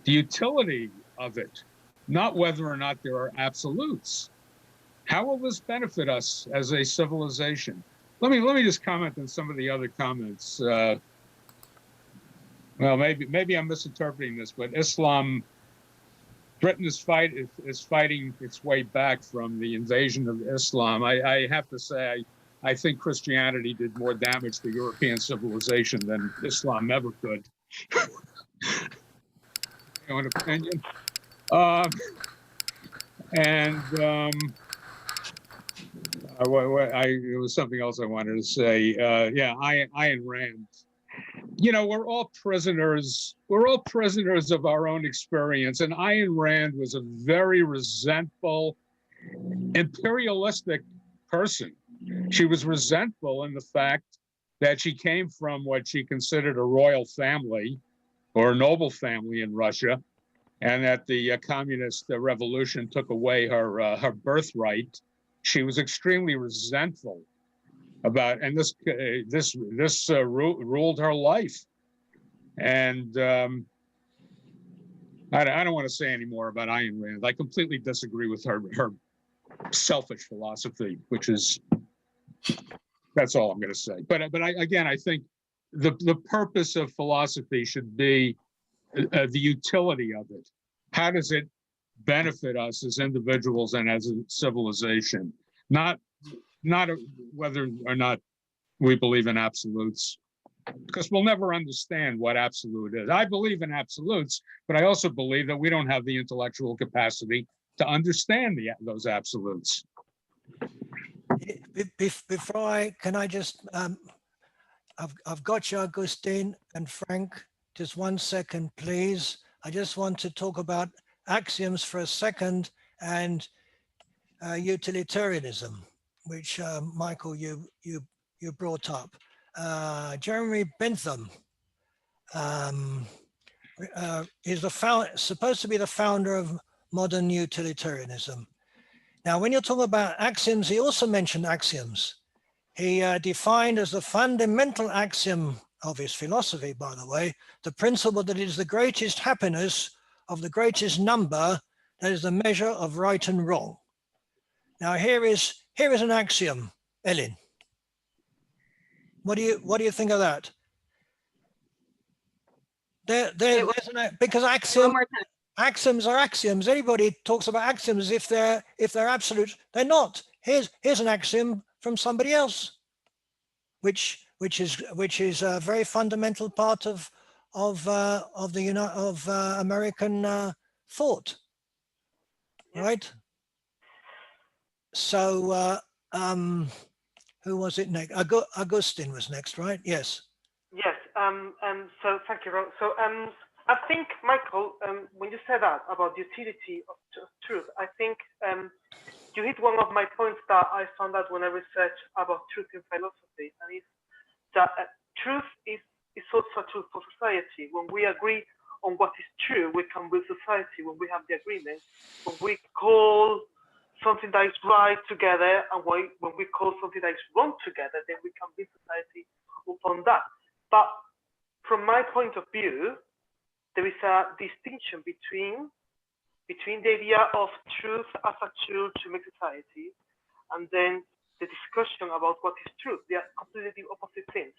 The utility of it, not whether or not there are absolutes. How will this benefit us as a civilization? Let me just comment on some of the other comments. Well, maybe I'm misinterpreting this, but Britain is fighting its way back from the invasion of Islam. I have to say, I think Christianity did more damage to European civilization than Islam ever could. My own opinion. It was something else I wanted to say. Ayn Rand. We're all prisoners. We're all prisoners of our own experience. And Ayn Rand was a very resentful, imperialistic person. She was resentful in the fact that she came from what she considered a royal family or a noble family in Russia, and that the communist revolution took away her birthright. She was extremely resentful about, and this ruled her life. And I don't want to say any more about Ayn Rand. I completely disagree with her selfish philosophy, that's all I'm going to say. But I think the purpose of philosophy should be the utility of it. How does it benefit us as individuals and as a civilization? Not whether or not we believe in absolutes, because we'll never understand what absolute is. I believe in absolutes, but I also believe that we don't have the intellectual capacity to understand those absolutes. Can I just, I've got you, Augustine and Frank, just 1 second, please. I just want to talk about axioms for a second and utilitarianism, which Michael, you brought up. Jeremy Bentham is supposed to be the founder of modern utilitarianism. Now, when you're talking about axioms, he also mentioned axioms. He defined as the fundamental axiom of his philosophy, by the way, the principle that it is the greatest happiness of the greatest number that is the measure of right and wrong. Now, here is an axiom, Ellen. What do you think of that? Because axioms are axioms. Everybody talks about axioms if they're absolute. They're not. Here's an axiom from somebody else, which is a very fundamental part of American thought, right? So who was it next? Augustine was next, right? Yes. Yes. So thank you, Ron. So I think, Michael, when you said that about the utility of truth, I think you hit one of my points that I found out when I researched about truth in philosophy, and it's that truth is also a tool for society. When we agree on what is true, we can build society. When we have the agreement, when we call something that is right together, and when we call something that is wrong together, then we can build society upon that. But from my point of view, there is a distinction between the idea of truth as a tool to make society, and then the discussion about what is truth. They are completely opposite things.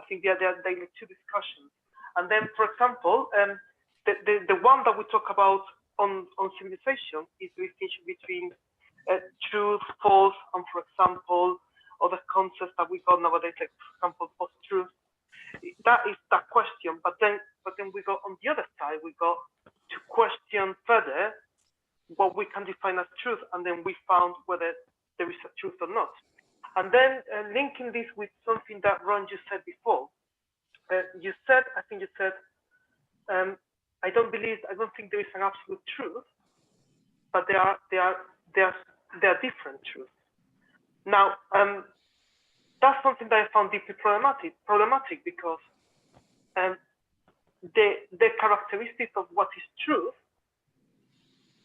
I think they are daily two discussions. And then, for example, the one that we talk about on civilization is the distinction between truth, false, and, for example, other concepts that we got nowadays, like, for example, post-truth. That is that question. But then we go on the other side. We go to question further what we can define as truth, and then we found whether there is a truth or not. And then linking this with something that Ron just said before, I think you said, I don't think there is an absolute truth, but there are different truths. Now, that's something that I found deeply problematic because the characteristics of what is truth,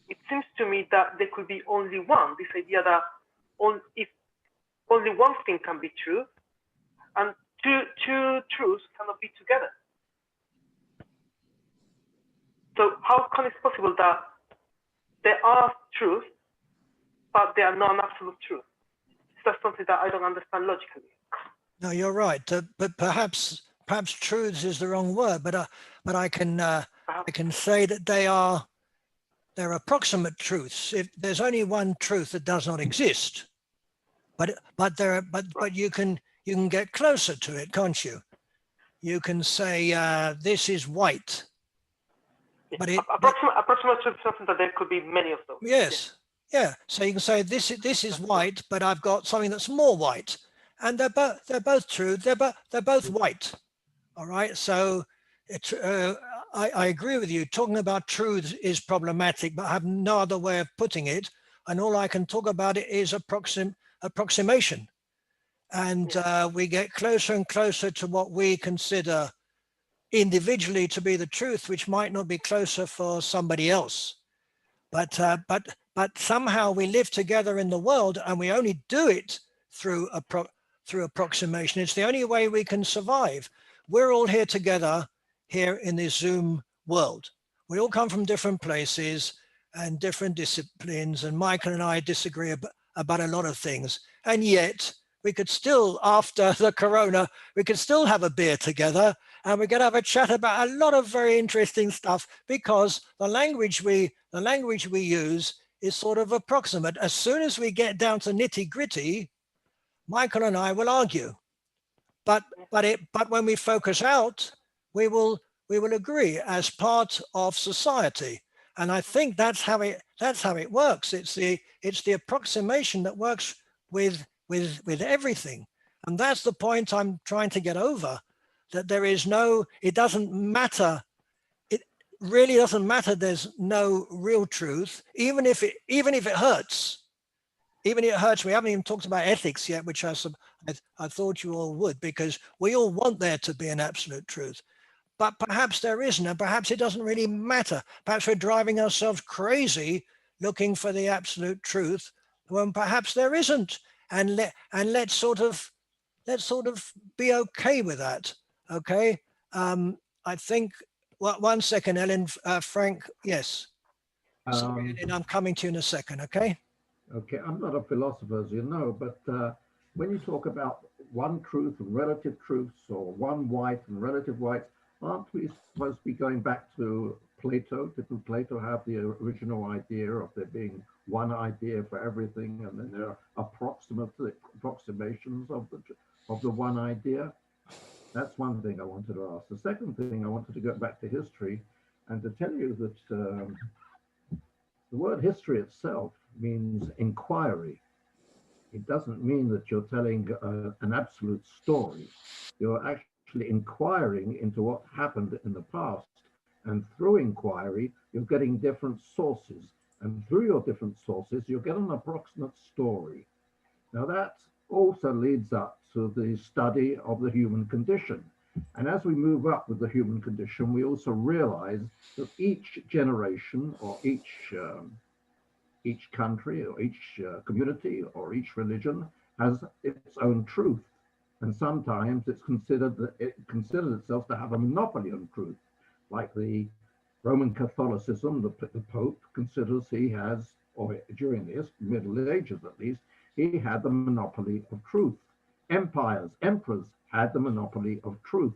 it seems to me that there could be only one. This idea that if only one thing can be true, and two truths cannot be together. So how can it be possible that there are truths, but they are not an absolute truth? That's something that I don't understand logically. No, you're right. But perhaps truths is the wrong word. But I can say that they're approximate truths. If there's only one truth that does not exist, but you can get closer to it, can't you? You can say this is white. But approximate truth is something that there could be many of them. Yes. Yeah. So you can say this is white, but I've got something that's more white, and they're both true. They're both white. All right. So I agree with you. Talking about truth is problematic, but I have no other way of putting it. And all I can talk about it is approximation. And we get closer and closer to what we consider individually to be the truth, which might not be closer for somebody else. But somehow we live together in the world, and we only do it through approximation. It's the only way we can survive. We're all here together here in this Zoom world. We all come from different places and different disciplines, and Michael and I disagree about a lot of things. And yet we could still, after the corona, we could still have a beer together, and we're going to have a chat about a lot of very interesting stuff, because the language we use is sort of approximate. As soon as we get down to nitty gritty, Michael and I will argue. But when we focus out, we will agree as part of society. And I think that's how it works. It's the approximation that works with everything. And that's the point I'm trying to get over, that it doesn't matter. It really doesn't matter. There's no real truth, even if it hurts. Even if it hurts. We haven't even talked about ethics yet, which I thought you all would, because we all want there to be an absolute truth. But perhaps there isn't, and perhaps it doesn't really matter. Perhaps we're driving ourselves crazy looking for the absolute truth when perhaps there isn't. And let's sort of be okay with that. Okay. I think. Well, one second, Ellen. Frank. Yes. Sorry, Ellen, I'm coming to you in a second. Okay. Okay, I'm not a philosopher, as you know, but when you talk about one truth and relative truths, or one white and relative whites, aren't we supposed to be going back to Plato? Didn't Plato have the original idea of there being one idea for everything, and then there are approximations of the one idea? That's one thing I wanted to ask. The second thing, I wanted to go back to history and to tell you that the word history itself means inquiry. It doesn't mean that you're telling an absolute story. You're actually inquiring into what happened in the past. And through inquiry, you're getting different sources. And through your different sources, you'll get an approximate story. Now that also leads up to the study of the human condition. And as we move up with the human condition, we also realize that each generation, or each country, or each community, or each religion has its own truth. And sometimes it considers itself to have a monopoly on truth. Like the Roman Catholicism, the Pope considers he has, or during the Middle Ages at least, he had the monopoly of truth. empires, emperors had the monopoly of truth.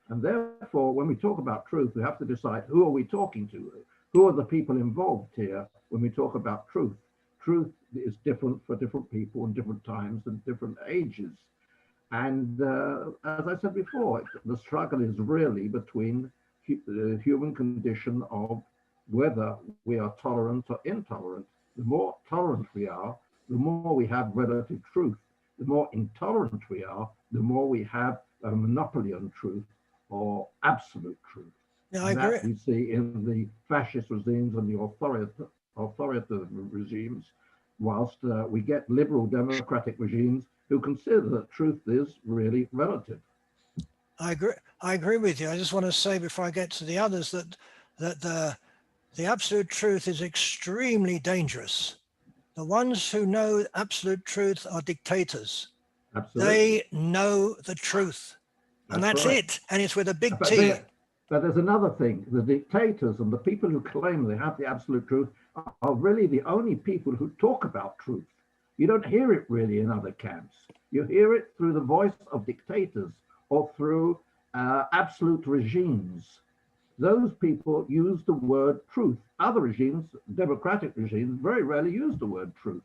And therefore, when we talk about truth, we have to decide who are we talking to? Who are the people involved here when we talk about truth? Truth is different for different people in different times and different ages. And as I said before, the struggle is really between the human condition of whether we are tolerant or intolerant. The more tolerant we are, the more we have relative truth. The more intolerant we are, the more we have a monopoly on truth or absolute truth. Yeah, and I agree. that we see in the fascist regimes and the authoritative regimes, whilst we get liberal democratic regimes who consider that truth is really relative. I agree with you. I just want to say before I get to the others that the absolute truth is extremely dangerous. The ones who know absolute truth are dictators. Absolutely. They know the truth. And that's right. it. And it's with a big But T. But there's another thing. The dictators and the people who claim they have the absolute truth are really the only people who talk about truth. You don't hear it really in other camps. You hear it through the voice of dictators or through absolute regimes. Those people use the word truth. Other regimes, democratic regimes, very rarely use the word truth.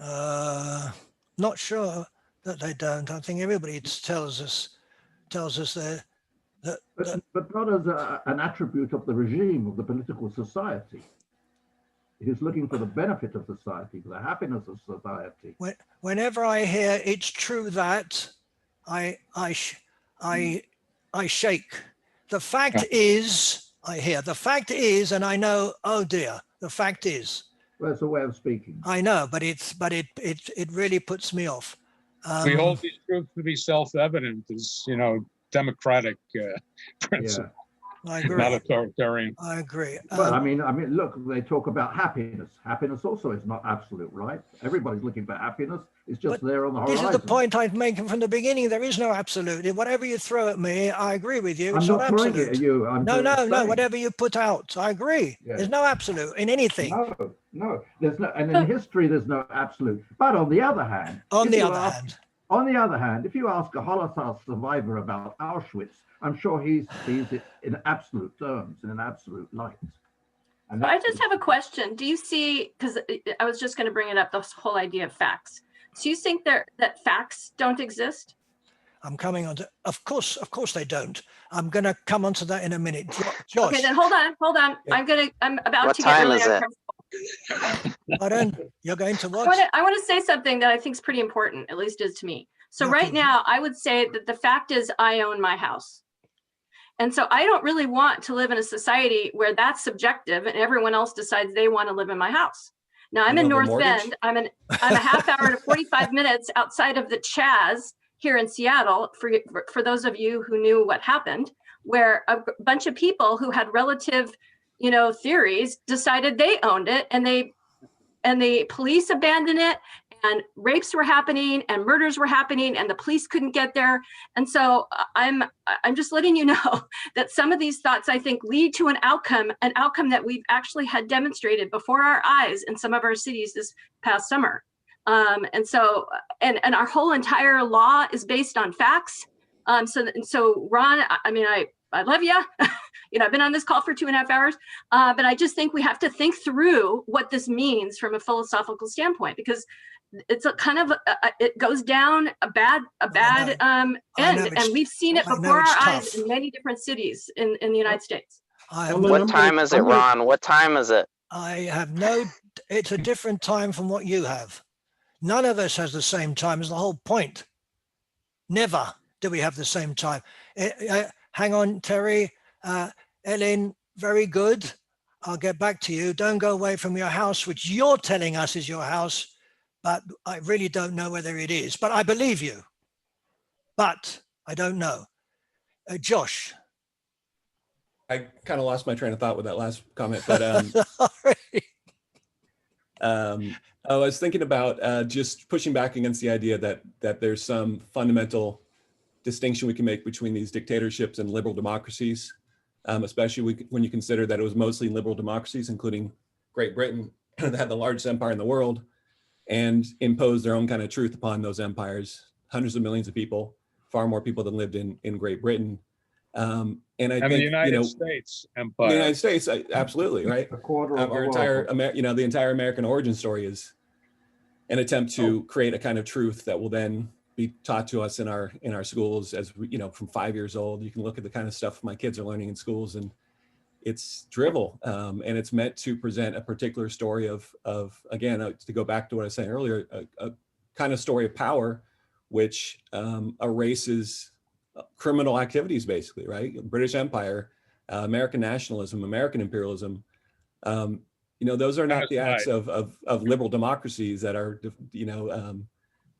Not sure that they don't. I think everybody tells us that. But not as an attribute of the regime, of the political society. It is looking for the benefit of society, for the happiness of society. Whenever I hear it's true that, I shake. The fact is, I hear, the fact is, and I know, oh dear, the fact is. Well, it's a way of speaking. I know, but it really puts me off. We hold these truths to be self-evident as, democratic principle. I agree. Not authoritarian. I agree. Well, I mean, look, they talk about happiness. Happiness also is not absolute, right? Everybody's looking for happiness. It's just there on the horizon. This is the point I'm making from the beginning. There is no absolute. Whatever you throw at me, I agree with you. It's I'm not not throwing absolute. it at you. I'm No. Whatever you put out, I agree. Yeah. There's no absolute in anything. No. There's no, and in history, there's no absolute. But on the other hand, if you ask a Holocaust survivor about Auschwitz, I'm sure he sees it in absolute terms, in an absolute light. And I just have a question. Do you see, because I was just going to bring it up, this whole idea of facts. Do you think that facts don't exist? I'm coming on to, of course they don't. I'm going to come on to that in a minute. Josh. Okay, then hold on. Yeah. I'm about What to get time really is it? uncomfortable. Pardon? You're going to what? I want to say something that I think is pretty important, at least is to me. So right now, I would say that the fact is I own my house. And so I don't really want to live in a society where that's subjective and everyone else decides they want to live in my house. Now I'm in North Bend. I'm a half hour to 45 minutes outside of the Chaz here in Seattle. For those of you who knew what happened, where a bunch of people who had relative, theories decided they owned it, and the police abandoned it, and rapes were happening and murders were happening and the police couldn't get there. And so I'm just letting you know that some of these thoughts, I think, lead to an outcome that we've actually had demonstrated before our eyes in some of our cities this past summer. And our whole entire law is based on facts. So Ron, I love you. I've been on this call for 2.5 hours, but I just think we have to think through what this means from a philosophical standpoint, because it's a kind of it goes down a bad end, and we've seen it before our eyes in many different cities in the United States. What time is it, Ron? What time is it? I have it's a different time from what you have. None of us has the same time, is the whole point. Never do we have the same time. Hang on, Terry. Ellen, very good. I'll get back to you. Don't go away from your house, which you're telling us is your house, but I really don't know whether it is. But I believe you. But I don't know. Josh. I kind of lost my train of thought with that last comment, but I was thinking about just pushing back against the idea that there's some fundamental distinction we can make between these dictatorships and liberal democracies, especially when you consider that it was mostly liberal democracies, including Great Britain, that had the largest empire in the world, and impose their own kind of truth upon those empires, hundreds of millions of people, far more people than lived in Great Britain. And I think, the United you know, States the empire. United States, absolutely, right? A quarter of Our the entire, world. you know, the entire American origin story is an attempt to create a kind of truth that will then be taught to us in our schools as we, you know, from 5 years old. You can look at the kind of stuff my kids are learning in schools, and it's drivel, and it's meant to present a particular story of again, to go back to what I was saying earlier, a kind of story of power, which erases criminal activities, basically, right? British Empire, American nationalism, American imperialism. You know, those are not the acts of liberal democracies that are, you know,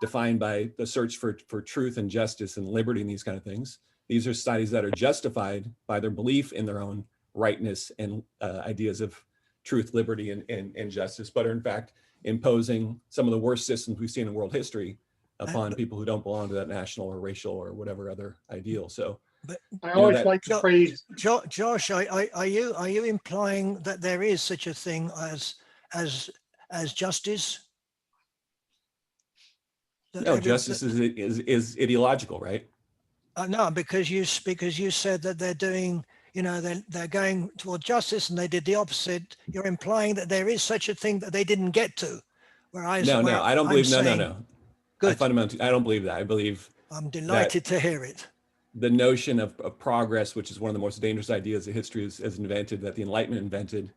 defined by the search for truth and justice and liberty and these kind of things. These are societies that are justified by their belief in their own rightness and ideas of truth, liberty, and justice, but are in fact imposing some of the worst systems we've seen in world history upon people who don't belong to that national or racial or whatever other ideal. So I always like the phrase. Josh, are you implying that there is such a thing as justice? No, justice is ideological, right? No, because you said that they're doing, you know, they're going toward justice, and they did the opposite. You're implying that there is such a thing that they didn't get to. No, I don't believe. No. Good. I don't believe that. I believe. I'm delighted to hear it. The notion of progress, which is one of the most dangerous ideas that history has invented, that the Enlightenment invented,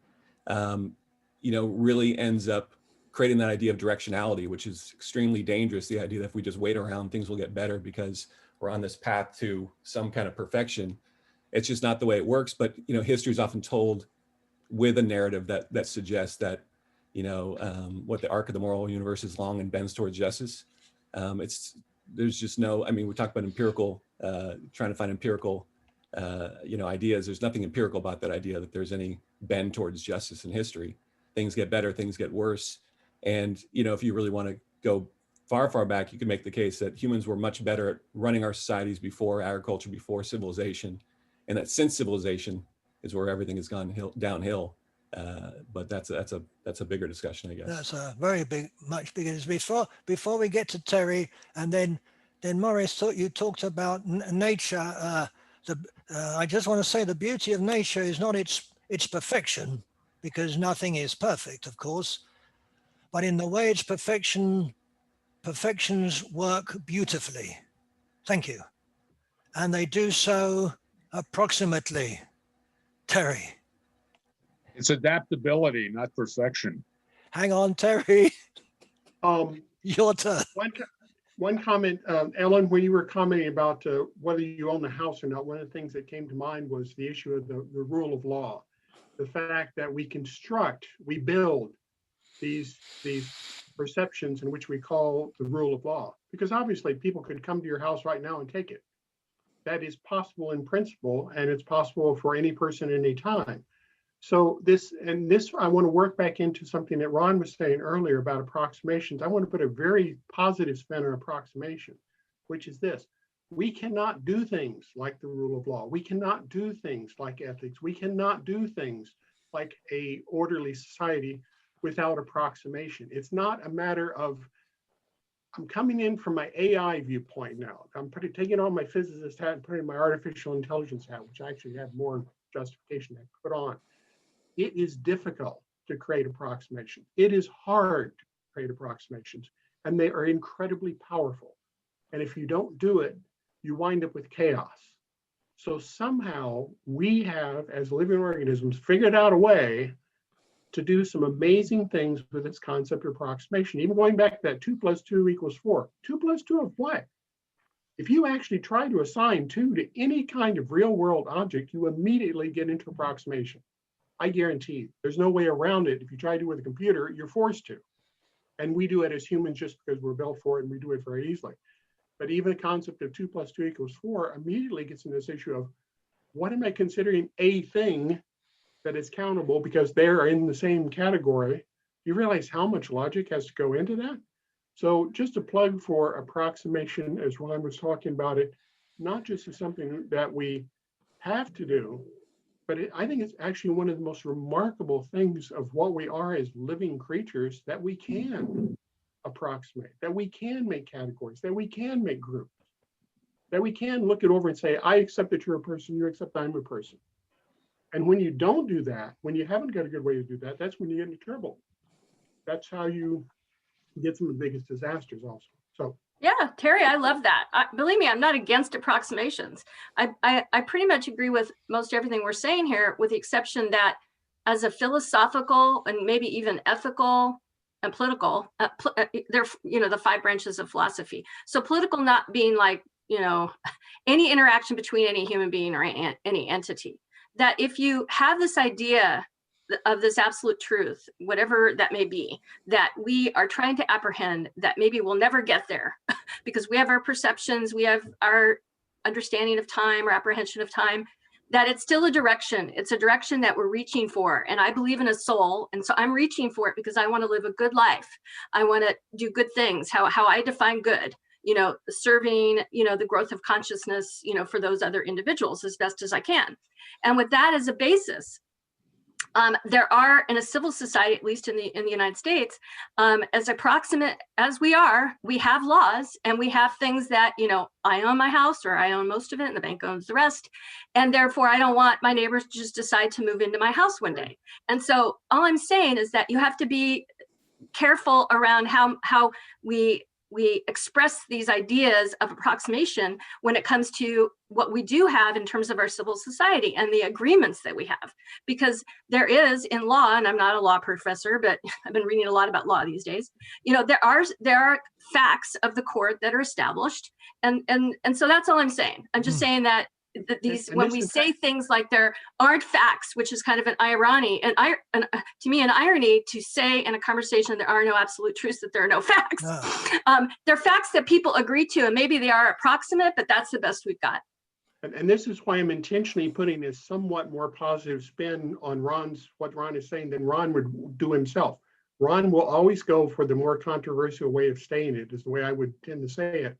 you know, really ends up creating that idea of directionality, which is extremely dangerous. The idea that if we just wait around, things will get better because we're on this path to some kind of perfection. It's just not the way it works. But, you know, history is often told with a narrative that suggests that, you know, what the arc of the moral universe is long and bends towards justice. There's just no, I mean, we talk about empirical, trying to find empirical, you know, ideas. There's nothing empirical about that idea that there's any bend towards justice in history. Things get better, things get worse. And, you know, if you really want to go far back, you can make the case that humans were much better at running our societies before agriculture, before civilization, and that since civilization is where everything has gone downhill. But that's a bigger discussion, I guess. That's a very big, much bigger. Before we get to Terry, and then Morris, you talked about nature. I just want to say the beauty of nature is not its perfection, because nothing is perfect, of course, but in the way its perfections work beautifully. Thank you. And they do so approximately. Terry. It's adaptability, not perfection. Hang on, Terry. Your turn. One comment, Ellen, when you were commenting about whether you own the house or not, one of the things that came to mind was the issue of the rule of law. The fact that we build these perceptions in which we call the rule of law, because obviously people could come to your house right now and take it. That is possible in principle, and it's possible for any person at any time. So this, I want to work back into something that Ron was saying earlier about approximations. I want to put a very positive spin on approximation, which is this: we cannot do things like the rule of law. We cannot do things like ethics. We cannot do things like a orderly society without approximation. It's not a matter of, I'm coming in from my AI viewpoint now. I'm taking on my physicist hat and putting my artificial intelligence hat, which I actually have more justification to put on. It is difficult to create approximations. It is hard to create approximations, and they are incredibly powerful. And if you don't do it, you wind up with chaos. So somehow we have, as living organisms, figured out a way to do some amazing things with this concept of approximation. Even going back to that 2 + 2 = 4. 2 + 2 of what? If you actually try to assign 2 to any kind of real world object, you immediately get into approximation. I guarantee you, there's no way around it. If you try to do it with a computer, you're forced to. And we do it as humans just because we're built for it, and we do it very easily. But even the concept of 2 + 2 = 4 immediately gets into this issue of, what am I considering a thing that is countable because they're in the same category? You realize how much logic has to go into that? So just a plug for approximation, as Ron was talking about it, not just as something that we have to do, but I think it's actually one of the most remarkable things of what we are as living creatures, that we can. approximate, that we can make categories, that we can make groups, that we can look it over and say, I accept that you're a person, you accept I'm a person. And when you don't do that, when you haven't got a good way to do that, that's when you get into trouble. That's how you get some of the biggest disasters also. So yeah, Terry, I love that. Believe me, I'm not against approximations. I pretty much agree with most everything we're saying here, with the exception that as a philosophical and maybe even ethical and political, they're, the 5 branches of philosophy. So political not being like, any interaction between any human being or any entity. That if you have this idea of this absolute truth, whatever that may be, that we are trying to apprehend, that maybe we'll never get there because we have our perceptions, we have our understanding of time or apprehension of time, that it's still a direction. It's a direction that we're reaching for. And I believe in a soul. And so I'm reaching for it because I want to live a good life. I want to do good things, how I define good, serving, the growth of consciousness, for those other individuals as best as I can. And with that as a basis, there are, in a civil society, at least in the United States, as approximate as we are, we have laws and we have things that, I own my house or I own most of it and the bank owns the rest. And therefore, I don't want my neighbors to just decide to move into my house one day. And so all I'm saying is that you have to be careful around how we express these ideas of approximation when it comes to what we do have in terms of our civil society and the agreements that we have. Because there is in law, and I'm not a law professor, but I've been reading a lot about law these days, there are facts of the court that are established. And so that's all I'm saying. I'm just saying that when we say things like there aren't facts, which is kind of an irony, and to me, an irony to say in a conversation there are no absolute truths, that there are no facts. They're facts that people agree to, and maybe they are approximate, but that's the best we've got. And this is why I'm intentionally putting a somewhat more positive spin on what Ron is saying than Ron would do himself. Ron will always go for the more controversial way of saying it, is the way I would tend to say it.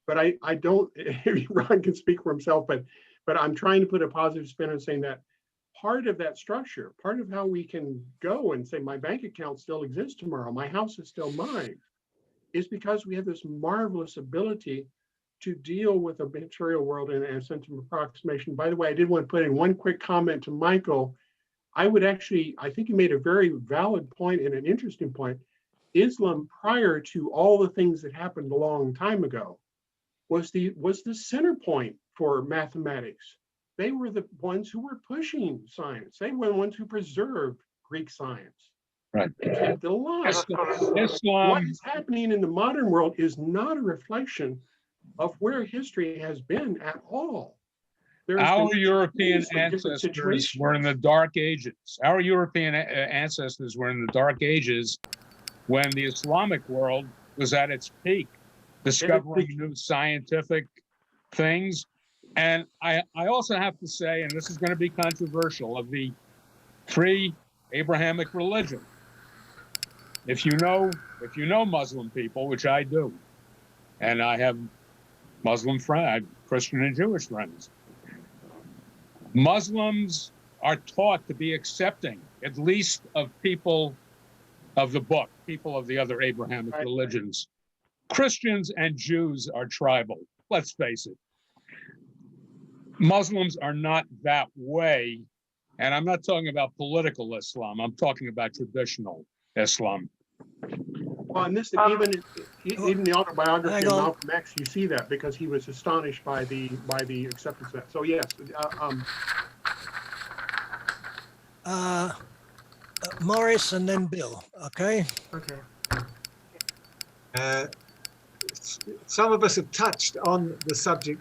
But I don't, Ron can speak for himself, but I'm trying to put a positive spin on saying that part of that structure, part of how we can go and say, my bank account still exists tomorrow, my house is still mine, is because we have this marvelous ability to deal with a material world in a sense of approximation. By the way, I did want to put in one quick comment to Michael. I think he made a very valid point and an interesting point. Islam, prior to all the things that happened a long time ago, was the center point for mathematics. They were the ones who were pushing science. They were the ones who preserved Greek science. Right. They kept it alive. What is happening in the modern world is not a reflection of where history has been at all. Our European ancestors were in the Dark Ages. Our European ancestors were in the Dark Ages when the Islamic world was at its peak, discovering new scientific things. And I also have to say, and this is going to be controversial, of the 3 Abrahamic religion. If you know Muslim people, which I do, and I have Muslim friends, Christian and Jewish friends, Muslims are taught to be accepting, at least of people of the book, people of the other Abrahamic religions. Christians and Jews are tribal, let's face it. Muslims are not that way. And I'm not talking about political Islam. I'm talking about traditional Islam. Well, and this, even the autobiography of Malcolm X, you see that because he was astonished by the acceptance of that. So yes, Morris and then Bill. Okay. Okay. Some of us have touched on the subject.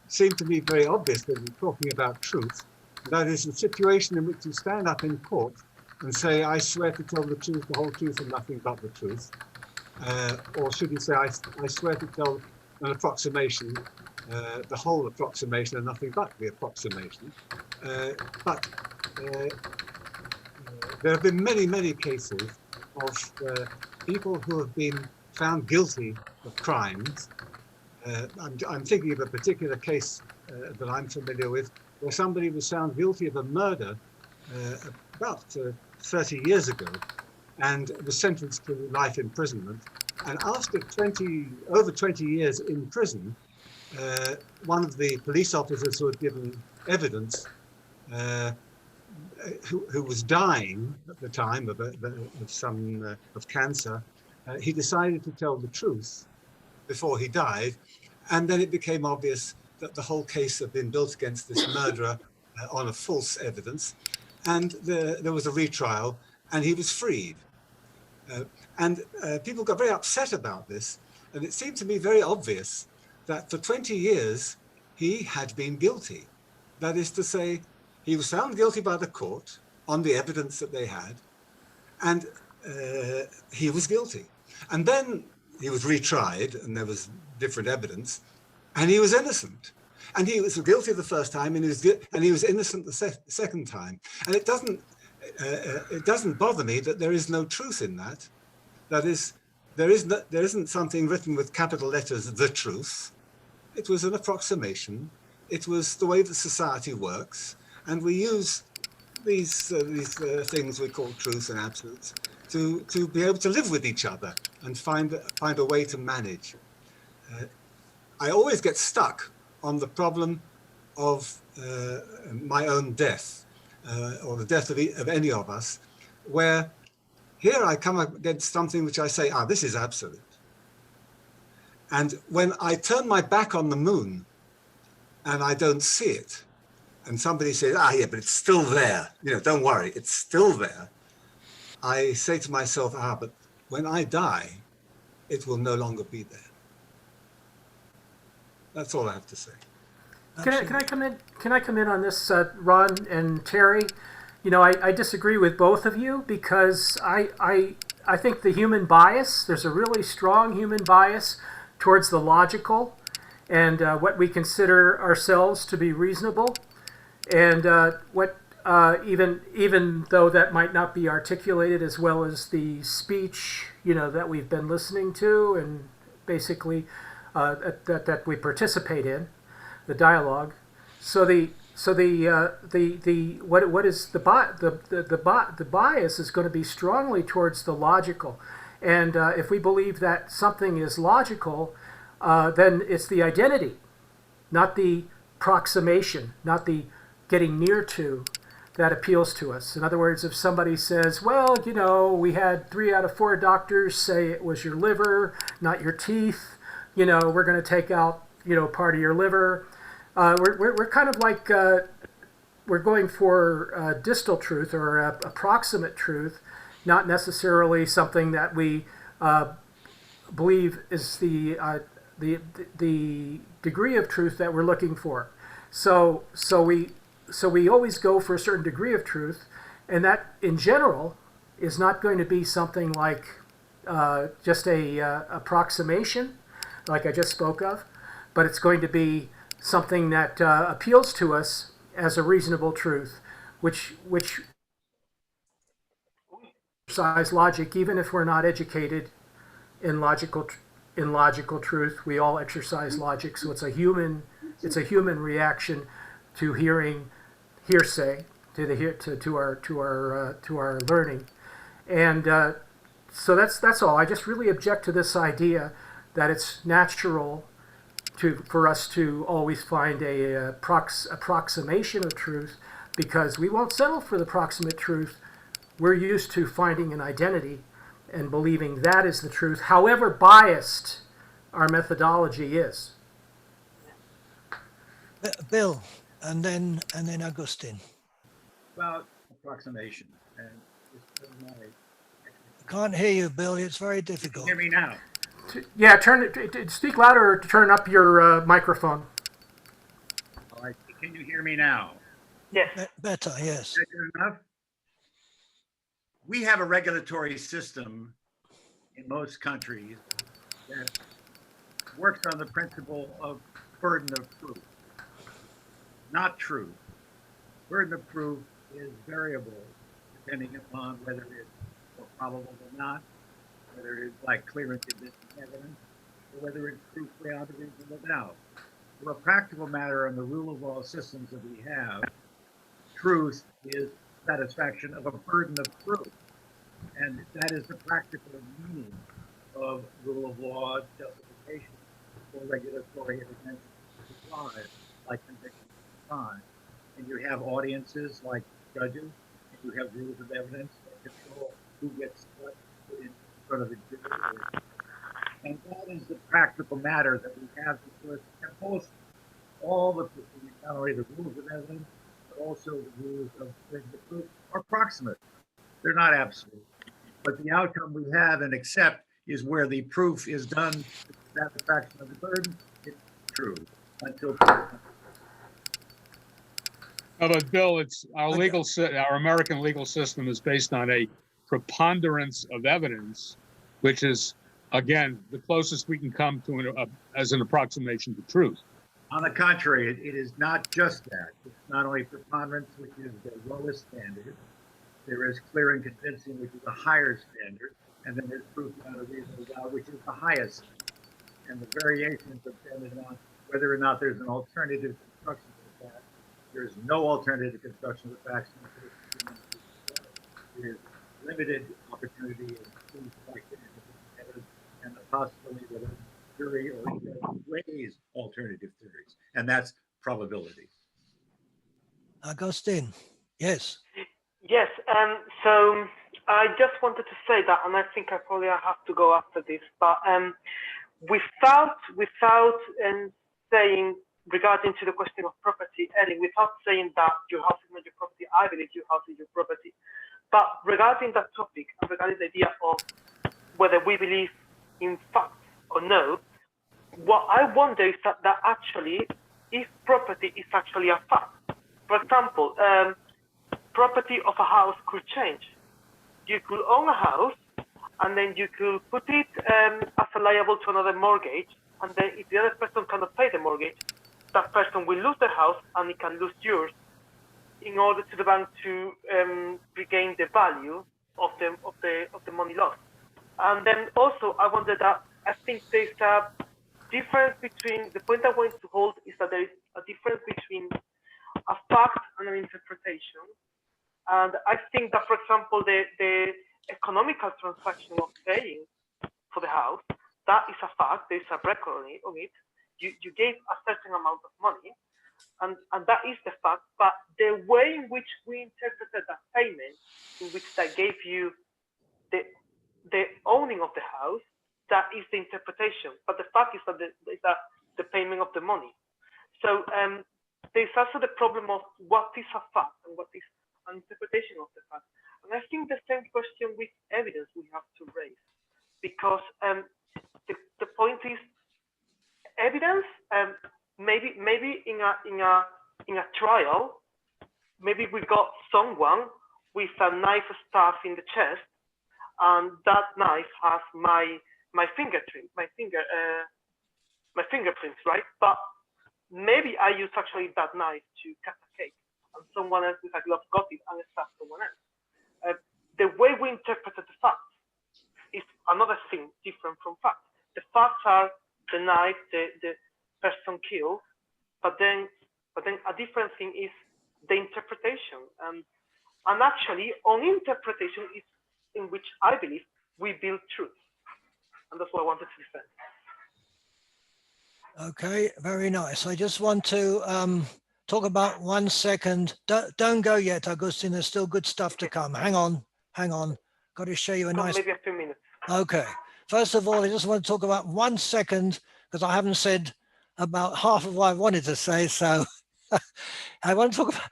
Seemed to me very obvious that we're talking about truth. That is a situation in which you stand up in court and say, I swear to tell the truth, the whole truth, and nothing but the truth. Or should you say, I swear to tell an approximation, the whole approximation, and nothing but the approximation. But there have been many, many cases of people who have been found guilty of crimes. I'm thinking of a particular case that I'm familiar with, where somebody was found guilty of a murder about 30 years ago and was sentenced to life imprisonment. And after over 20 years in prison, one of the police officers who had given evidence, who was dying at the time of cancer, he decided to tell the truth before he died. And then it became obvious that the whole case had been built against this murderer on a false evidence. And there was a retrial and he was freed. People got very upset about this. And it seemed to me very obvious that for 20 years, he had been guilty. That is to say, he was found guilty by the court on the evidence that they had, and he was guilty. And then he was retried, and there was different evidence, and he was innocent. And he was guilty the first time, and he was innocent the second time. And it doesn't bother me that there is no truth in that. That is, there isn't something written with capital letters, the truth. It was an approximation. It was the way that society works. And we use these things we call truth and absolutes to be able to live with each other and find a way to manage. I always get stuck on the problem of my own death or the death of any of us, where here I come against something which I say, this is absolute. And when I turn my back on the moon and I don't see it, and somebody says, yeah, but it's still there. Don't worry, it's still there. I say to myself, but when I die, it will no longer be there. That's all I have to say. Can I come in? Can I come in on this, Ron and Terry? I disagree with both of you because I think the human bias. There's a really strong human bias towards the logical and what we consider ourselves to be reasonable, and even though that might not be articulated as well as the speech that we've been listening to and basically that we participate in the dialogue. The bias is going to be strongly towards the logical, and if we believe that something is logical, then it's the identity, not the approximation, not the getting near to, that appeals to us. In other words, if somebody says, well, we had 3 out of 4 doctors say it was your liver, not your teeth, we're going to take out, part of your liver. We're kind of like, we're going for distal truth or approximate truth, not necessarily something that we believe is the degree of truth that we're looking for. So we always go for a certain degree of truth, and that in general is not going to be something like just a approximation, like I just spoke of, but it's going to be something that appeals to us as a reasonable truth, which exercise logic, even if we're not educated in logical truth. We all exercise logic, so it's a human reaction to hearing hearsay, to our learning, and so that's all. I just really object to this idea that it's natural for us to always find a approximation of truth, because we won't settle for the approximate truth. We're used to finding an identity and believing that is the truth, however biased our methodology is. Bill, and then Augustine. About approximation, and I can't hear you, Bill. It's very difficult. Hear me now. Yeah, speak louder or turn up your microphone. All right, can you hear me now? Yes. Better, yes. Better enough? We have a regulatory system in most countries that works on the principle of burden of proof. Not true. Burden of proof is variable depending upon whether it's more probable or not, whether it's like clear and convincing evidence, or whether it's proof beyond a reasonable doubt. For a practical matter in the rule of law systems that we have, truth is satisfaction of a burden of proof. And that is the practical meaning of rule of law justification for regulatory intervention to thrive, like conviction of crime. And you have audiences like judges, and you have rules of evidence that control who gets what put in front of the jury. And that is the practical matter that we have before us. And both all the not only the rules of evidence, but also the rules of the proof are proximate. They're not absolute. But the outcome we have and accept is where the proof is done to the satisfaction of the burden. It's true until. But Bill, it's our our American legal system is based on a preponderance of evidence, which is, again, the closest we can come to as an approximation to truth. On the contrary, it is not just that. It's not only preponderance, which is the lowest standard. There is clear and convincing, which is a higher standard. And then there's proof beyond a reasonable doubt, which is the highest. And the variations dependent on whether or not there's an alternative construction of the facts. There's no alternative construction of the facts. There's limited opportunity in and the possibility that a jury or weighs alternative theories, and that's probability. Agustin, yes. Yes, so I just wanted to say that, and I think I probably have to go after this, but without saying, regarding to the question of property, Ellie, without saying that your house is not your property, I believe your house is your property. But regarding that topic, and regarding the idea of whether we believe in facts or no, what I wonder is that actually, if property is actually a fact. For example, property of a house could change. You could own a house, and then you could put it as a liable to another mortgage, and then if the other person cannot pay the mortgage, that person will lose the house, and it can lose yours, in order to the bank to regain the value of the money lost. And then also, I wonder that I think there's a difference between, the point I want to hold is that there is a difference between a fact and an interpretation. And I think that, for example, the economical transaction of paying for the house, that is a fact, there's a record on it. You gave a certain amount of money, and that is the fact, but the way in which we interpreted that payment, in which that gave you the owning of the house, that is the interpretation. But the fact is that the payment of the money. So there's also the problem of what is a fact and what is an interpretation of the fact. And I think the same question with evidence we have to raise, because the point is evidence. Maybe in a trial, maybe we got someone with a knife stab in the chest, and that knife has my fingerprints, right? But maybe I use actually that knife to cut a cake, and someone else with a glove got it and stabbed someone else. The way we interpreted the facts is another thing different from facts. The facts are the knife, the person killed, but then a different thing is the interpretation. And actually, on interpretation is in which I believe we build truth, and that's what I wanted to defend. Okay, very nice. I just want to talk about 1 second. Don't go yet, Augustine. There's still good stuff to come. Hang on. Got to show you a nice. Maybe a few minutes. Okay. First of all, I just want to talk about 1 second, because I haven't said about half of what I wanted to say. So I want to talk about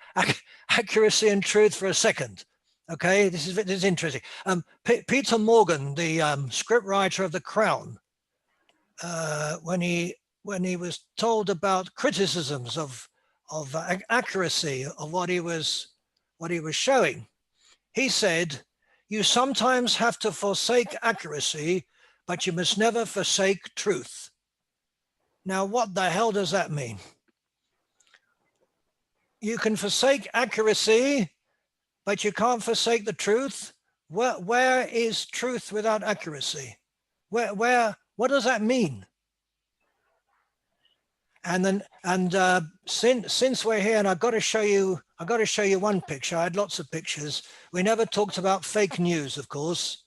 accuracy and truth for a second. Okay, this is interesting. Peter Morgan, the scriptwriter of The Crown, when he was told about criticisms of accuracy of what he was showing, he said, "You sometimes have to forsake accuracy, but you must never forsake truth." Now, what the hell does that mean? You can forsake accuracy, but you can't forsake the truth. Where is truth without accuracy? What does that mean? And since we're here, and I've got to show you one picture. I had lots of pictures. We never talked about fake news, of course.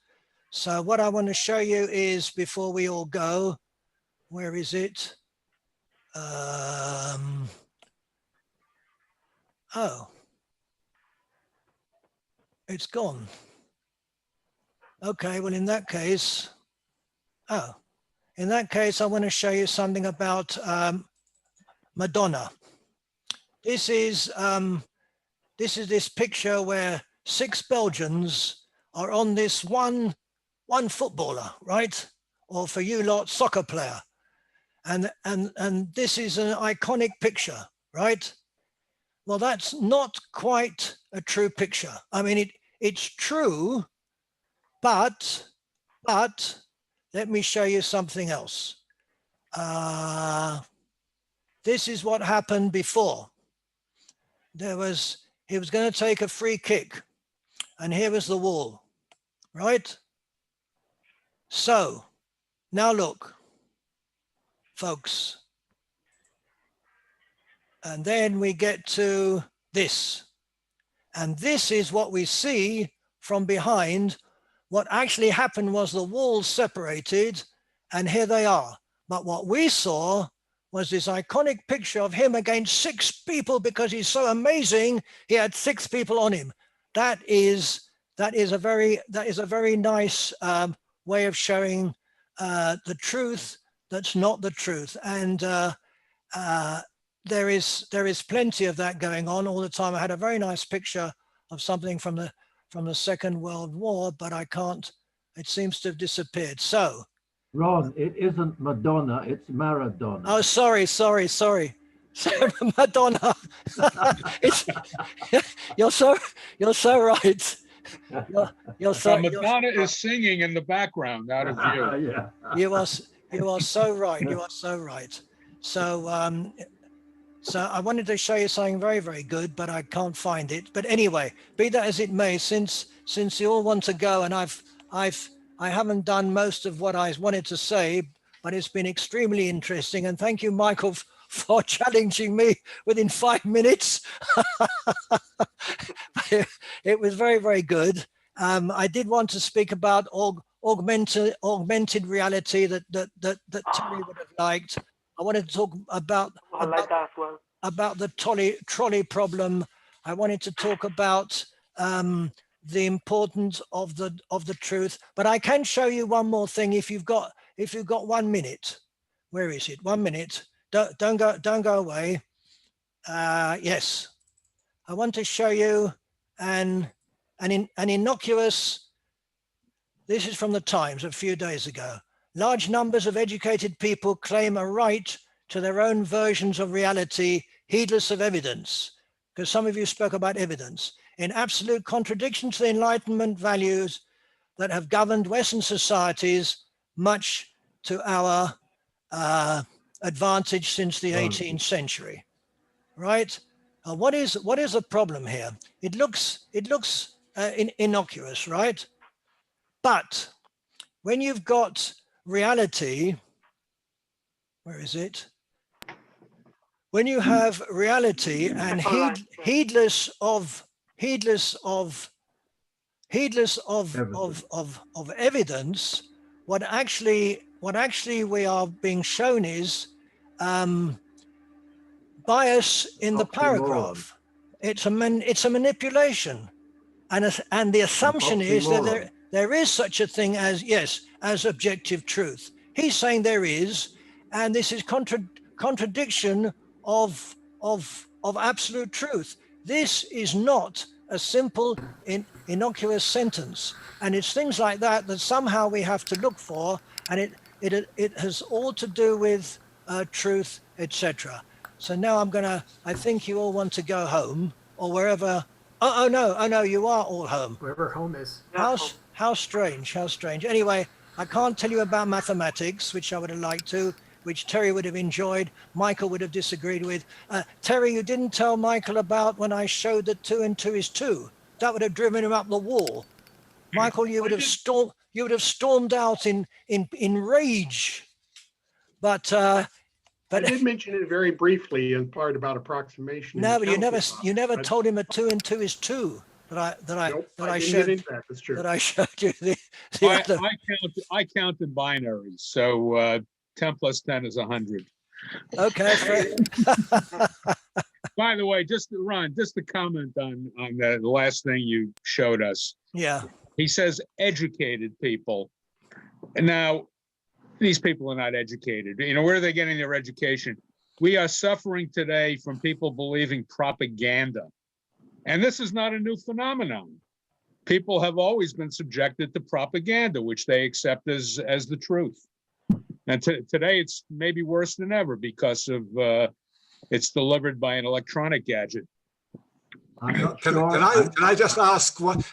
So what I want to show you is, before we all go, where is it? Oh, it's gone. Okay, well, in that case, I want to show you something about Madonna. This is this picture where 6 Belgians are on this one footballer, right? Or for you lot, soccer player. And this is an iconic picture, right? Well, that's not quite a true picture. I mean, it's true, but let me show you something else. This is what happened before. He was going to take a free kick, and here was the wall, right? So now look, folks. And then we get to this. And this is what we see from behind. What actually happened was the walls separated, and here they are. But what we saw was this iconic picture of him against 6 people, because he's so amazing. He had 6 people on him. That is a very nice way of showing the truth that's not the truth. And there is plenty of that going on all the time. I had a very nice picture of something from the Second World War, but I can't. It seems to have disappeared. So, Ron, it isn't Madonna, it's Maradona. Oh, sorry. Madonna. You're so right. Madonna is singing in the background out of view. Yeah. You are so right. You are so right. So so I wanted to show you something very, very good, but I can't find it. But anyway, be that as it may, since you all want to go, and I haven't done most of what I wanted to say, but it's been extremely interesting. And thank you, Michael, for challenging me within 5 minutes. It was very, very good. I did want to speak about augmented reality that Terry would have liked. I wanted to talk about the trolley problem. I wanted to talk about the importance of the truth. But I can show you one more thing if you've got 1 minute. Where is it? 1 minute. Don't go away. Yes, I want to show you an innocuous. This is from the Times a few days ago. Large numbers of educated people claim a right to their own versions of reality, heedless of evidence, because some of you spoke about evidence, in absolute contradiction to the Enlightenment values that have governed Western societies, much to our advantage since the 18th century. Right? What is the problem here? It looks innocuous, right? But when you've got reality, where is it? When you have reality and heedless of evidence, what actually we are being shown is bias in the paragraph. It's a manipulation, and the assumption is that there is such a thing as objective truth. He's saying there is, and this is contradiction of absolute truth. This is not a simple innocuous sentence, and it's things like that that somehow we have to look for, and it has all to do with truth, etc. So now I think you all want to go home or wherever. Oh no, you are all home. Wherever home is. How strange. Anyway, I can't tell you about mathematics, which I would have liked to, which Terry would have enjoyed, Michael would have disagreed with. Terry, you didn't tell Michael about when I showed that 2 and 2 is 2. That would have driven him up the wall. Michael, you would have stormed out in rage. But I did mention it very briefly in part about approximation. No, but you never told him that 2 and 2 is 2. I didn't showed get into that. That's true. that I showed you the other. I count in binaries, so 10 plus 10 is 100. Okay. By the way, Ron, just to comment on the last thing you showed us. Yeah. He says educated people. And now these people are not educated. You know, where are they getting their education? We are suffering today from people believing propaganda. And this is not a new phenomenon. People have always been subjected to propaganda, which they accept as the truth. And today it's maybe worse than ever because of it's delivered by an electronic gadget. I'm not Can sure. I just ask what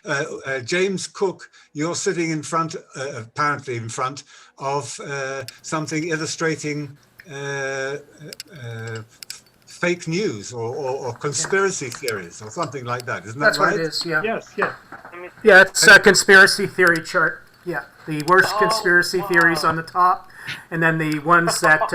James Cook? You're sitting in front, apparently in front of something illustrating fake news or conspiracy theories or something like that. Isn't that That's right? what it is. Yeah. Yes. Yes. Yeah, it's a conspiracy theory chart. Yeah, the worst conspiracy theories on the top, and then the ones that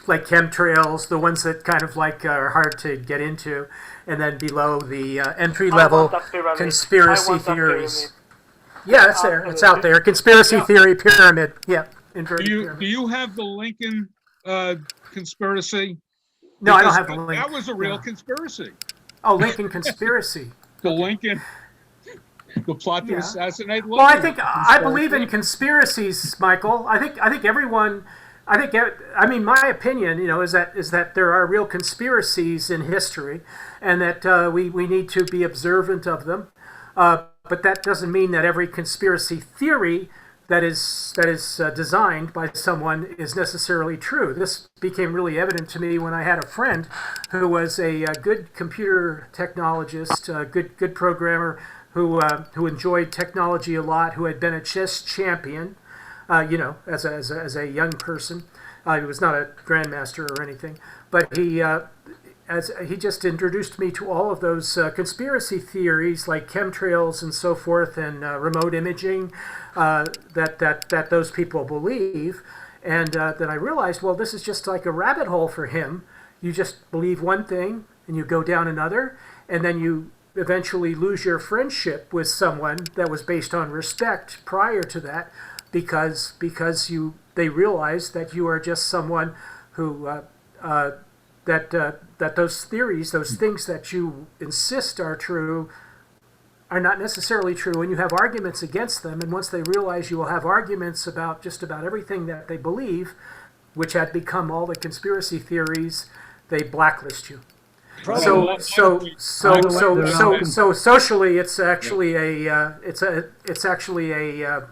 like chemtrails, the ones that kind of like are hard to get into, and then below the entry level conspiracy theories. Yeah, it's there. It's out there. Conspiracy theory pyramid. Yeah, inverted pyramid. Do you have the Lincoln conspiracy? No, I don't Because have the link. That was a real conspiracy. Oh, Lincoln conspiracy. The Lincoln. The plot to assassinate Lincoln. Well, I believe in conspiracies, Michael. I think everyone. I mean, my opinion, is that there are real conspiracies in history, and that we need to be observant of them. But that doesn't mean that every conspiracy theory that is designed by someone is necessarily true. This became really evident to me when I had a friend who was a good computer technologist, a good programmer who enjoyed technology a lot, who had been a chess champion, as a young person. He was not a grandmaster or anything, but he just introduced me to all of those conspiracy theories like chemtrails and so forth, and remote imaging that those people believe. And then I realized, well, this is just like a rabbit hole for him. You just believe one thing and you go down another, and then you eventually lose your friendship with someone that was based on respect prior to that, because they realize that you are just someone who that those theories, those things that you insist are true, are not necessarily true, and you have arguments against them. And once they realize you will have arguments about just about everything that they believe, which had become all the conspiracy theories, they blacklist you. So socially, it's actually a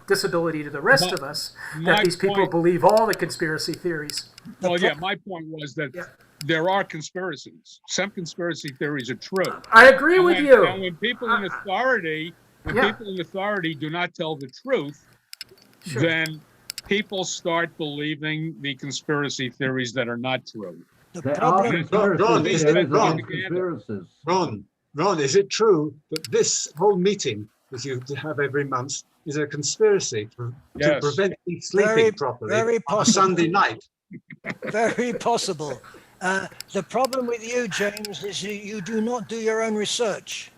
disability to the rest of us that these people believe all the conspiracy theories. Well, yeah, my point was that there are conspiracies. Some conspiracy theories are true. I agree with you. And when people in authority, people in authority do not tell the truth, then people start believing the conspiracy theories that are not true. Ron, is it true that this whole meeting that you have every month is a conspiracy to prevent me sleeping properly on a Sunday night? Very possible. The problem with you, James, is you do not do your own research.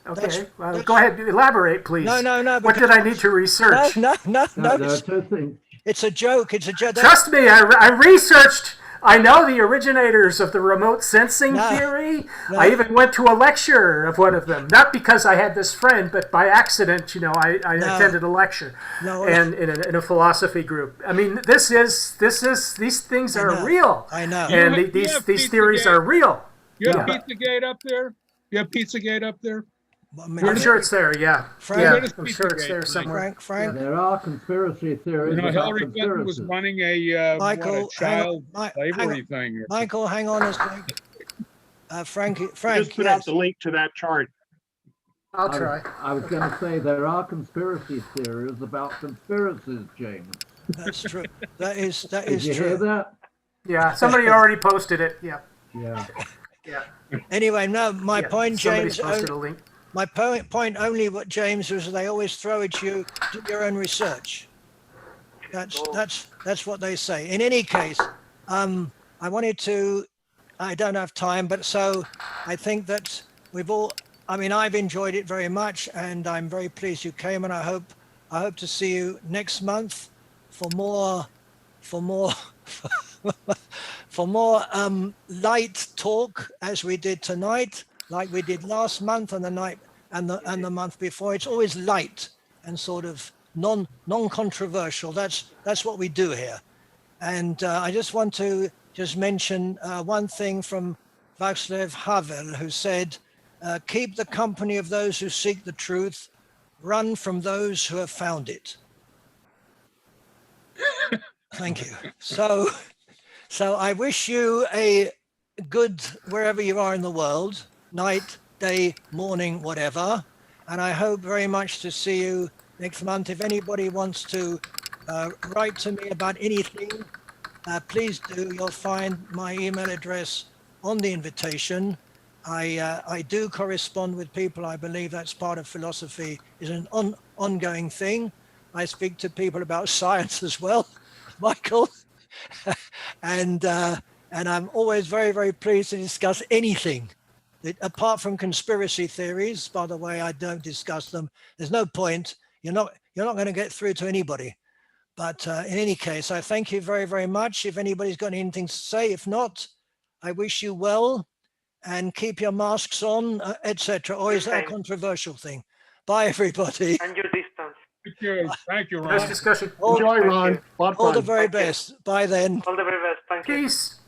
Okay, go ahead, elaborate, please. No. What did I need to research? No. There are two things. It's a joke. It's a joke. Trust me, I researched. I know the originators of the remote sensing theory. I even went to a lecture of one of them, not because I had this friend, but by accident. I attended a lecture and in a philosophy group. I mean, these things are real. I know. And these theories are real. You have Pizzagate up there? You have Pizzagate up there? I'm sure it's there, yeah. Frank, I'm sure it's there somewhere. Frank. There are conspiracy theories. Hillary Clinton was running a child slavery thing. Michael, hang on a second. Frank. Just put out the link to that chart. I'll try. I was going to say there are conspiracy theories about conspiracies, James. That's true. That is Did you true. hear that? Yeah, somebody already posted it. Yeah. Anyway, no, my point, James. Posted a link. My point only, what James was, they always throw at you, do your own research. That's what they say. In any case, I wanted to, I don't have time, but so I think that I mean, I've enjoyed it very much, and I'm very pleased you came, and I hope to see you next month for more for more light talk, as we did tonight, like we did last month and the night and the month before. It's always light and sort of non-controversial. That's what we do here. And I just want to mention one thing from Václav Havel, who said, keep the company of those who seek the truth, run from those who have found it. Thank you. So I wish you a good, wherever you are in the world, night, day, morning, whatever. And I hope very much to see you next month. If anybody wants to write to me about anything, please do. You'll find my email address on the invitation. I do correspond with people. I believe that's part of philosophy, is an ongoing thing. I speak to people about science as well, Michael. And I'm always very, very pleased to discuss anything. Apart from conspiracy theories, by the way, I don't discuss them. There's no point. You're not going to get through to anybody. But in any case, I thank you very, very much. If anybody's got anything to say, if not, I wish you well and keep your masks on, etc. Or is that a controversial thing? Bye, everybody. And your distance. Thank you, Ron. Nice discussion. Enjoy, Ron. All the very best. Bye then. All the very best. Thank you. Peace.